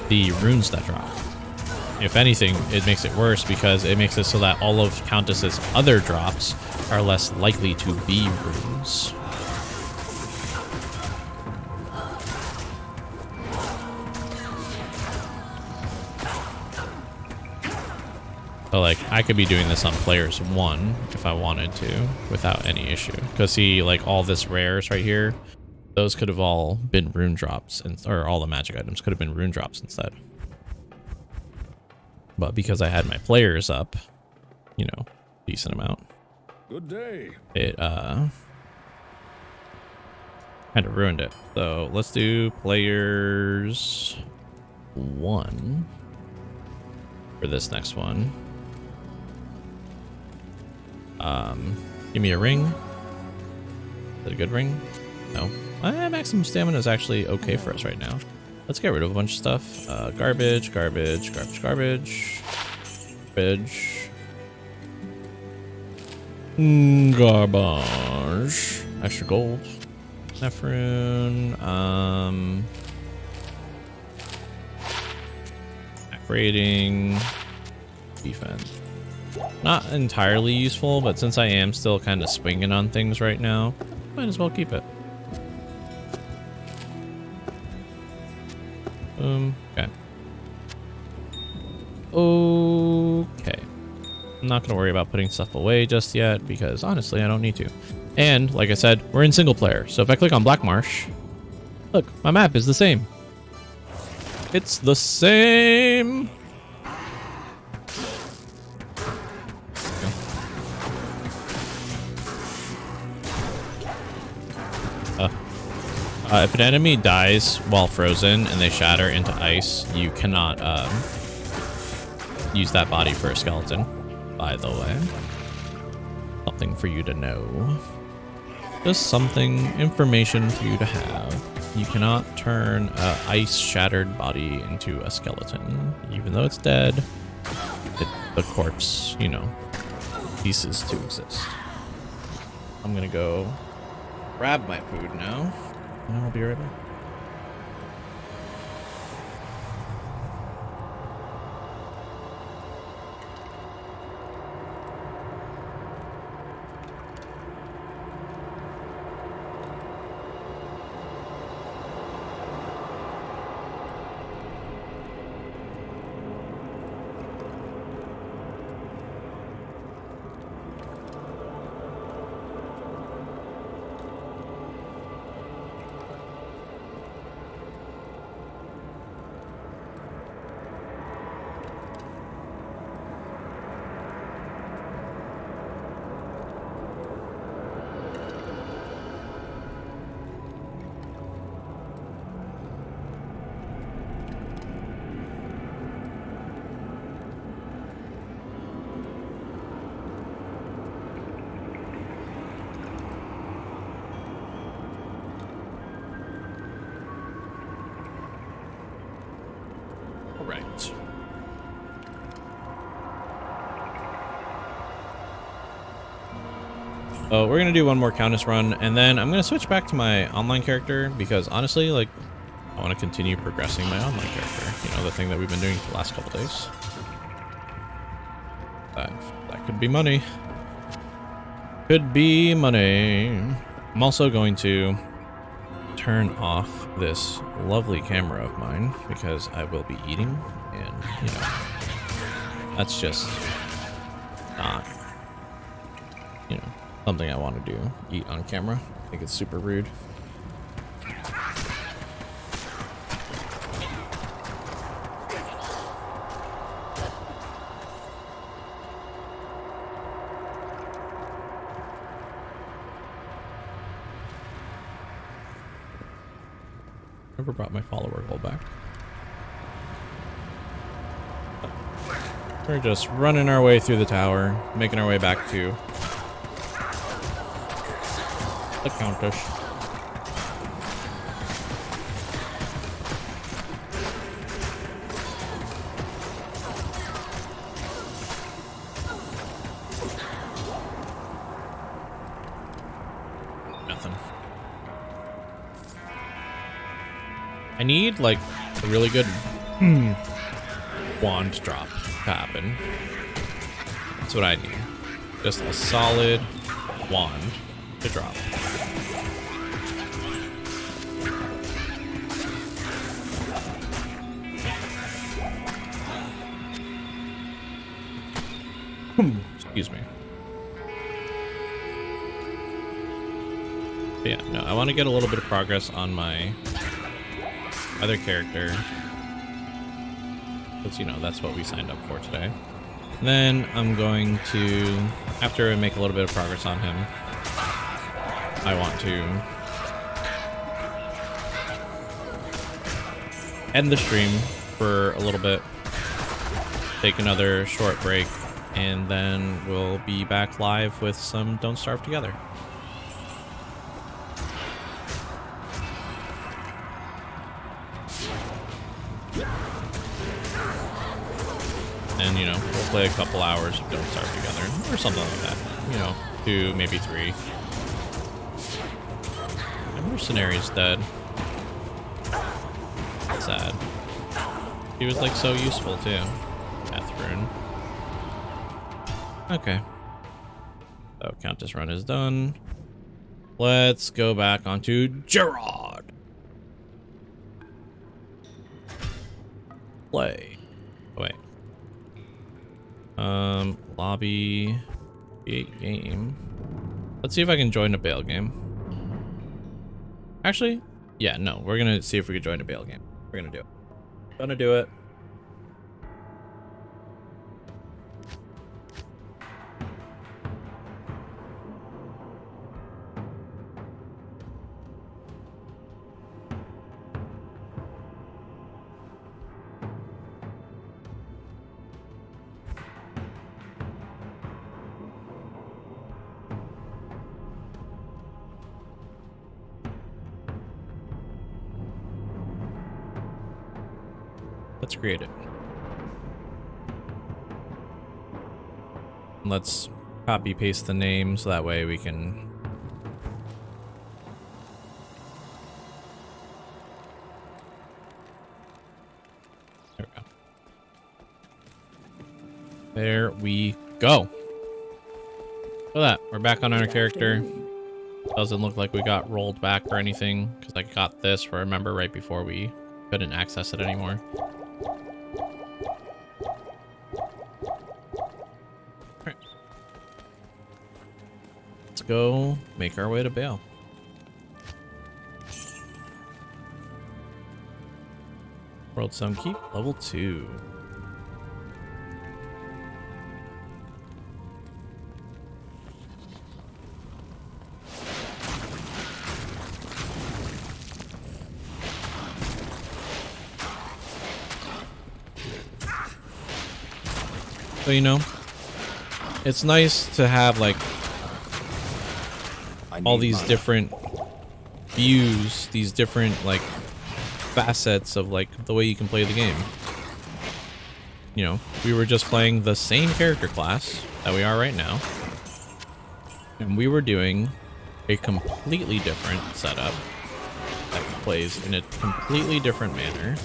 the runes that drop. If anything, it makes it worse because it makes it so that all of Countess's other drops are less likely to be runes. So like I could be doing this on players 1 if I wanted to without any issue. Because see, like all this rares right here, those could have all been rune drops, or all the magic items could have been rune drops instead. But because I had my players up, you know, decent amount. Good day. It kind of ruined it. So let's do players 1 for this next one. Give me a ring. Is it a good ring? No. Maximum stamina is actually okay for us right now. Let's get rid of a bunch of stuff. Garbage, garbage, garbage, garbage. Garbage. Garbage. Extra gold. Nephron. Rating. Defense. Not entirely useful, but since I am still kind of swinging on things right now, might as well keep it. Okay. Okay. I'm not going to worry about putting stuff away just yet because honestly, I don't need to. And like I said, we're in single player. So if I click on Black Marsh, look, my map is the same. It's the same. If an enemy dies while frozen and they shatter into ice, you cannot use that body for a skeleton, by the way. Something for you to know. Just something, information for you to have. You cannot turn an ice-shattered body into a skeleton. Even though it's dead, the corpse, you know, ceases to exist. I'm gonna go grab my food now. And I'll be right back. So we're gonna do one more Countess run, and then I'm gonna switch back to my online character because honestly, like, I want to continue progressing my online character. You know, the thing that we've been doing for the last couple days. That could be money. Could be money. I'm also going to turn off this lovely camera of mine because I will be eating, and you know, that's just not, you know, something I want to do. Eat on camera. I think it's super rude. Never brought my follower goal back. We're just running our way through the tower, making our way back to the Countess. Nothing. I need like a really good wand drop to happen. That's what I need. Just a solid wand to drop. Excuse me. But yeah, no, I want to get a little bit of progress on my other character, because you know that's what we signed up for today. And then I'm going to, after I make a little bit of progress on him, I want to end the stream for a little bit, take another short break, and then we'll be back live with some Don't Starve Together. And, you know, we'll play a couple hours of Don't Starve Together, or something like that. You know, 2, maybe 3. And Mercenary's dead. Sad. He was, like, so useful, too. Catherine. Okay. So, Countess run is done. Let's go back onto Gerard. Play. Oh, wait. Lobby, create game. Let's see if I can join a bail game. Actually, yeah, no, we're gonna see if we can join a bail game. We're gonna do it. Gonna do it. Let's create it. Let's copy paste the name so that way we can there we go. Look at that. We're back on our character. Doesn't look like we got rolled back or anything because I got this, remember, right before we couldn't access it anymore. Go make our way to Bale. World Some Keep, level 2. So, you know, it's nice to have like all these different views, these different like facets of like the way you can play the game. You know, we were just playing the same character class that we are right now, And we were doing a completely different setup that plays in a completely different manner.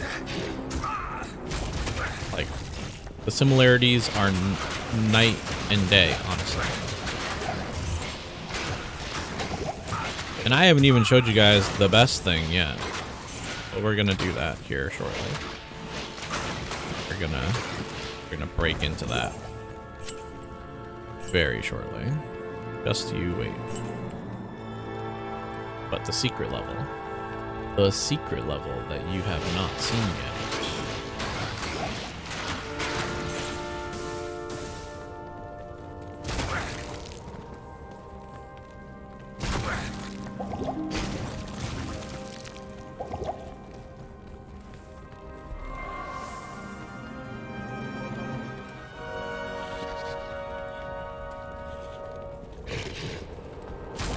Like, the similarities are night and day, honestly. And I haven't even showed you guys the best thing yet. But we're gonna do that here shortly. We're gonna break into that very shortly. Just you wait. But the secret level that you have not seen yet.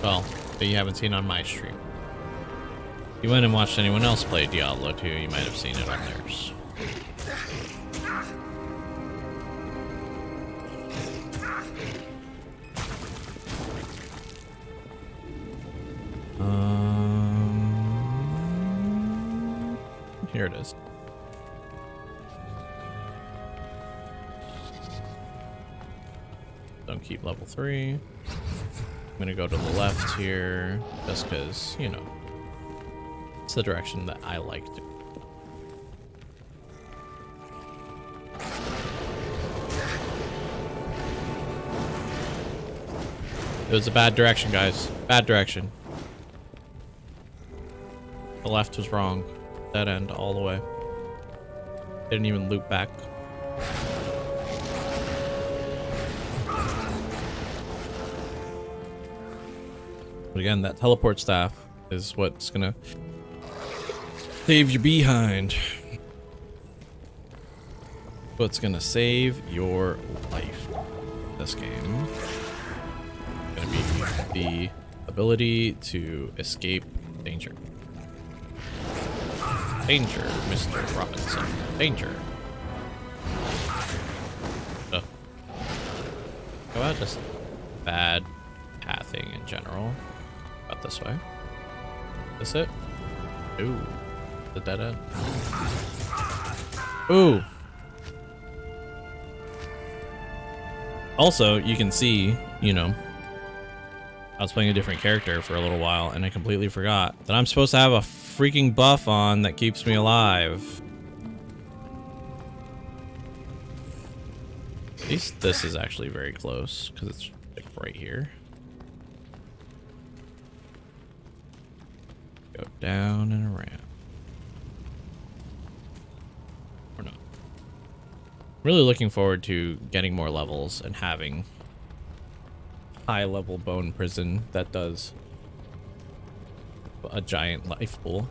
Well, that you haven't seen on my stream. If you went and watched anyone else play Diablo 2, you might have seen it on theirs. Here it is. Don't keep level 3. I'm gonna go to the left here, just because, you know, it's the direction that I like to. It was a bad direction, guys. Bad direction. The left was wrong. Dead end all the way. Didn't even loop back. But again, that teleport staff is what's gonna save your behind. What's gonna save your life this game. Gonna be the ability to escape danger. Danger, Mr. Robinson. Danger. How about just bad pathing in general? About this way. This it? Ooh. The dead end. Ooh. Also, you can see, you know, I was playing a different character for a little while and I completely forgot that I'm supposed to have a freaking buff on that keeps me alive. At least this is actually very close because it's like right here. Go down and around. Or not. Really looking forward to getting more levels and having high level bone prison that does a giant life pool.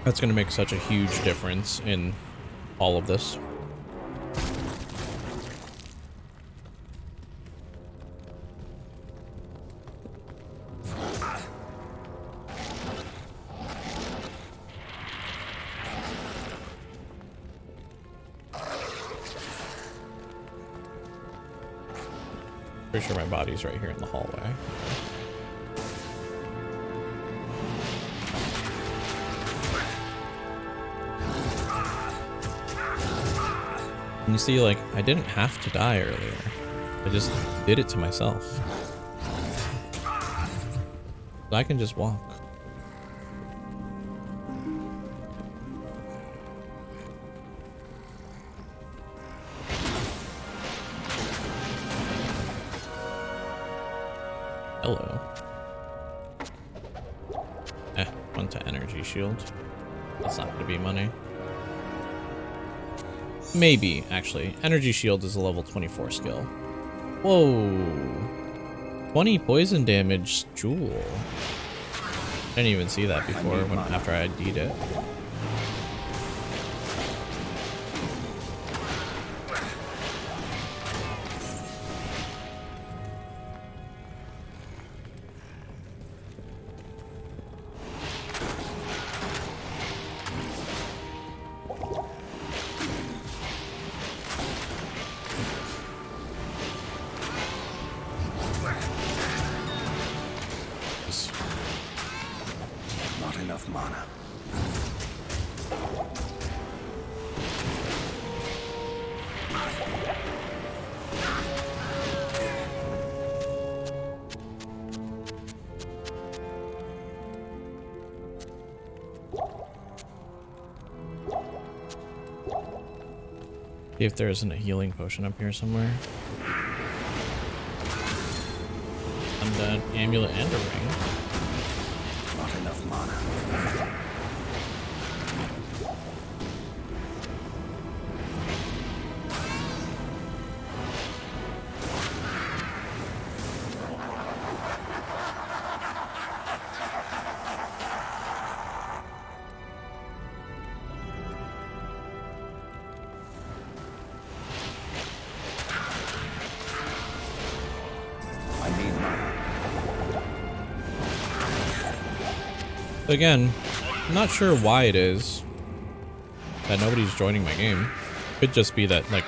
That's going to make such a huge difference in all of this. Pretty sure my body's right here in the hallway. And you see, like, I didn't have to die earlier. I just did it to myself. I can just walk. Hello. Went to energy shield. That's not gonna be money. Maybe, actually. Energy shield is a level 24 skill. Whoa. 20 poison damage jewel. I didn't even see that before after I ID'd it. See if there isn't a healing potion up here somewhere. Undead amulet and a ring. Not enough mana. Again, I'm not sure why it is that nobody's joining my game. Could just be that, like,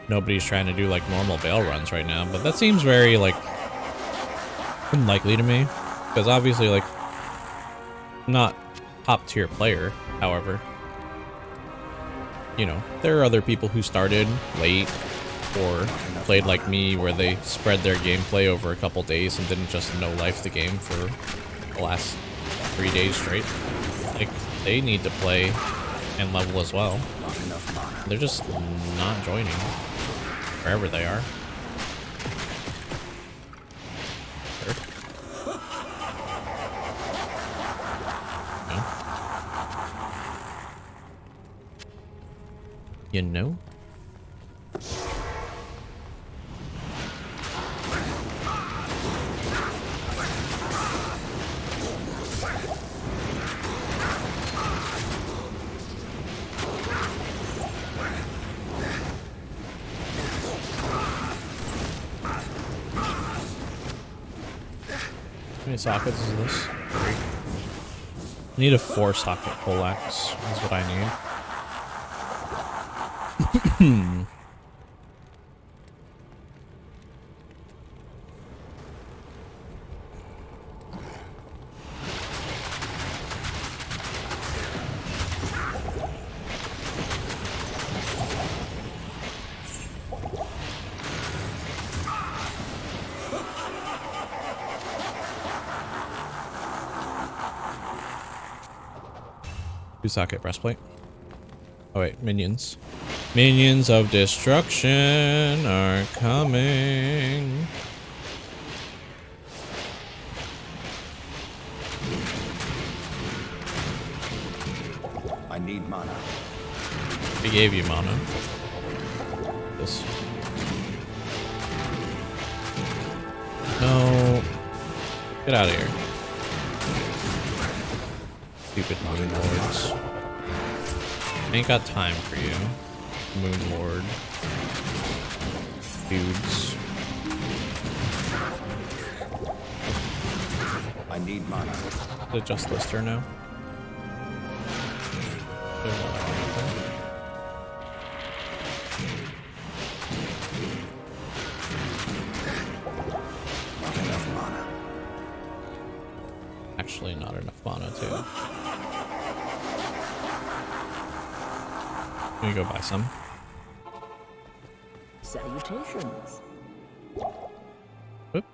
nobody's trying to do, like, normal Veil runs right now. But that seems very, like, unlikely to me. Because obviously, like, I'm not top-tier player, however. You know, there are other people who started late or played like me where they spread their gameplay over a couple days and didn't just no-life the game for the last 3 days straight. Like, they need to play and level as well. They're just not joining wherever they are. Sure. No. You know? How many sockets is this? 3. I need a 4-socket poleaxe, is what I need. Two-socket breastplate. Oh wait, minions. Minions of destruction are coming. I need mana. They gave you mana. This. No. Get out of here. Stupid Moon Lords. Ain't got time for you, Moon Lord. Dudes. I need mana. Is it just Lister now? There's no one out there. Not enough mana. Actually, not enough mana, too. Let me go buy some. Salutations. Whoop.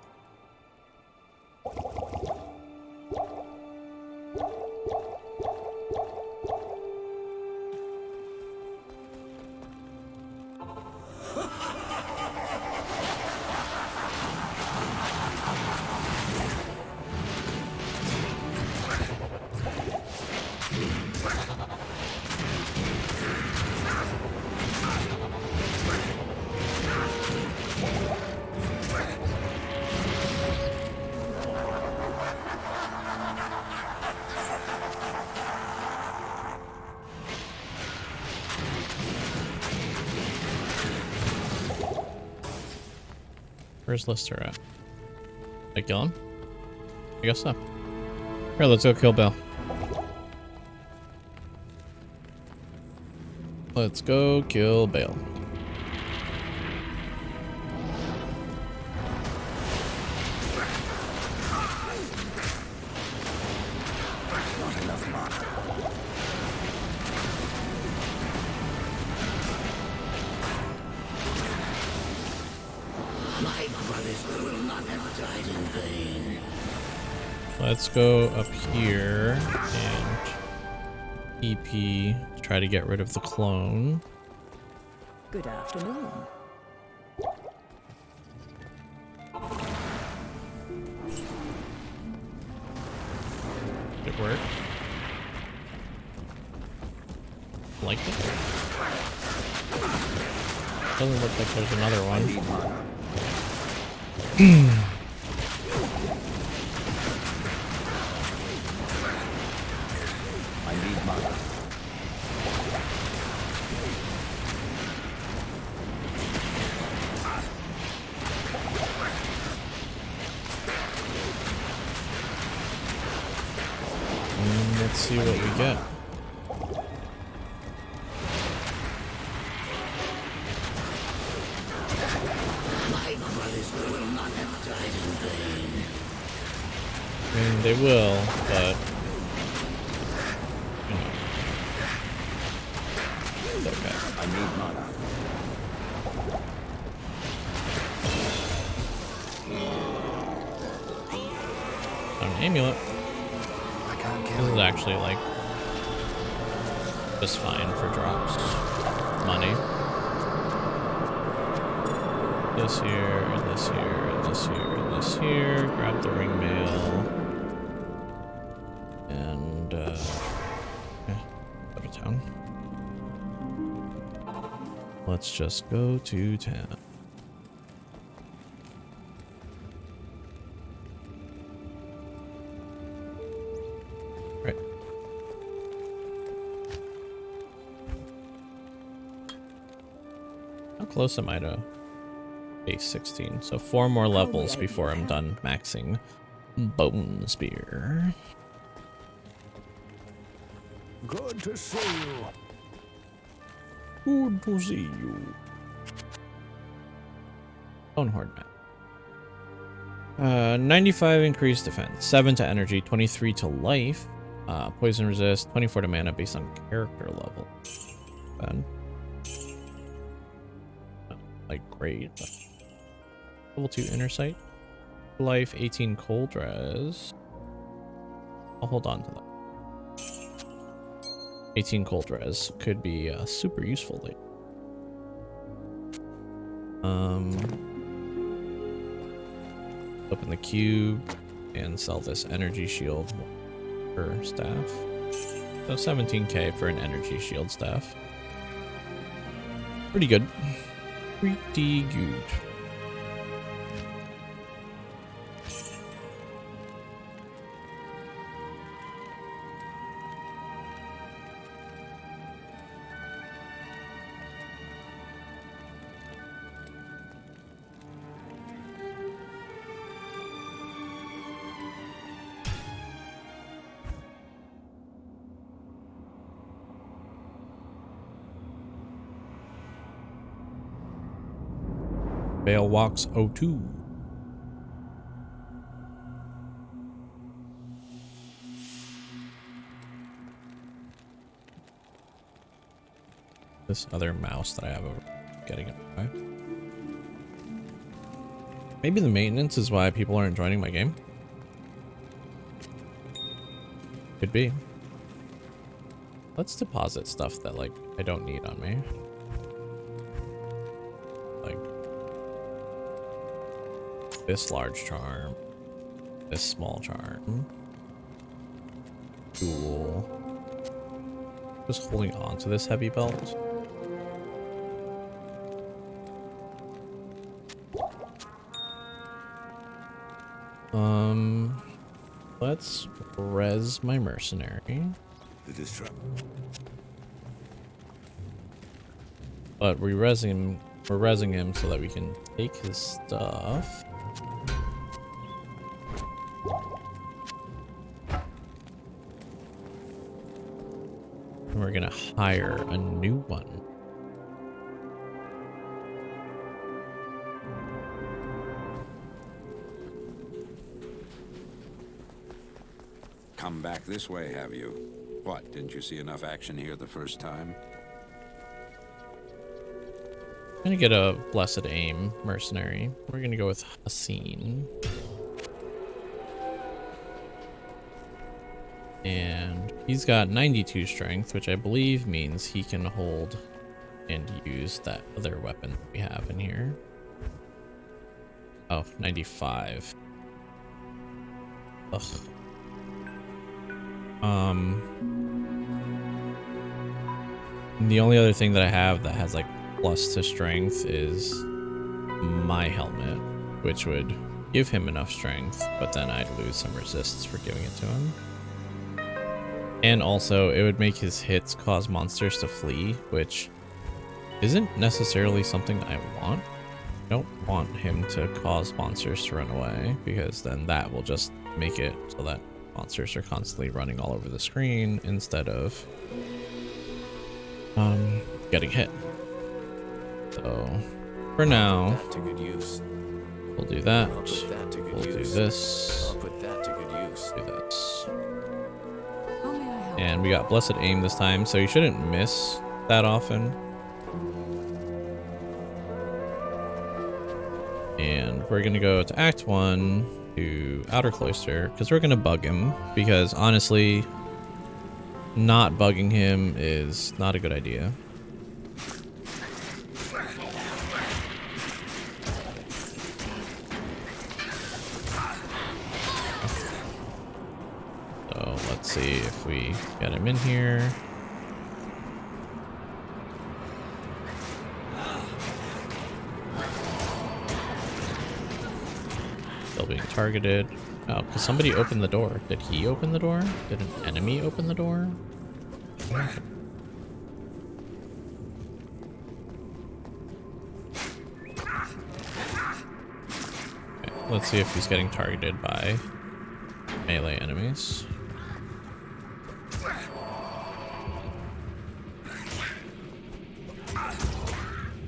Where's Lister at? Like kill him? I guess so. Here, let's go kill Bell. Let's go kill Bale. Not enough mana. My brothers will not have died in vain. Let's go up here and EP to try to get rid of the clone. Good afternoon. Did it work? Like it? Doesn't look like there's another one. I need mana. Let's see what we get. My brothers will not have died in vain. I mean, they will, but you know, it's okay. I need mana. An amulet. I can't This kill is you. actually like just fine for drops. Money. This here, and this here, and this here, and this here. Grab the ring mail. And yeah, go to town. Let's just go to town. Right. How close am I to base 16? So 4 more levels before I'm done maxing Bone Spear. Good to see you. Good to see you. Bonehorde map. 95 increased defense, 7 to energy, 23 to life, poison resist, 24 to mana based on character level. Then, like great. Level 2 inner sight, life 18 cold res. I'll hold on to that. 18 cold res could be super useful later. Open the cube and sell this energy shield for staff. So 17k for an energy shield staff. Pretty good. Pretty good. Bale walks 02. This other mouse that I have over getting it. Okay. Maybe the maintenance is why people aren't joining my game. Could be. Let's deposit stuff that like I don't need on me. Like this large charm, this small charm. Cool. Just holding on to this heavy belt. Let's res my mercenary. The disrupt. But we're resing him so that we can take his stuff. And we're gonna hire a new one. Come back this way, have you? What, didn't you see enough action here the first time? I'm gonna get a blessed aim mercenary. We're gonna go with Hassan. And he's got 92 strength, which I believe means he can hold and use that other weapon we have in here. Oh, 95. Ugh. The only other thing that I have that has like plus to strength is my helmet, which would give him enough strength, but then I'd lose some resists for giving it to him. And also, it would make his hits cause monsters to flee, which isn't necessarily something I want. I don't want him to cause monsters to run away, because then that will just make it so that monsters are constantly running all over the screen instead of getting hit. So for now, That to good use. we'll do that. I'll put that to good We'll do use. this. I'll put that to good use. Do this. How may I help? And we got Blessed Aim this time, so you shouldn't miss that often. And we're gonna go to Act 1 to Outer Cloister, because we're gonna bug him, because honestly, not bugging him is not a good idea. So let's see if we get him in here. Still being targeted. Oh, because somebody opened the door. Did he open the door? Did an enemy open the door? Okay, let's see if he's getting targeted by melee enemies.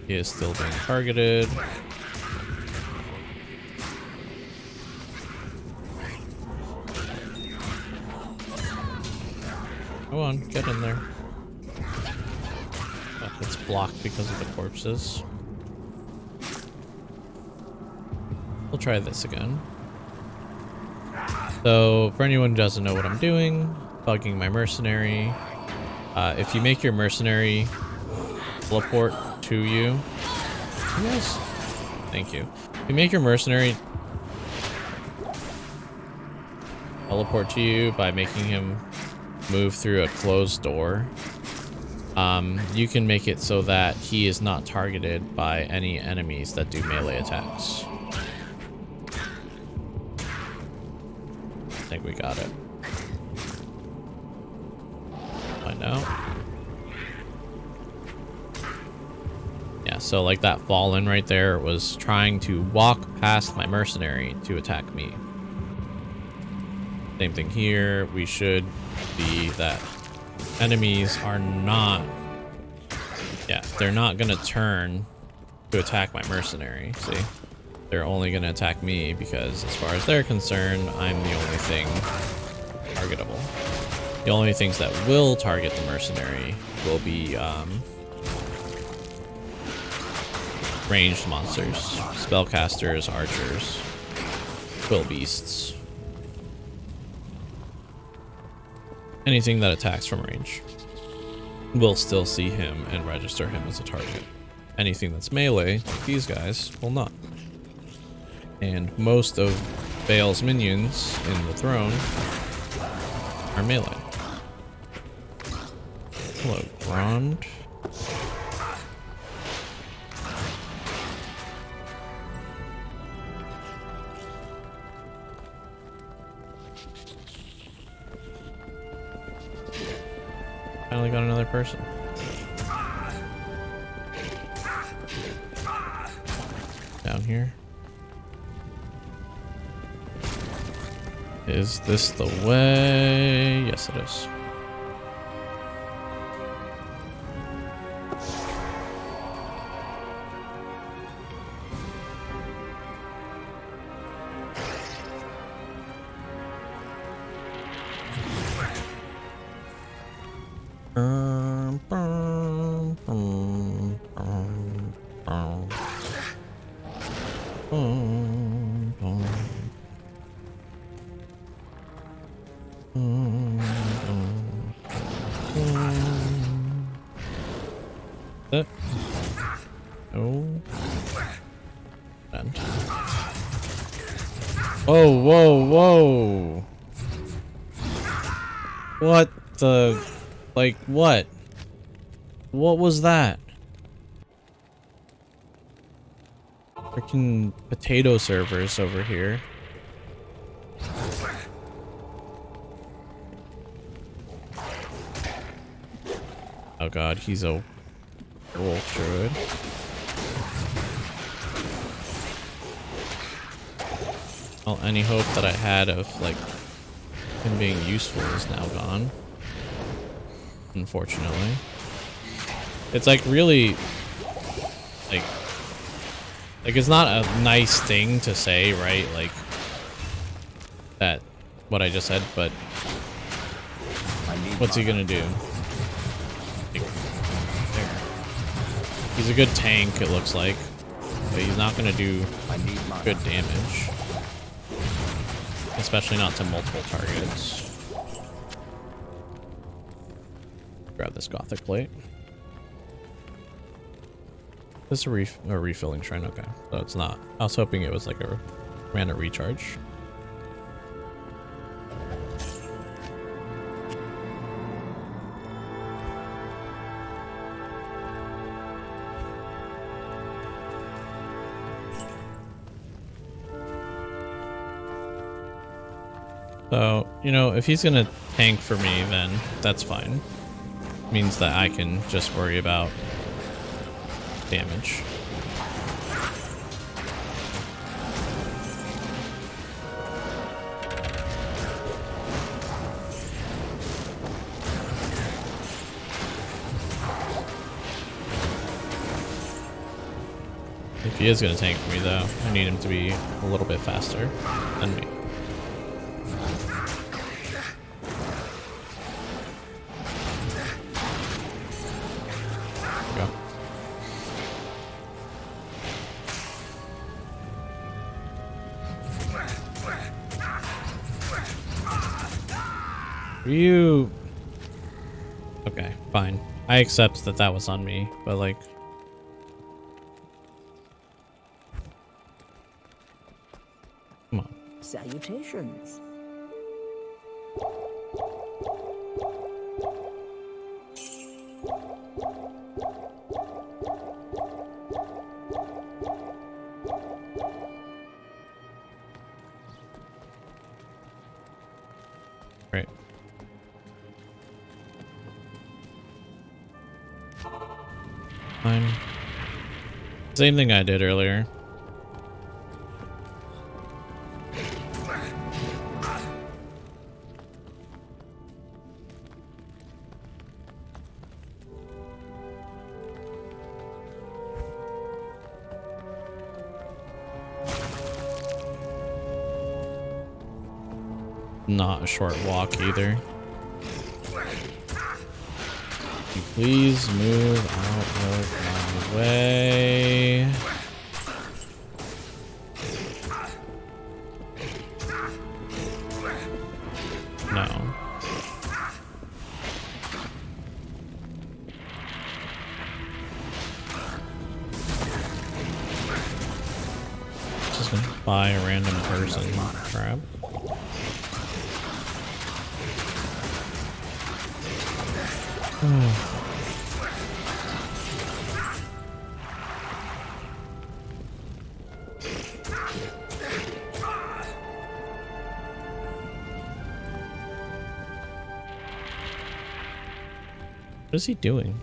He is still being targeted. Come on, get in there. Oh, it's blocked because of the corpses. We'll try this again. So, for anyone who doesn't know what I'm doing, bugging my mercenary. If you make your mercenary teleport to you, yes, thank you. If you make your mercenary teleport to you by making him move through a closed door, you can make it so that he is not targeted by any enemies that do melee attacks. I think we got it. Find out. Yeah, so like that fallen right there was trying to walk past my mercenary to attack me. Same thing here. We should be that enemies are not, yeah, they're not gonna turn to attack my mercenary. See, they're only gonna attack me because as far as they're concerned, I'm the only thing targetable. The only things that will target the mercenary will be ranged monsters, spellcasters, archers, quill beasts. Anything that attacks from range will still see him and register him as a target. Anything that's melee, like these guys, will not. And most of Baal's minions in the throne are melee. Hello, Grond. Finally got another person. Down here. Is this the way? Yes, it is. Oh. And. Whoa, whoa, whoa. What the... Like, what? What was that? Freaking potato servers over here. Oh god, he's a wolf druid. Well, any hope that I had of, like, him being useful is now gone. Unfortunately. It's, like, really... Like, it's not a nice thing to say, right? Like, that, what I just said, but... What's he gonna do? Like, there. He's a good tank, it looks like. But he's not gonna do good damage. Especially not to multiple targets. Grab this Gothic plate. This is a refilling shrine, okay. So it's not. I was hoping it was like a mana recharge. So, you know, if he's gonna tank for me, then that's fine. Means that I can just worry about damage. If he is gonna tank for me, though, I need him to be a little bit faster than me. You... Okay, fine. I accept that that was on me, but like... Come on. Salutations. Right. Fine. Same thing I did earlier. Not a short walk either. Can you please move out of my way? No. Just gonna buy a random person. Crap. What is he doing?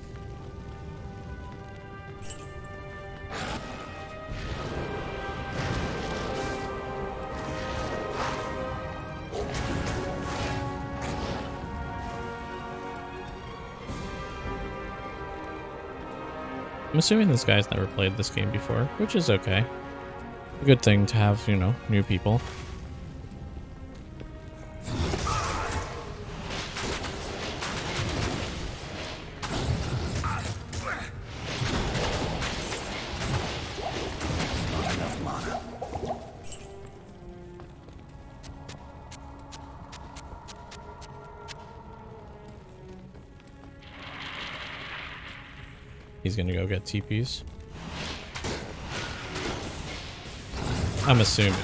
I'm assuming this guy's never played this game before, which is okay. A good thing to have, you know, new people. He's gonna go get TPs. I'm assuming.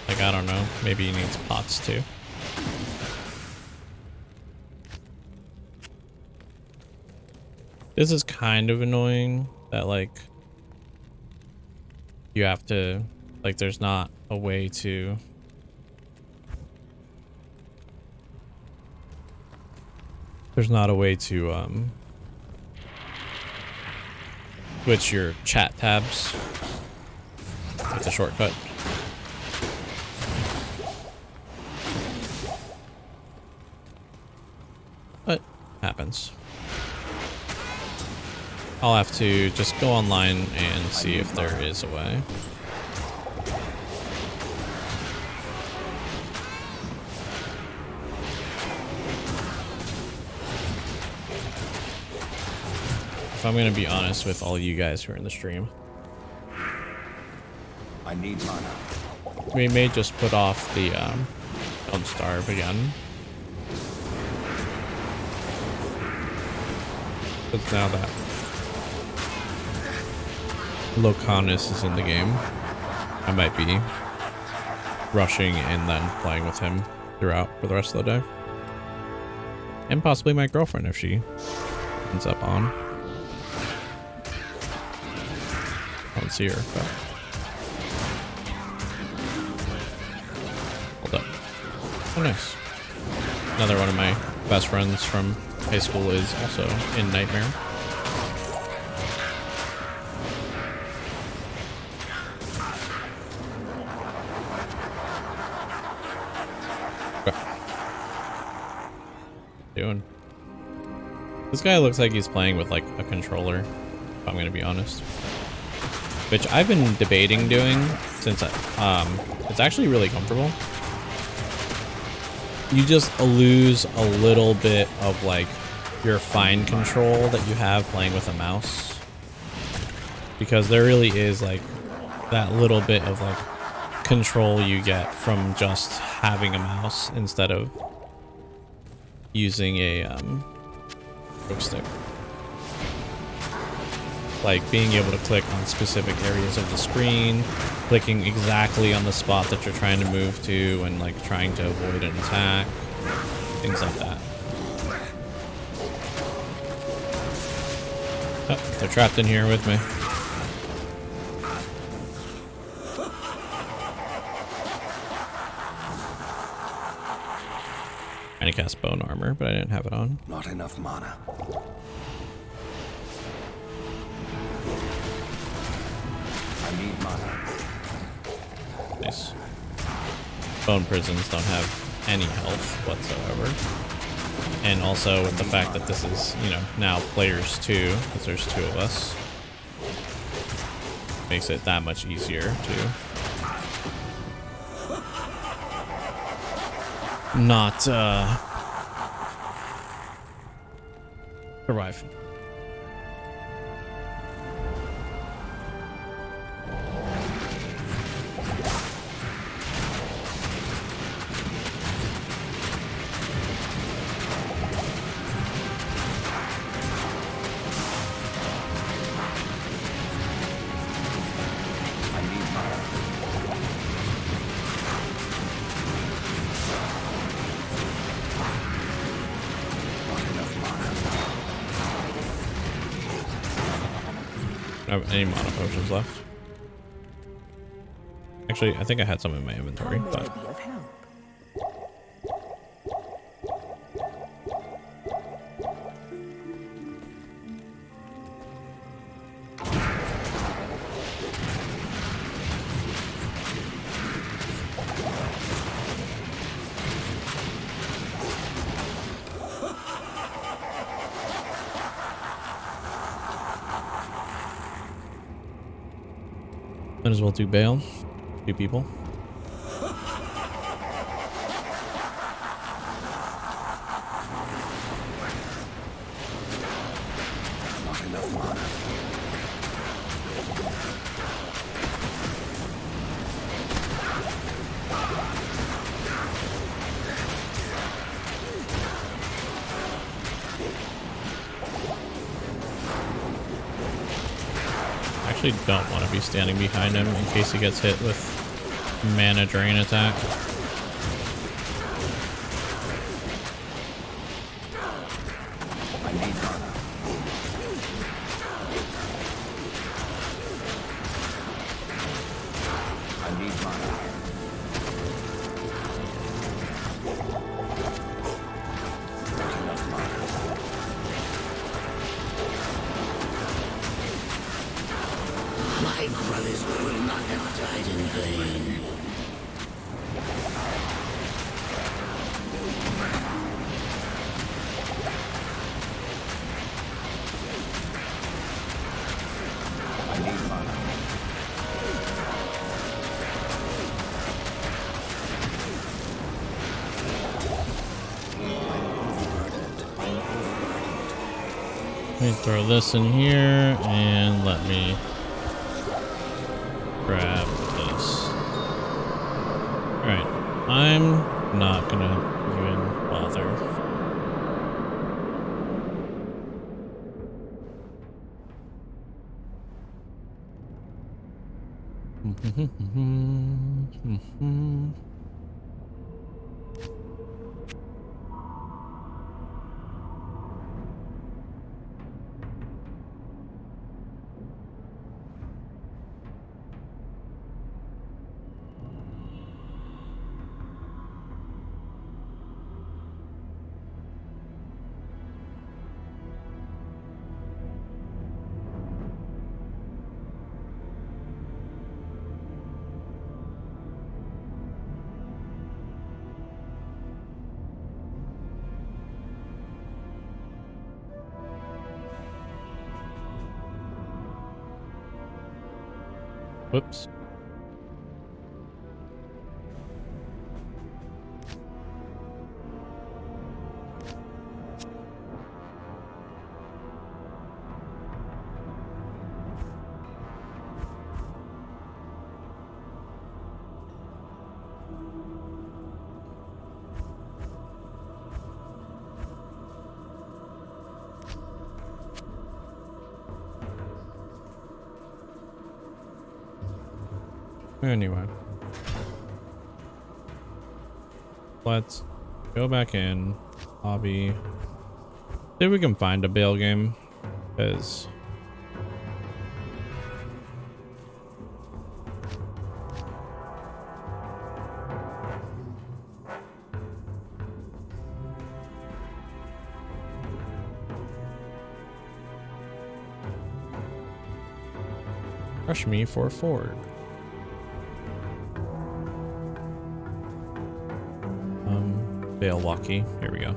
Like, I don't know. Maybe he needs pots too. This is kind of annoying that, like, you have to, like, there's not a way to... There's not a way to, switch your chat tabs with a shortcut. But happens. I'll have to just go online and see if there is a way. If I'm gonna be honest with all you guys who are in the stream, I need mana. we may just put off the Don't Starve again. But now that Locanus is in the game, I might be rushing and then playing with him throughout for the rest of the day. And possibly my girlfriend if she ends up on. I don't see her, but... Hold up. Oh, nice. Another one of my best friends from high school is also in Nightmare. Doing. This guy looks like he's playing with like a controller, if I'm gonna be honest. Which I've been debating doing since it's actually really comfortable. You just lose a little bit of like your fine control that you have playing with a mouse. Because there really is like that little bit of like control you get from just having a mouse instead of using a joystick. Like being able to click on specific areas of the screen, clicking exactly on the spot that you're trying to move to, and like trying to avoid an attack, things like that. Oh, they're trapped in here with me. Trying to cast bone armor, but I didn't have it on. Not enough mana. I need mana. Nice. Bone prisons don't have any health whatsoever. And also with the fact that this is, you know, now players 2, because there's 2 of us, makes it that much easier to not survive. I don't have any mana potions left. Actually, I think I had some in my inventory, but might as well do bail. 2 people. Not enough mana. Actually don't want to be standing behind him in case he gets hit with mana drain attack. I need mana. I need mana. Not enough mana. My brothers will not have died in vain. I need mana. Let me throw this in here and let me grab this. Alright, I'm not gonna even bother. Whoops. Anyway, let's go back in hobby. See if we can find a bail game, because rush me for Ford. Bale Walkie. Here we go.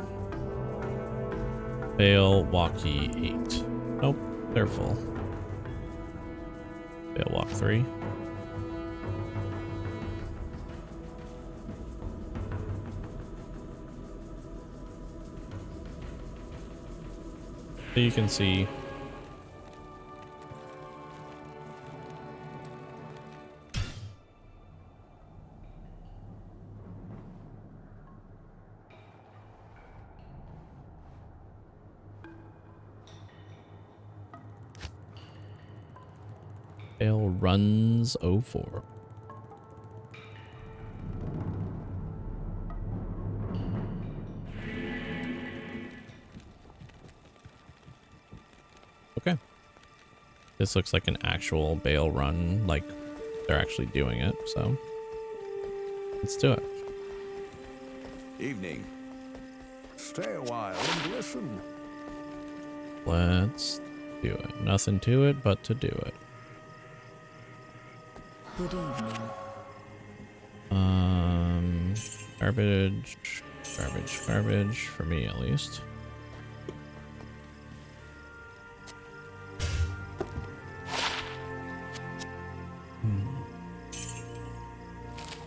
Bale Walkie 8. Nope, they're full. Bale Walk 3. So you can see Bale runs 04. Okay. This looks like an actual Bale run, like they're actually doing it, so let's do it. Evening. Stay a while and listen. Let's do it. Nothing to it but to do it. Good evening. Garbage, garbage, for me at least.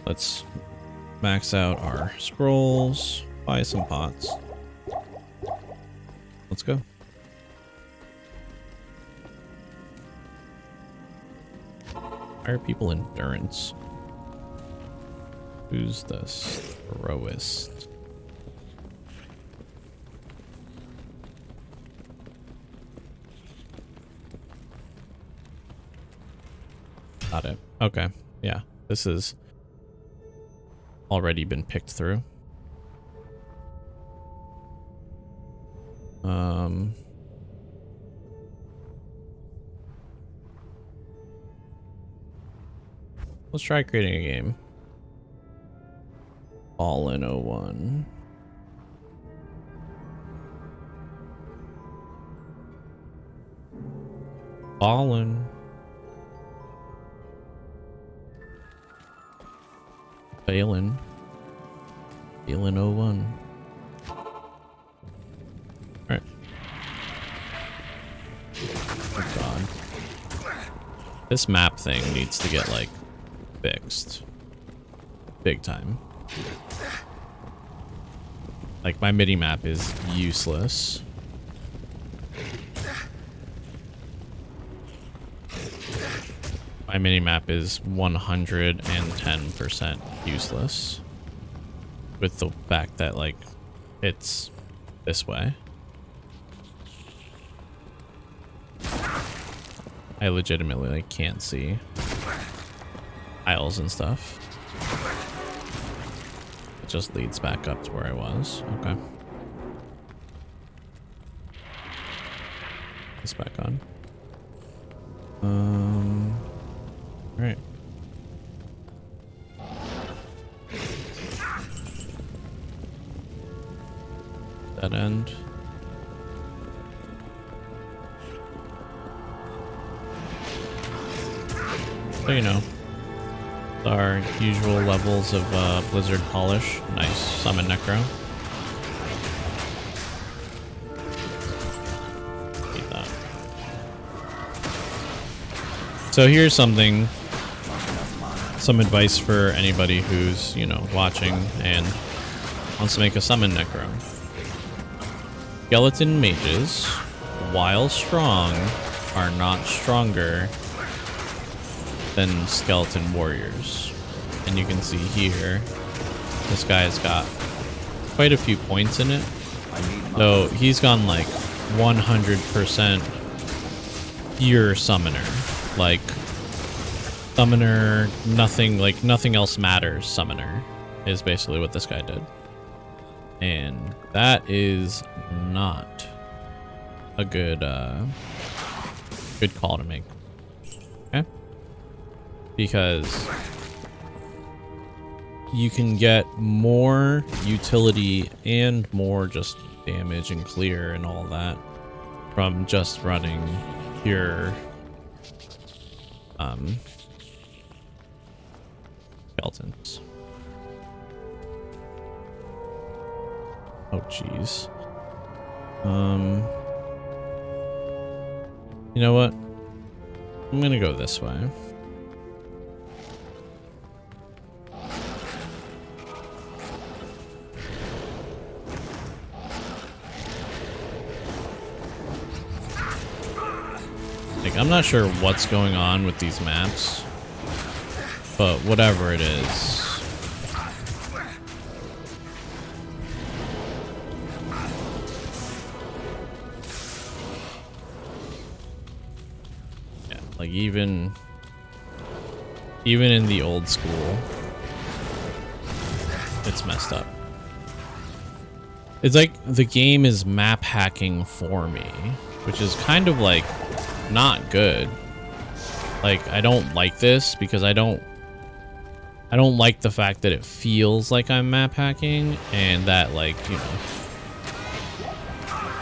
Let's max out our scrolls, buy some pots. Let's go. Hire people endurance. Who's this? Heroist. Got it. Okay. Yeah. This has already been picked through. Let's try creating a game. All in 01. Ballin'. Balin. Balin 01. Alright. Oh god. This map thing needs to get, like, fixed. Big time. Like, my mini map is useless. My mini map is 110% useless. With the fact that, like, it's this way. I legitimately, like, can't see aisles and stuff. It just leads back up to where I was. Okay. This back on. Alright. That end. So, you know, our usual levels of Blizzard polish. Nice. Summon Necro. Need that. So here's something, some advice for anybody who's, you know, watching and wants to make a summon Necro. Skeleton mages, while strong, are not stronger than skeleton warriors. And you can see here, this guy's got quite a few points in it. Though he's gone like 100% pure summoner. Like, summoner, nothing, like nothing else matters summoner is basically what this guy did. And that is not a good good call to make. Okay? Because you can get more utility and more just damage and clear and all that from just running pure skeletons. Oh jeez. You know what? I'm gonna go this way. Like, I'm not sure what's going on with these maps, but whatever it is. Yeah, like even in the old school, it's messed up. It's like the game is map hacking for me, which is kind of like not good. Like, I don't like this because I don't like the fact that it feels like I'm map hacking and that, like, you know,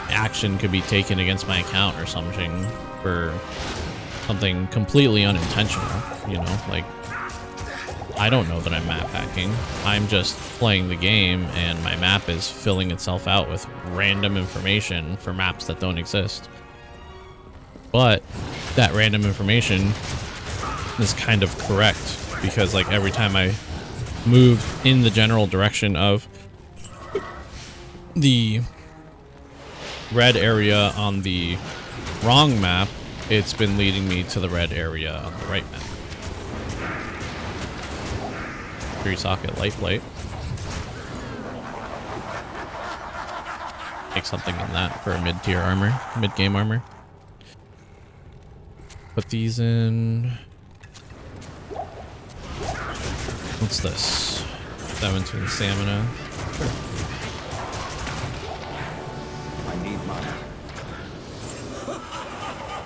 action could be taken against my account or something for something completely unintentional, you know? Like, I don't know that I'm map hacking. I'm just playing the game and my map is filling itself out with random information for maps that don't exist. But that random information is kind of correct because, like, every time I move in the general direction of the red area on the wrong map, it's been leading me to the red area on the right map. 3-socket light plate. Make something in that for a mid-tier armor, mid-game armor. Put these in. What's this? 17 stamina. Sure. I need mana.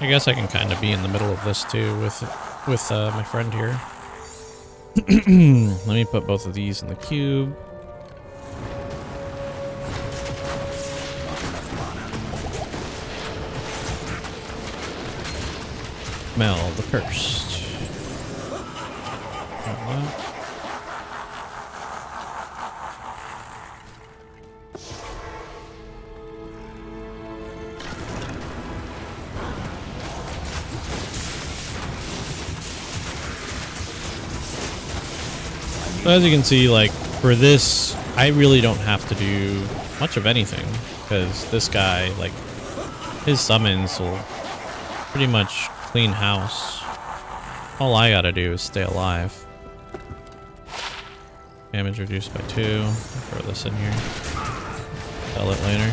I guess I can kind of be in the middle of this too with my friend here. Let me put both of these in the cube. Smell the cursed. Like that. So as you can see, like, for this, I really don't have to do much of anything, because this guy, like, his summons will pretty much clean house. All I gotta do is stay alive. Damage reduced by 2. I'll throw this in here. Sell it later.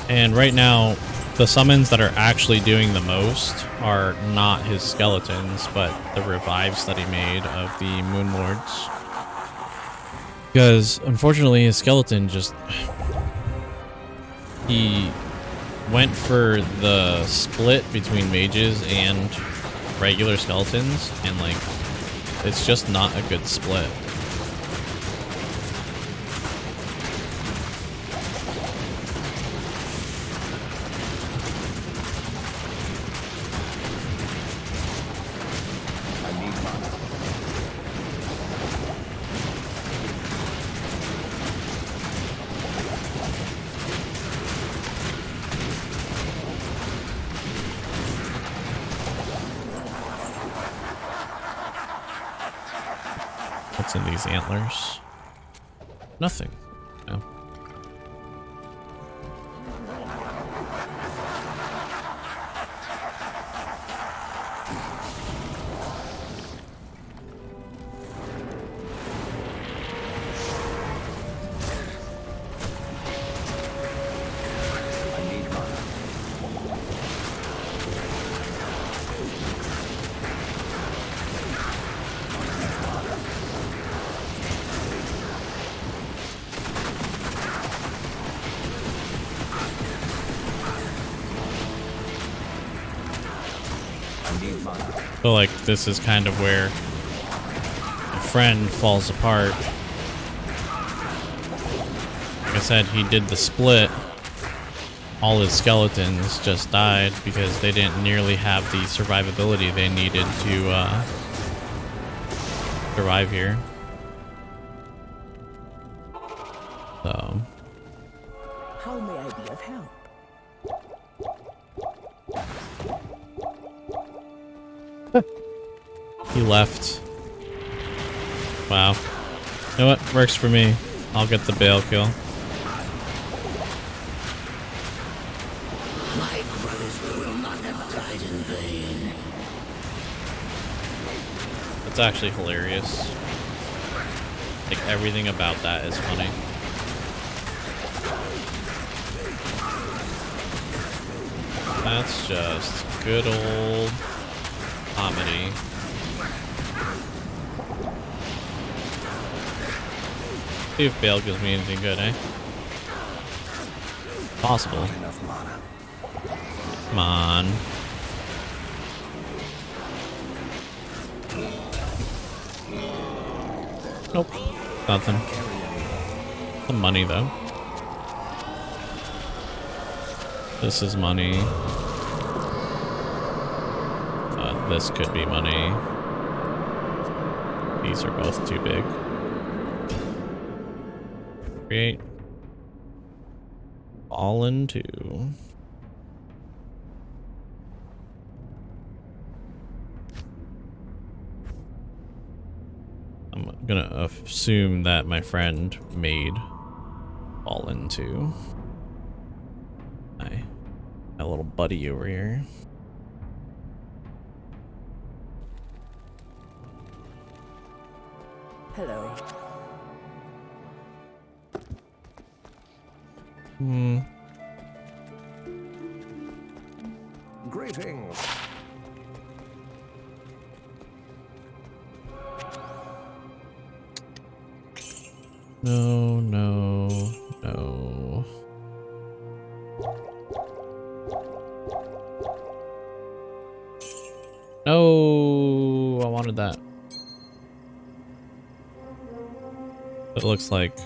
And right now, the summons that are actually doing the most are not his skeletons, but the revives that he made of the Moon Lords. Because, unfortunately, his skeleton just... He went for the split between mages and regular skeletons, and, like, it's just not a good split. What's in these antlers? Nothing. No. So like this is kind of where my friend falls apart. Like I said, he did the split. All his skeletons just died because they didn't nearly have the survivability they needed to survive here. So how may I be of help? he left. Wow. You know what? Works for me. I'll get the bail kill. My brothers will not have died in vain. That's actually hilarious. Like, everything about that is funny. That's just good old comedy. See if bail gives me anything good, eh? Possible. Enough mana. Come on. Nope. Nothing. Some money, though. This is money. This could be money. These are both too big. Create. Fallen 2. I'm gonna assume that my friend made Fallen 2. My little buddy over here. Hello. Hmm. Greetings. No, no, no. No, I wanted that. It looks like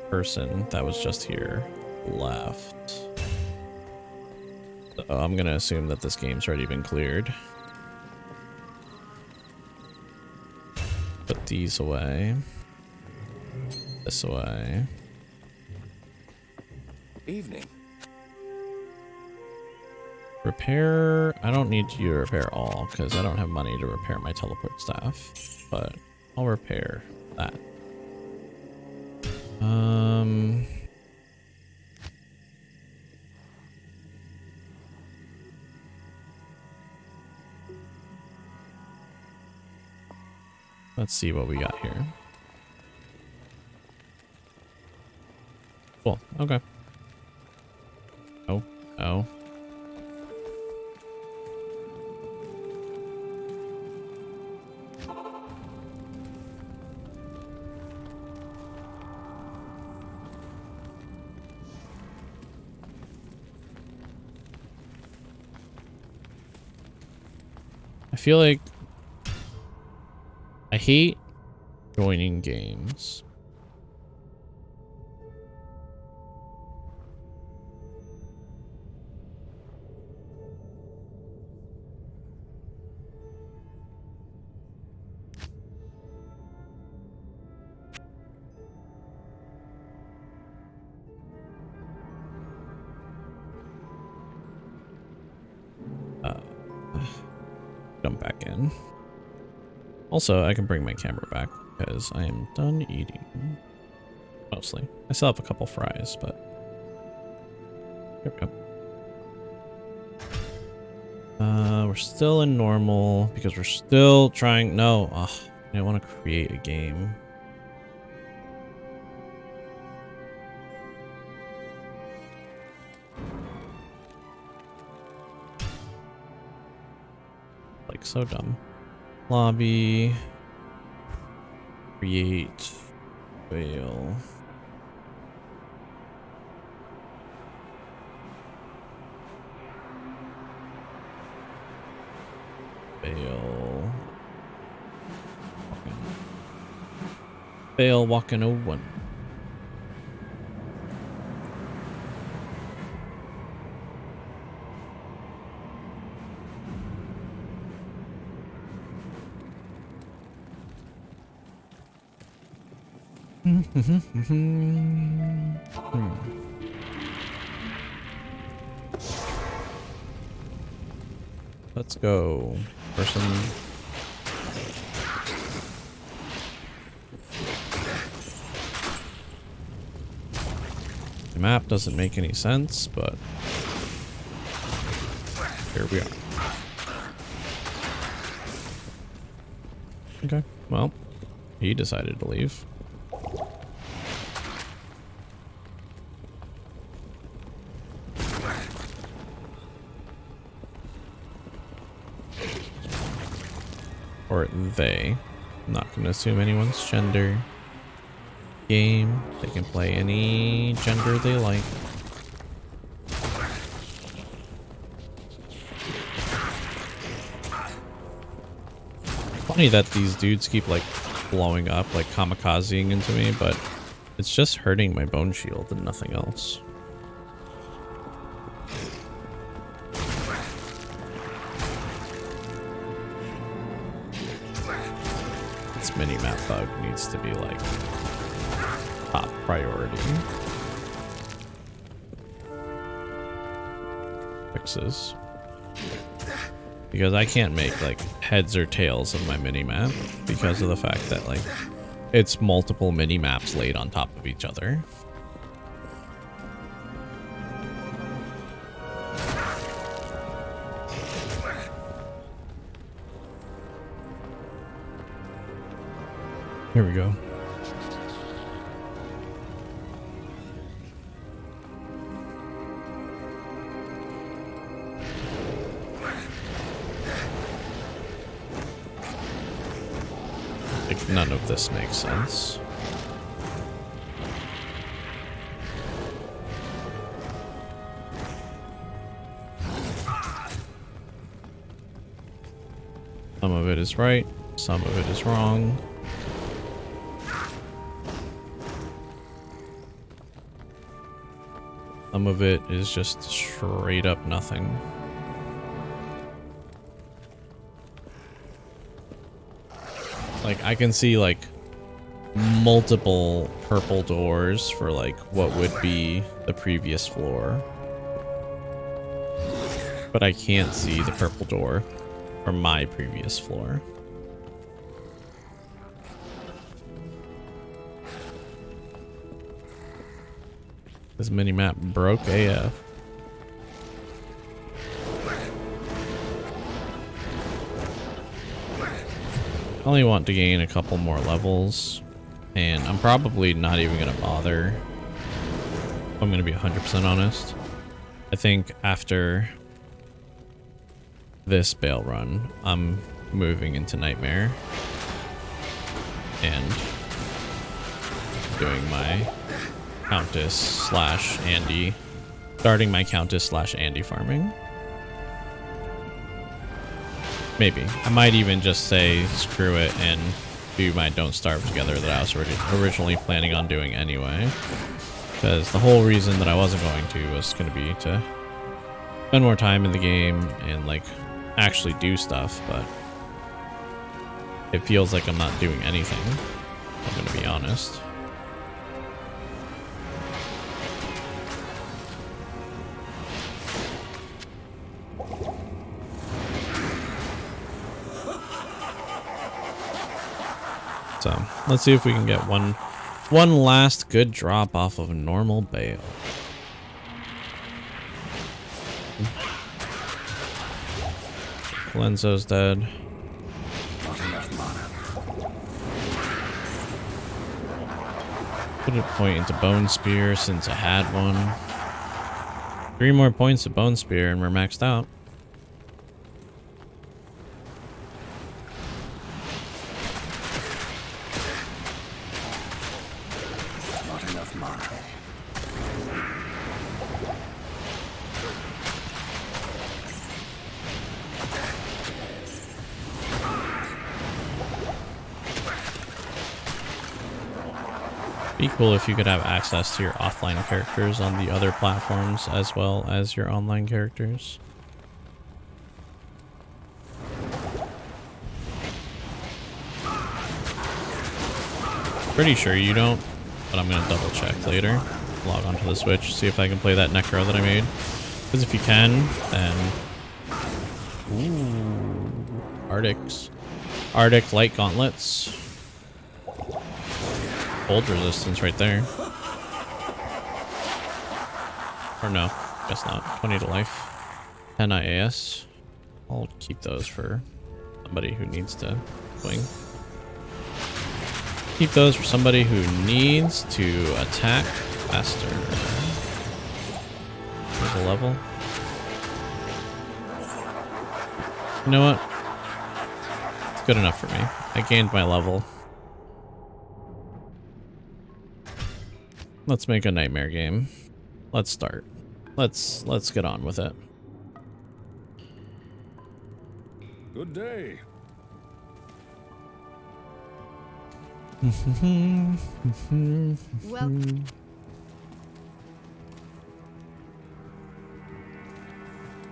person that was just here left. So I'm gonna assume that this game's already been cleared. Put these away. This away. Evening. Repair. I don't need you to repair all because I don't have money to repair my teleport staff, but I'll repair that. Let's see what we got here. Cool. Okay. Oh. Oh. I feel like I hate joining games. Jump back in. Also, I can bring my camera back because I am done eating. Mostly. I still have a couple fries, but here we go. We're still in normal because we're still trying. No, I want to create a game. Like so dumb. Lobby. Create. Fail. Fail. Fail walking 01. Let's go. Person. The map doesn't make any sense, but here we are. Okay, well, he decided to leave. Or they. I'm not going to assume anyone's gender. Game. They can play any gender they like. Funny that these dudes keep like blowing up, like kamikazing into me, but it's just hurting my bone shield and nothing else. This mini-map bug needs to be like top priority. Fixes. Because I can't make like heads or tails of my mini-map because of the fact that like it's multiple mini-maps laid on top of each other. Here we go. if this makes sense. Some of it is right, some of it is wrong. Some of it is just straight up nothing. Like, I can see like multiple purple doors for like what would be the previous floor. But I can't see the purple door from my previous floor. This mini-map broke AF. I only want to gain a couple more levels, and I'm probably not even going to bother. I'm going to be 100% honest. I think after this bail run, I'm moving into Nightmare and doing my Countess / Andy, starting my Countess / Andy farming. Maybe. I might even just say screw it and do my Don't Starve Together that I was originally planning on doing anyway. Because the whole reason that I wasn't going to was going to be to spend more time in the game and like actually do stuff, but it feels like I'm not doing anything. I'm going to be honest. So let's see if we can get one last good drop off of normal bail. Lenzo's dead. Not enough mana. Put a point into Bone Spear since I had one. 3 more points of Bone Spear and we're maxed out. Be cool if you could have access to your offline characters on the other platforms as well as your online characters. Pretty sure you don't, but I'm gonna double check later. Log onto the Switch, see if I can play that Necro that I made. Because if you can, then ooh, Arctic Light Gauntlets. Cold resistance right there. Or no, guess not. 20 to life. 10 IAS. I'll keep those for somebody who needs to swing. Keep those for somebody who needs to attack faster. There's a level. You know what? It's good enough for me. I gained my level. Let's make a Nightmare game. Let's start. Let's get on with it. Good day. Well,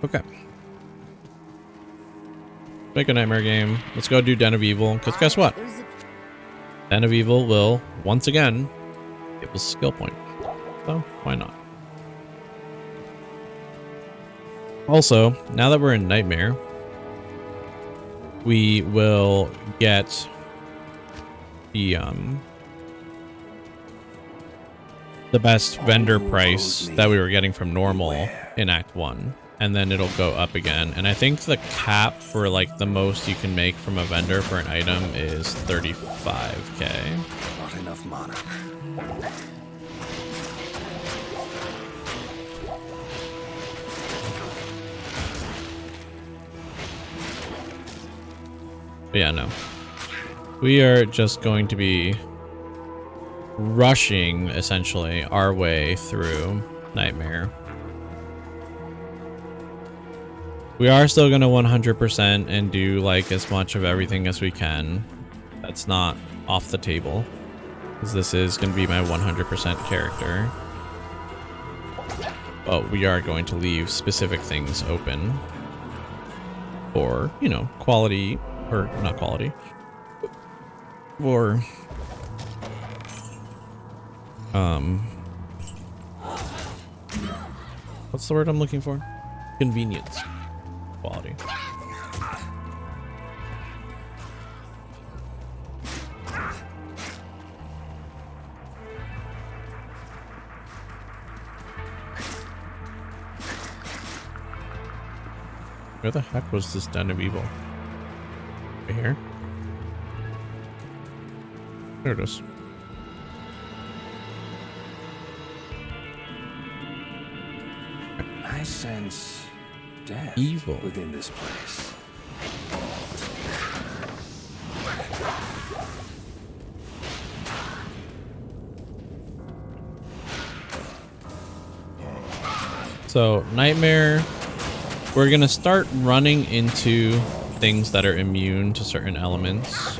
Okay. Make a Nightmare game. Let's go do Den of Evil. Because guess what? there's a Den of Evil will, once again, give us a skill point. So, why not? Also, now that we're in Nightmare, we will get the best vendor price that we were getting from normal in Act 1. And then it'll go up again. And I think the cap for like the most you can make from a vendor for an item is 35k. Not enough mana. But yeah, no. We are just going to be rushing, essentially, our way through Nightmare. We are still going to 100% and do, like, as much of everything as we can. That's not off the table, because this is going to be my 100% character. But we are going to leave specific things open for, you know, quality, or not quality, for what's the word I'm looking for? Convenience. Quality. Where the heck was this den of evil? Right here? There it is. I sense death Evil. within this place. So, Nightmare, we're gonna start running into things that are immune to certain elements.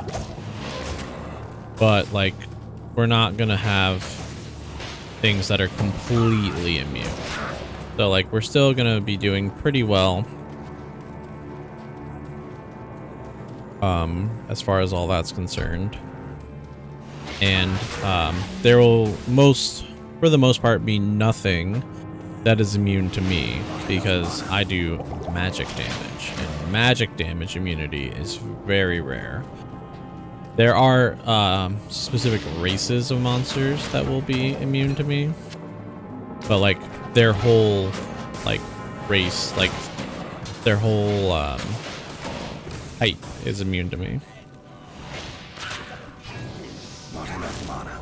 But, like, we're not gonna have things that are completely immune. So, like, we're still gonna be doing pretty well. As far as all that's concerned. And, there will for the most part, be nothing that is immune to me, because I do magic damage, and magic damage immunity is very rare. There are specific races of monsters that will be immune to me, but like their whole like race, like their whole height is immune to me. Not enough mana.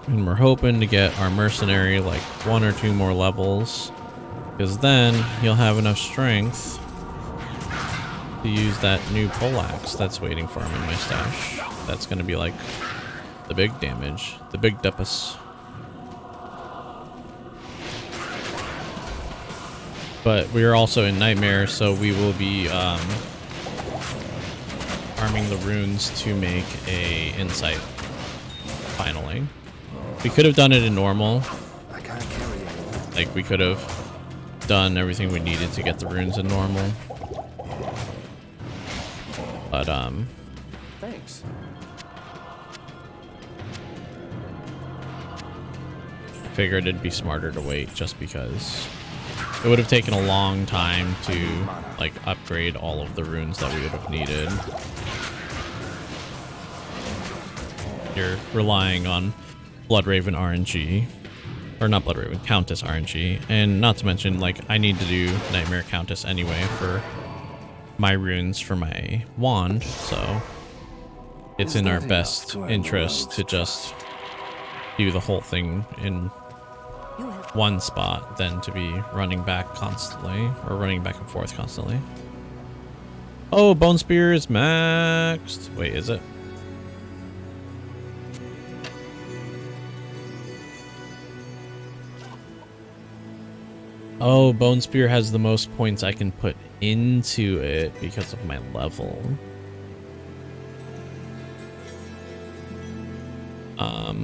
And we're hoping to get our mercenary like 1 or 2 more levels, because then you'll have enough strength to use that new poleaxe that's waiting for him in my stash. That's going to be like the big damage, the big duppus. But we are also in Nightmare, so we will be farming the runes to make a insight, finally. We could have done it in normal. I can't carry anymore. Like, we could have done everything we needed to get the runes in normal. But, Thanks. I figured it'd be smarter to wait, just because it would have taken a long time to, like, upgrade all of the runes that we would have needed. You're relying on Bloodraven RNG, or not Bloodraven, Countess RNG, and not to mention, like, I need to do Nightmare Countess anyway for my runes for my wand, so it's in our best interest to just do the whole thing in one spot than to be running back constantly, or running back and forth constantly. Oh, Bone Spear is maxed. Wait, is it? Oh, Bone Spear has the most points I can put into it because of my level.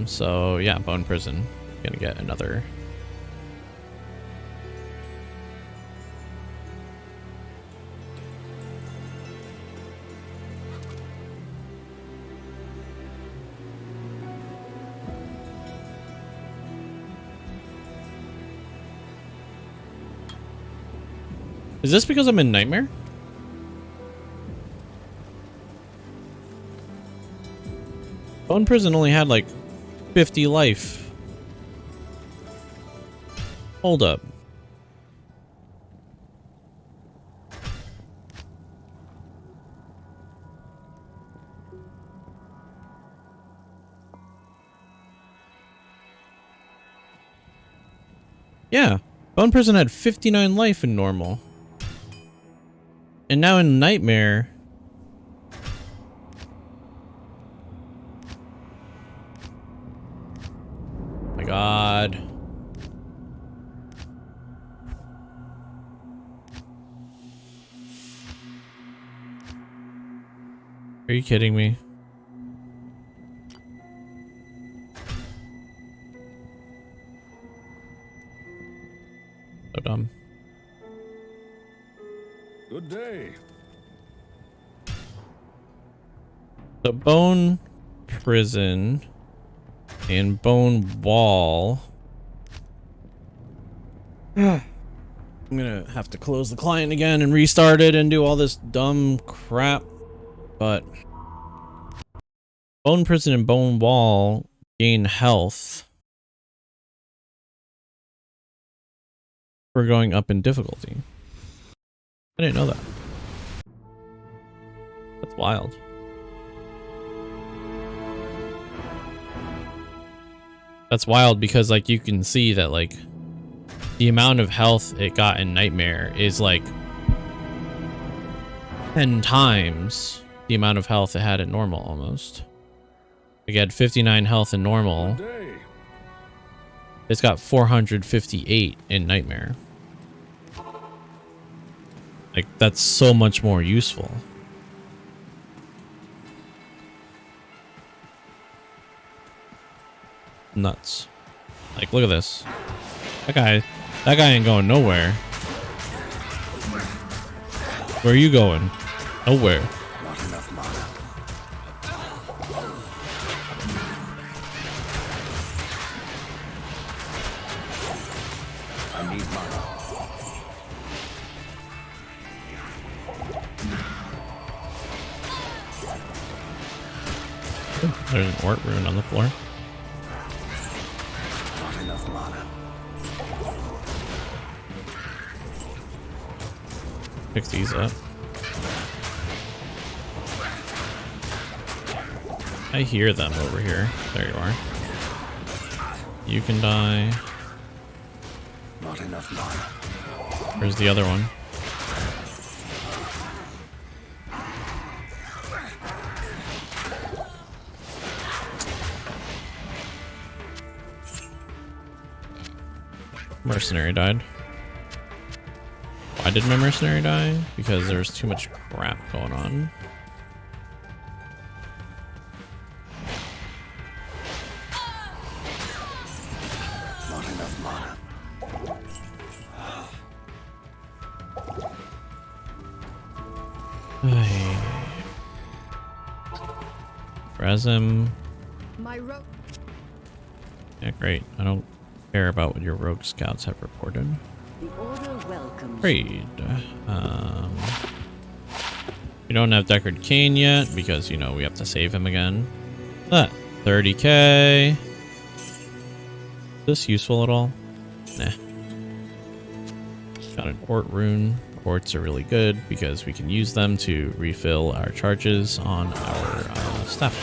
So yeah, Bone Prison. Gonna get another. Is this because I'm in Nightmare? Bone Prison only had like 50 life. Hold up. Yeah. Bone Prison had 59 life in normal. And now in Nightmare... Oh my god. Are you kidding me? So dumb. Good day. The Bone Prison and Bone Wall. I'm gonna have to close the client again and restart it and do all this dumb crap. But Bone Prison and Bone Wall gain health for going up in difficulty. I didn't know that. That's wild. That's wild because like you can see that like the amount of health it got in Nightmare is like 10 times the amount of health it had in normal almost. It had 59 health in normal. It's got 458 in Nightmare. Like that's so much more useful. Nuts. Like look at this. That guy ain't going nowhere. Where are you going? Nowhere. Not enough mana. I need mana. There's an Ort rune on the floor. Not enough mana. Pick these up. I hear them over here. There you are. You can die. Not enough mana. Where's the other one? Mercenary died. Why did my mercenary die? Because there was too much crap going on. Not enough mana. Razim. My rope. Yeah, great. I don't care about what your rogue scouts have reported. The order welcomes. Trade. We don't have Deckard Cain yet because, you know, we have to save him again. That 30k. Is this useful at all? Nah. Got an Ort rune. Orts are really good because we can use them to refill our charges on our stuff.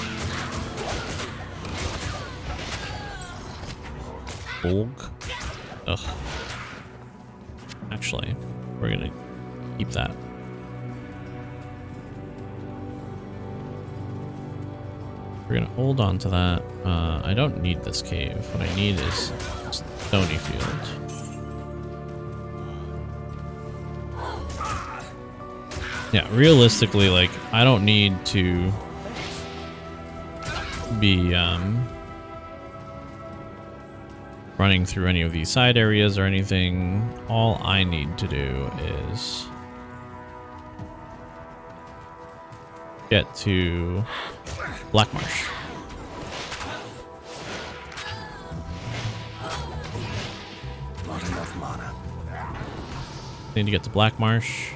Bolg. Ugh. Actually, we're gonna keep that. We're gonna hold on to that. I don't need this cave. What I need is Stony Field. Yeah, realistically, like, I don't need to be running through any of these side areas or anything. All I need to do is get to Black Marsh. Not enough mana. Need to get to Black Marsh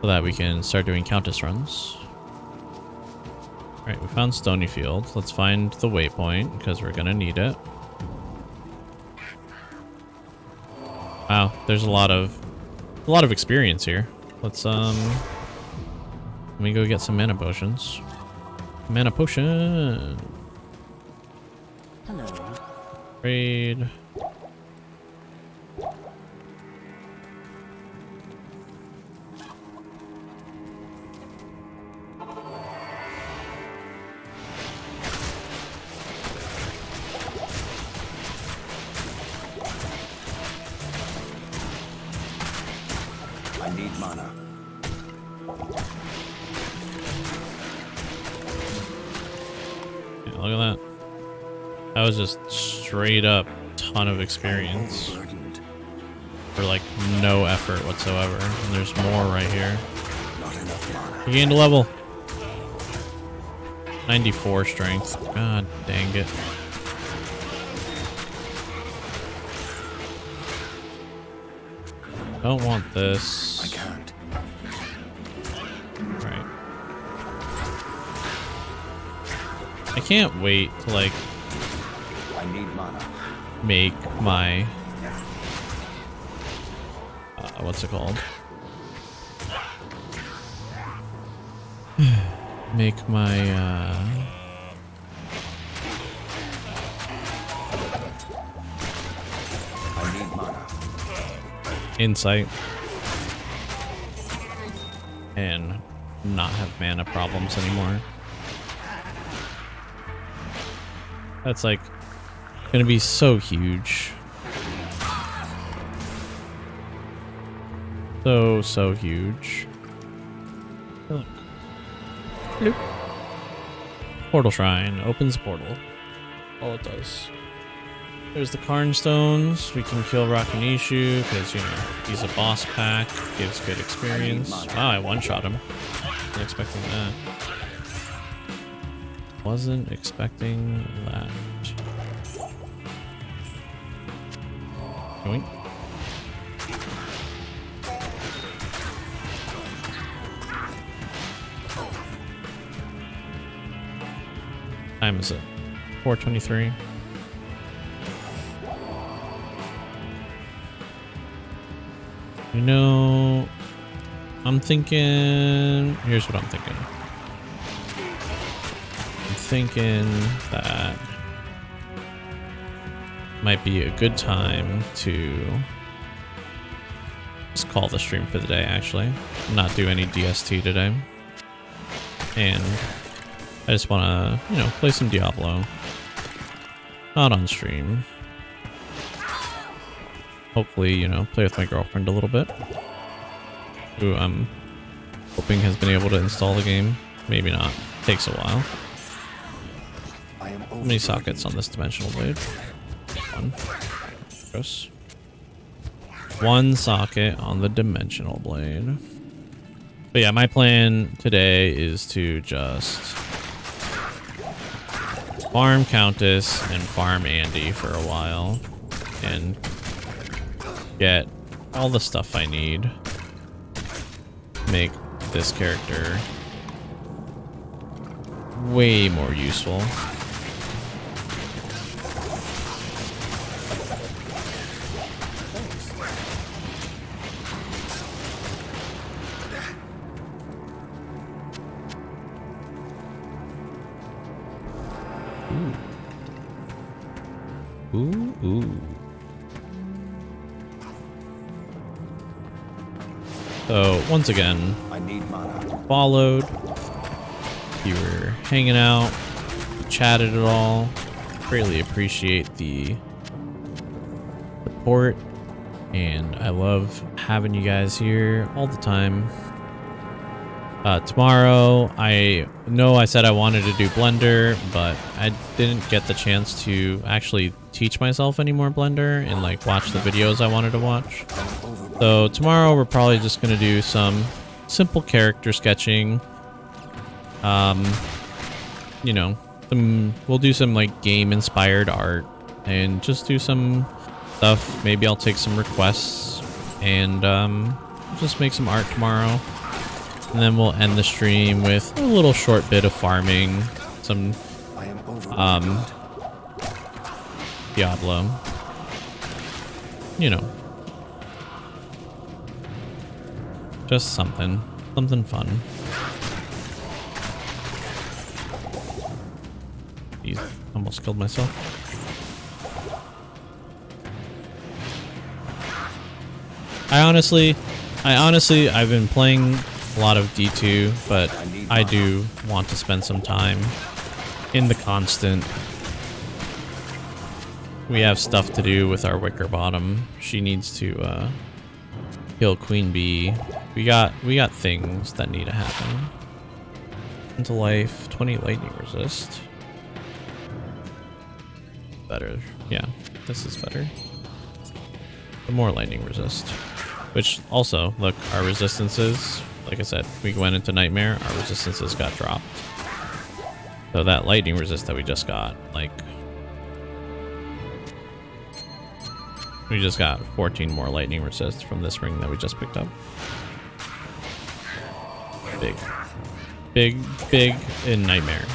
so that we can start doing Countess runs. Alright, we found Stony Field. Let's find the waypoint because we're gonna need it. Wow, there's a lot of experience here. Let's let me go get some mana potions. Mana potion. Hello. Trade. I need mana. Yeah, look at that. That was just straight up ton of experience Overburdened. for like no effort whatsoever. And there's more right here. Not enough mana. You gained a level. 94 strength. God dang it. Don't want this. I can't. Right. I can't wait to like I need mana. make my what's it called? Make my I need mana. insight and not have mana problems anymore. That's like gonna be so huge. So huge. Oh, look. Bloop. Portal Shrine opens portal. All it does. There's the Karn Stones. We can kill Rakanishu because, you know, he's a boss pack. Gives good experience. Wow, I one-shot him. Wasn't expecting that. Wasn't expecting that. Yoink. Time is it? 4:23. You know, I'm thinking. Here's what I'm thinking. I'm thinking that might be a good time to just call the stream for the day, actually. Not do any DST today. And I just want to, you know, play some Diablo. Not on stream. Hopefully, you know, play with my girlfriend a little bit. Who I'm hoping has been able to install the game. Maybe not. Takes a while. I am How many sockets on this dimensional blade? One. Gross. One socket on the dimensional blade. But yeah, my plan today is to just farm Countess and farm Andy for a while and get all the stuff I need. Make this character way more useful. Ooh. So, once again, I need mana. followed. You were hanging out, chatted at all. Greatly appreciate the support, and I love having you guys here all the time. Tomorrow, I know I said I wanted to do Blender, but I didn't get the chance to actually teach myself any more Blender and like watch the videos I wanted to watch. So tomorrow we're probably just gonna do some simple character sketching. You know, we'll do some like game-inspired art and just do some stuff. Maybe I'll take some requests and just make some art tomorrow. And then we'll end the stream with a little short bit of farming, some Diablo. You know. Just something fun. Jeez, almost killed myself. I honestly, I've been playing a lot of D2, but I do want to spend some time in the constant. We have stuff to do with our Wicker Bottom. She needs to Kill Queen Bee. We got things that need to happen. Into life, 20 lightning resist. Better. Yeah, this is better. The more lightning resist. Which also, look, our resistances, like I said, we went into Nightmare, our resistances got dropped. So that lightning resist that we just got, like, we just got 14 more lightning resist from this ring that we just picked up. Big in Nightmare.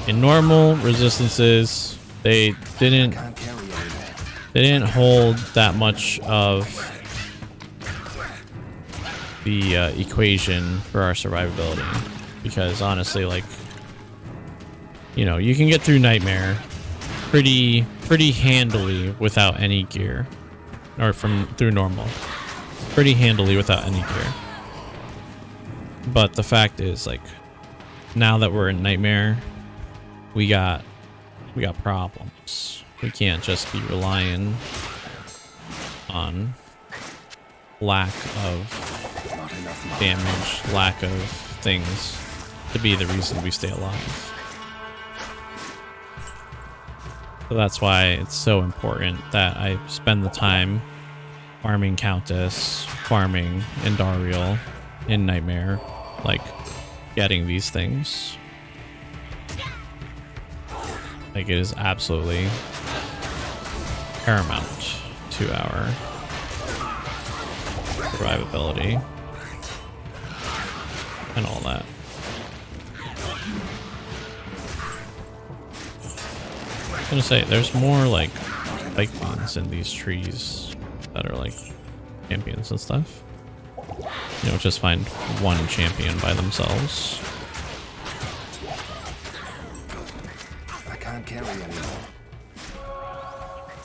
In normal resistances, they didn't hold that much of the equation for our survivability, because honestly, like, you know, you can get through Nightmare pretty handily without any gear, or through normal pretty handily without any gear. But the fact is, like, now that we're in Nightmare, we got problems. We can't just be relying on lack of damage, lack of things to be the reason we stay alive. So that's why it's so important that I spend the time farming Countess, farming Indariel in Nightmare, like getting these things. Like, it is absolutely paramount to our survivability and all that. I was gonna say, there's more like spike beans in these trees that are like champions and stuff. You know, just find one champion by themselves. I can't carry anymore.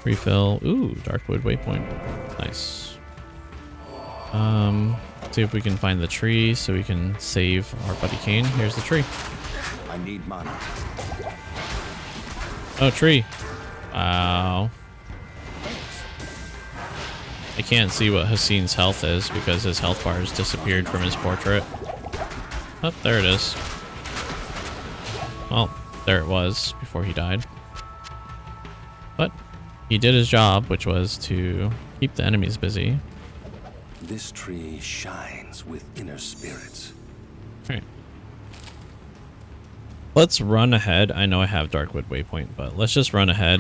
Refill. Ooh, Darkwood waypoint. Nice. See if we can find the tree so we can save our buddy Kane. Here's the tree. I need mana. Oh, tree. Wow. I can't see what Hassein's health is because his health bar has disappeared from his portrait. Oh, there it is. Well, there it was before he died. But he did his job, which was to keep the enemies busy. This tree shines with inner spirits. Alright. Let's run ahead. I know I have Darkwood waypoint, but let's just run ahead.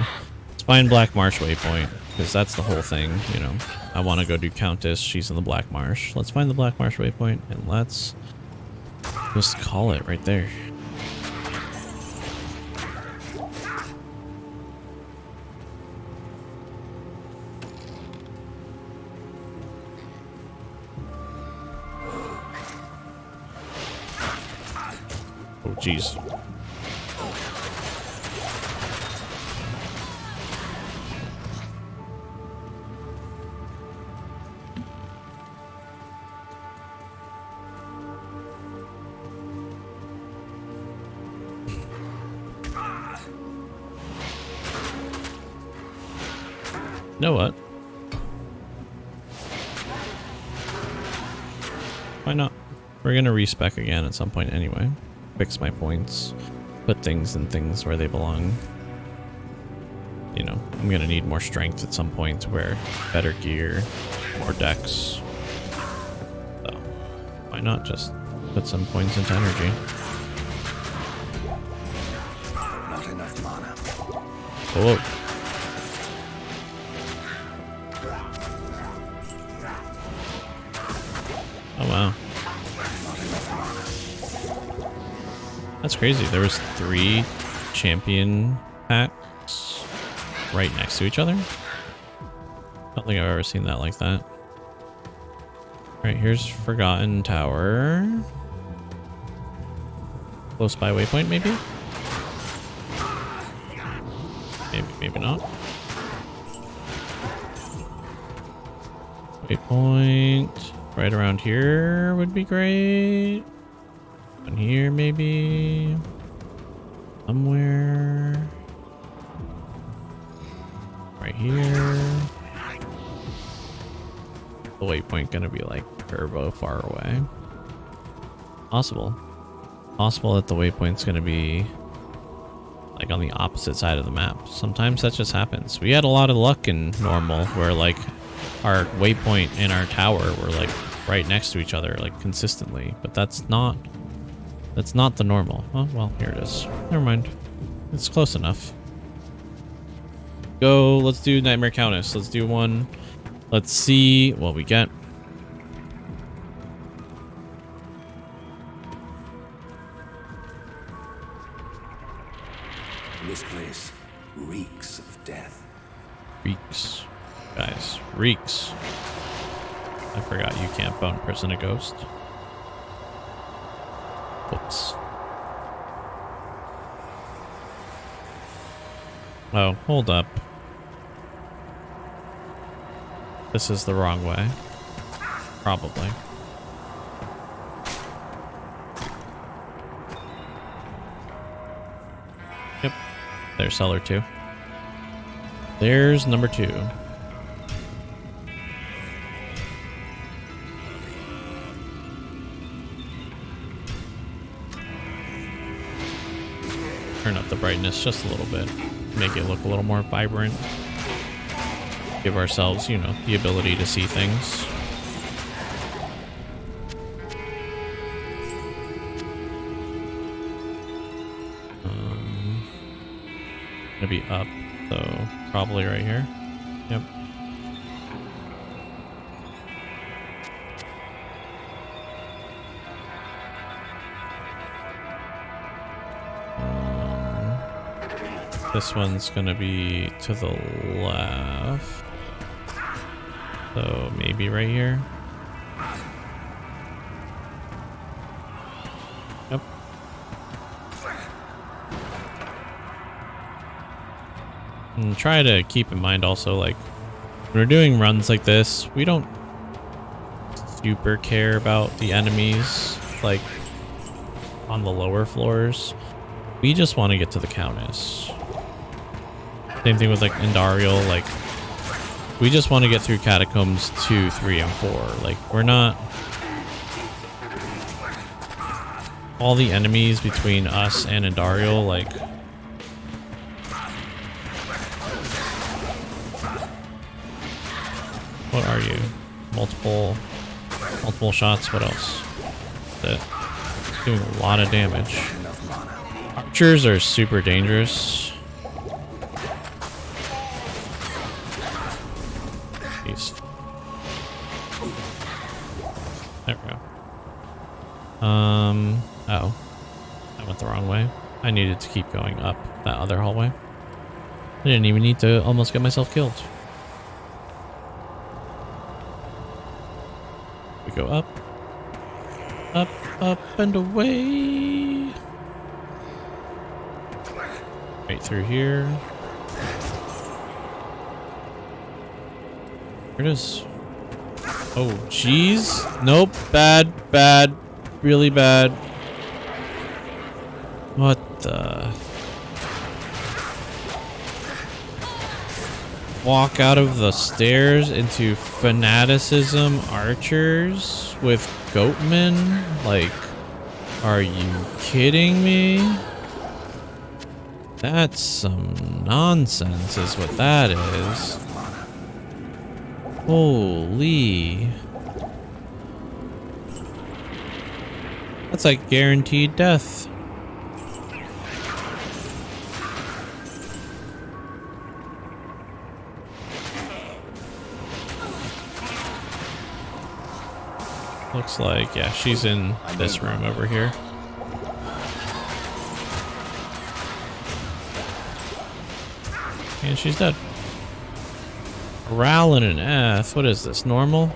Let's find Black Marsh waypoint, because that's the whole thing, you know. I want to go do Countess. She's in the Black Marsh. Let's find the Black Marsh waypoint, and let's just call it right there. Oh, jeez. You know what? Why not? We're gonna respec again at some point anyway. Fix my points. Put things in things where they belong. You know, I'm gonna need more strength at some point to wear better gear, more decks. So, why not just put some points into energy? Not enough mana. Whoa. Oh wow. That's crazy. There was 3 champion packs right next to each other. Don't think I've ever seen that like that. Alright, here's Forgotten Tower. Close by waypoint, maybe? Maybe not. Waypoint. Right around here would be great. And here, maybe. Somewhere. Right here. the waypoint gonna be like turbo far away? Possible. Possible that the waypoint's gonna be like on the opposite side of the map. Sometimes that just happens. We had a lot of luck in normal where like our waypoint and our tower were like right next to each other like consistently, but that's not the normal. Oh, well, here it is. Never mind. It's close enough. Go, let's do Nightmare Countess. Let's do one. Let's see what we get. This place reeks of death. Reeks. Guys, reeks. I forgot you can't imprison a ghost. Whoops. Oh, hold up. This is the wrong way. Probably. Yep. There's cellar 2. There's number 2. Turn up the brightness just a little bit. Make it look a little more vibrant. Give ourselves, you know, the ability to see things. Gonna be up, so probably right here. Yep. This one's gonna be to the left. So maybe right here. Yep. And try to keep in mind also, like, when we're doing runs like this, we don't super care about the enemies, like, on the lower floors. We just want to get to the Countess. Same thing with like Endariel, like we just want to get through Catacombs 2, 3, and 4. Like we're not all the enemies between us and Endariel, like what are you? Multiple shots, what else? That doing a lot of damage. Archers are super dangerous. There we go. Oh. I went the wrong way. I needed to keep going up that other hallway. I didn't even need to almost get myself killed. We go up. Up, up, and away. Right through here. Here it is. Oh, jeez. Nope. Bad. Bad. Really bad. What the? Walk out of the stairs into fanaticism archers with goatmen? Like, are you kidding me? That's some nonsense is what that is. Holy. That's like guaranteed death. Looks like, yeah, she's in this room over here. And she's dead. Ral and an F. What is this? Normal?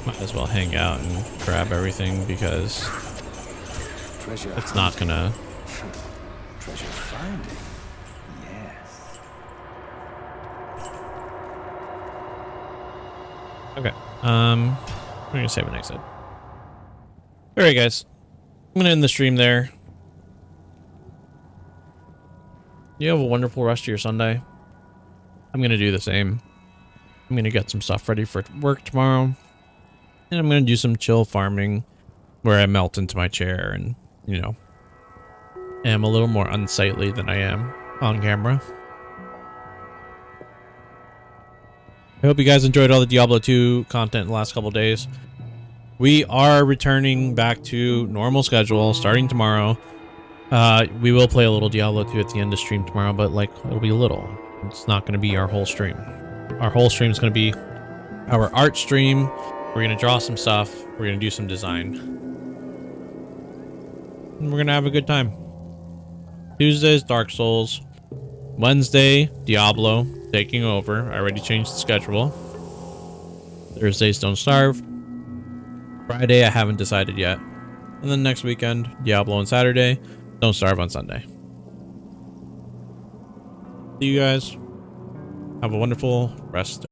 Might as well hang out and grab everything because it's not gonna. Treasure finding. Yes. Okay. We're gonna save an exit. Alright, guys. I'm gonna end the stream there. You have a wonderful rest of your Sunday. I'm going to do the same. I'm going to get some stuff ready for work tomorrow. And I'm going to do some chill farming where I melt into my chair and, you know, am a little more unsightly than I am on camera. I hope you guys enjoyed all the Diablo 2 content in the last couple days. We are returning back to normal schedule starting tomorrow. We will play a little Diablo 2 at the end of stream tomorrow, but like it'll be a little. It's not going to be our whole stream. Our whole stream is going to be our art stream. We're going to draw some stuff. We're going to do some design. And we're going to have a good time. Tuesday's Dark Souls. Wednesday, Diablo taking over. I already changed the schedule. Thursdays, Don't Starve. Friday, I haven't decided yet. And then next weekend, Diablo on Saturday, Don't Starve on Sunday. See you guys. Have a wonderful rest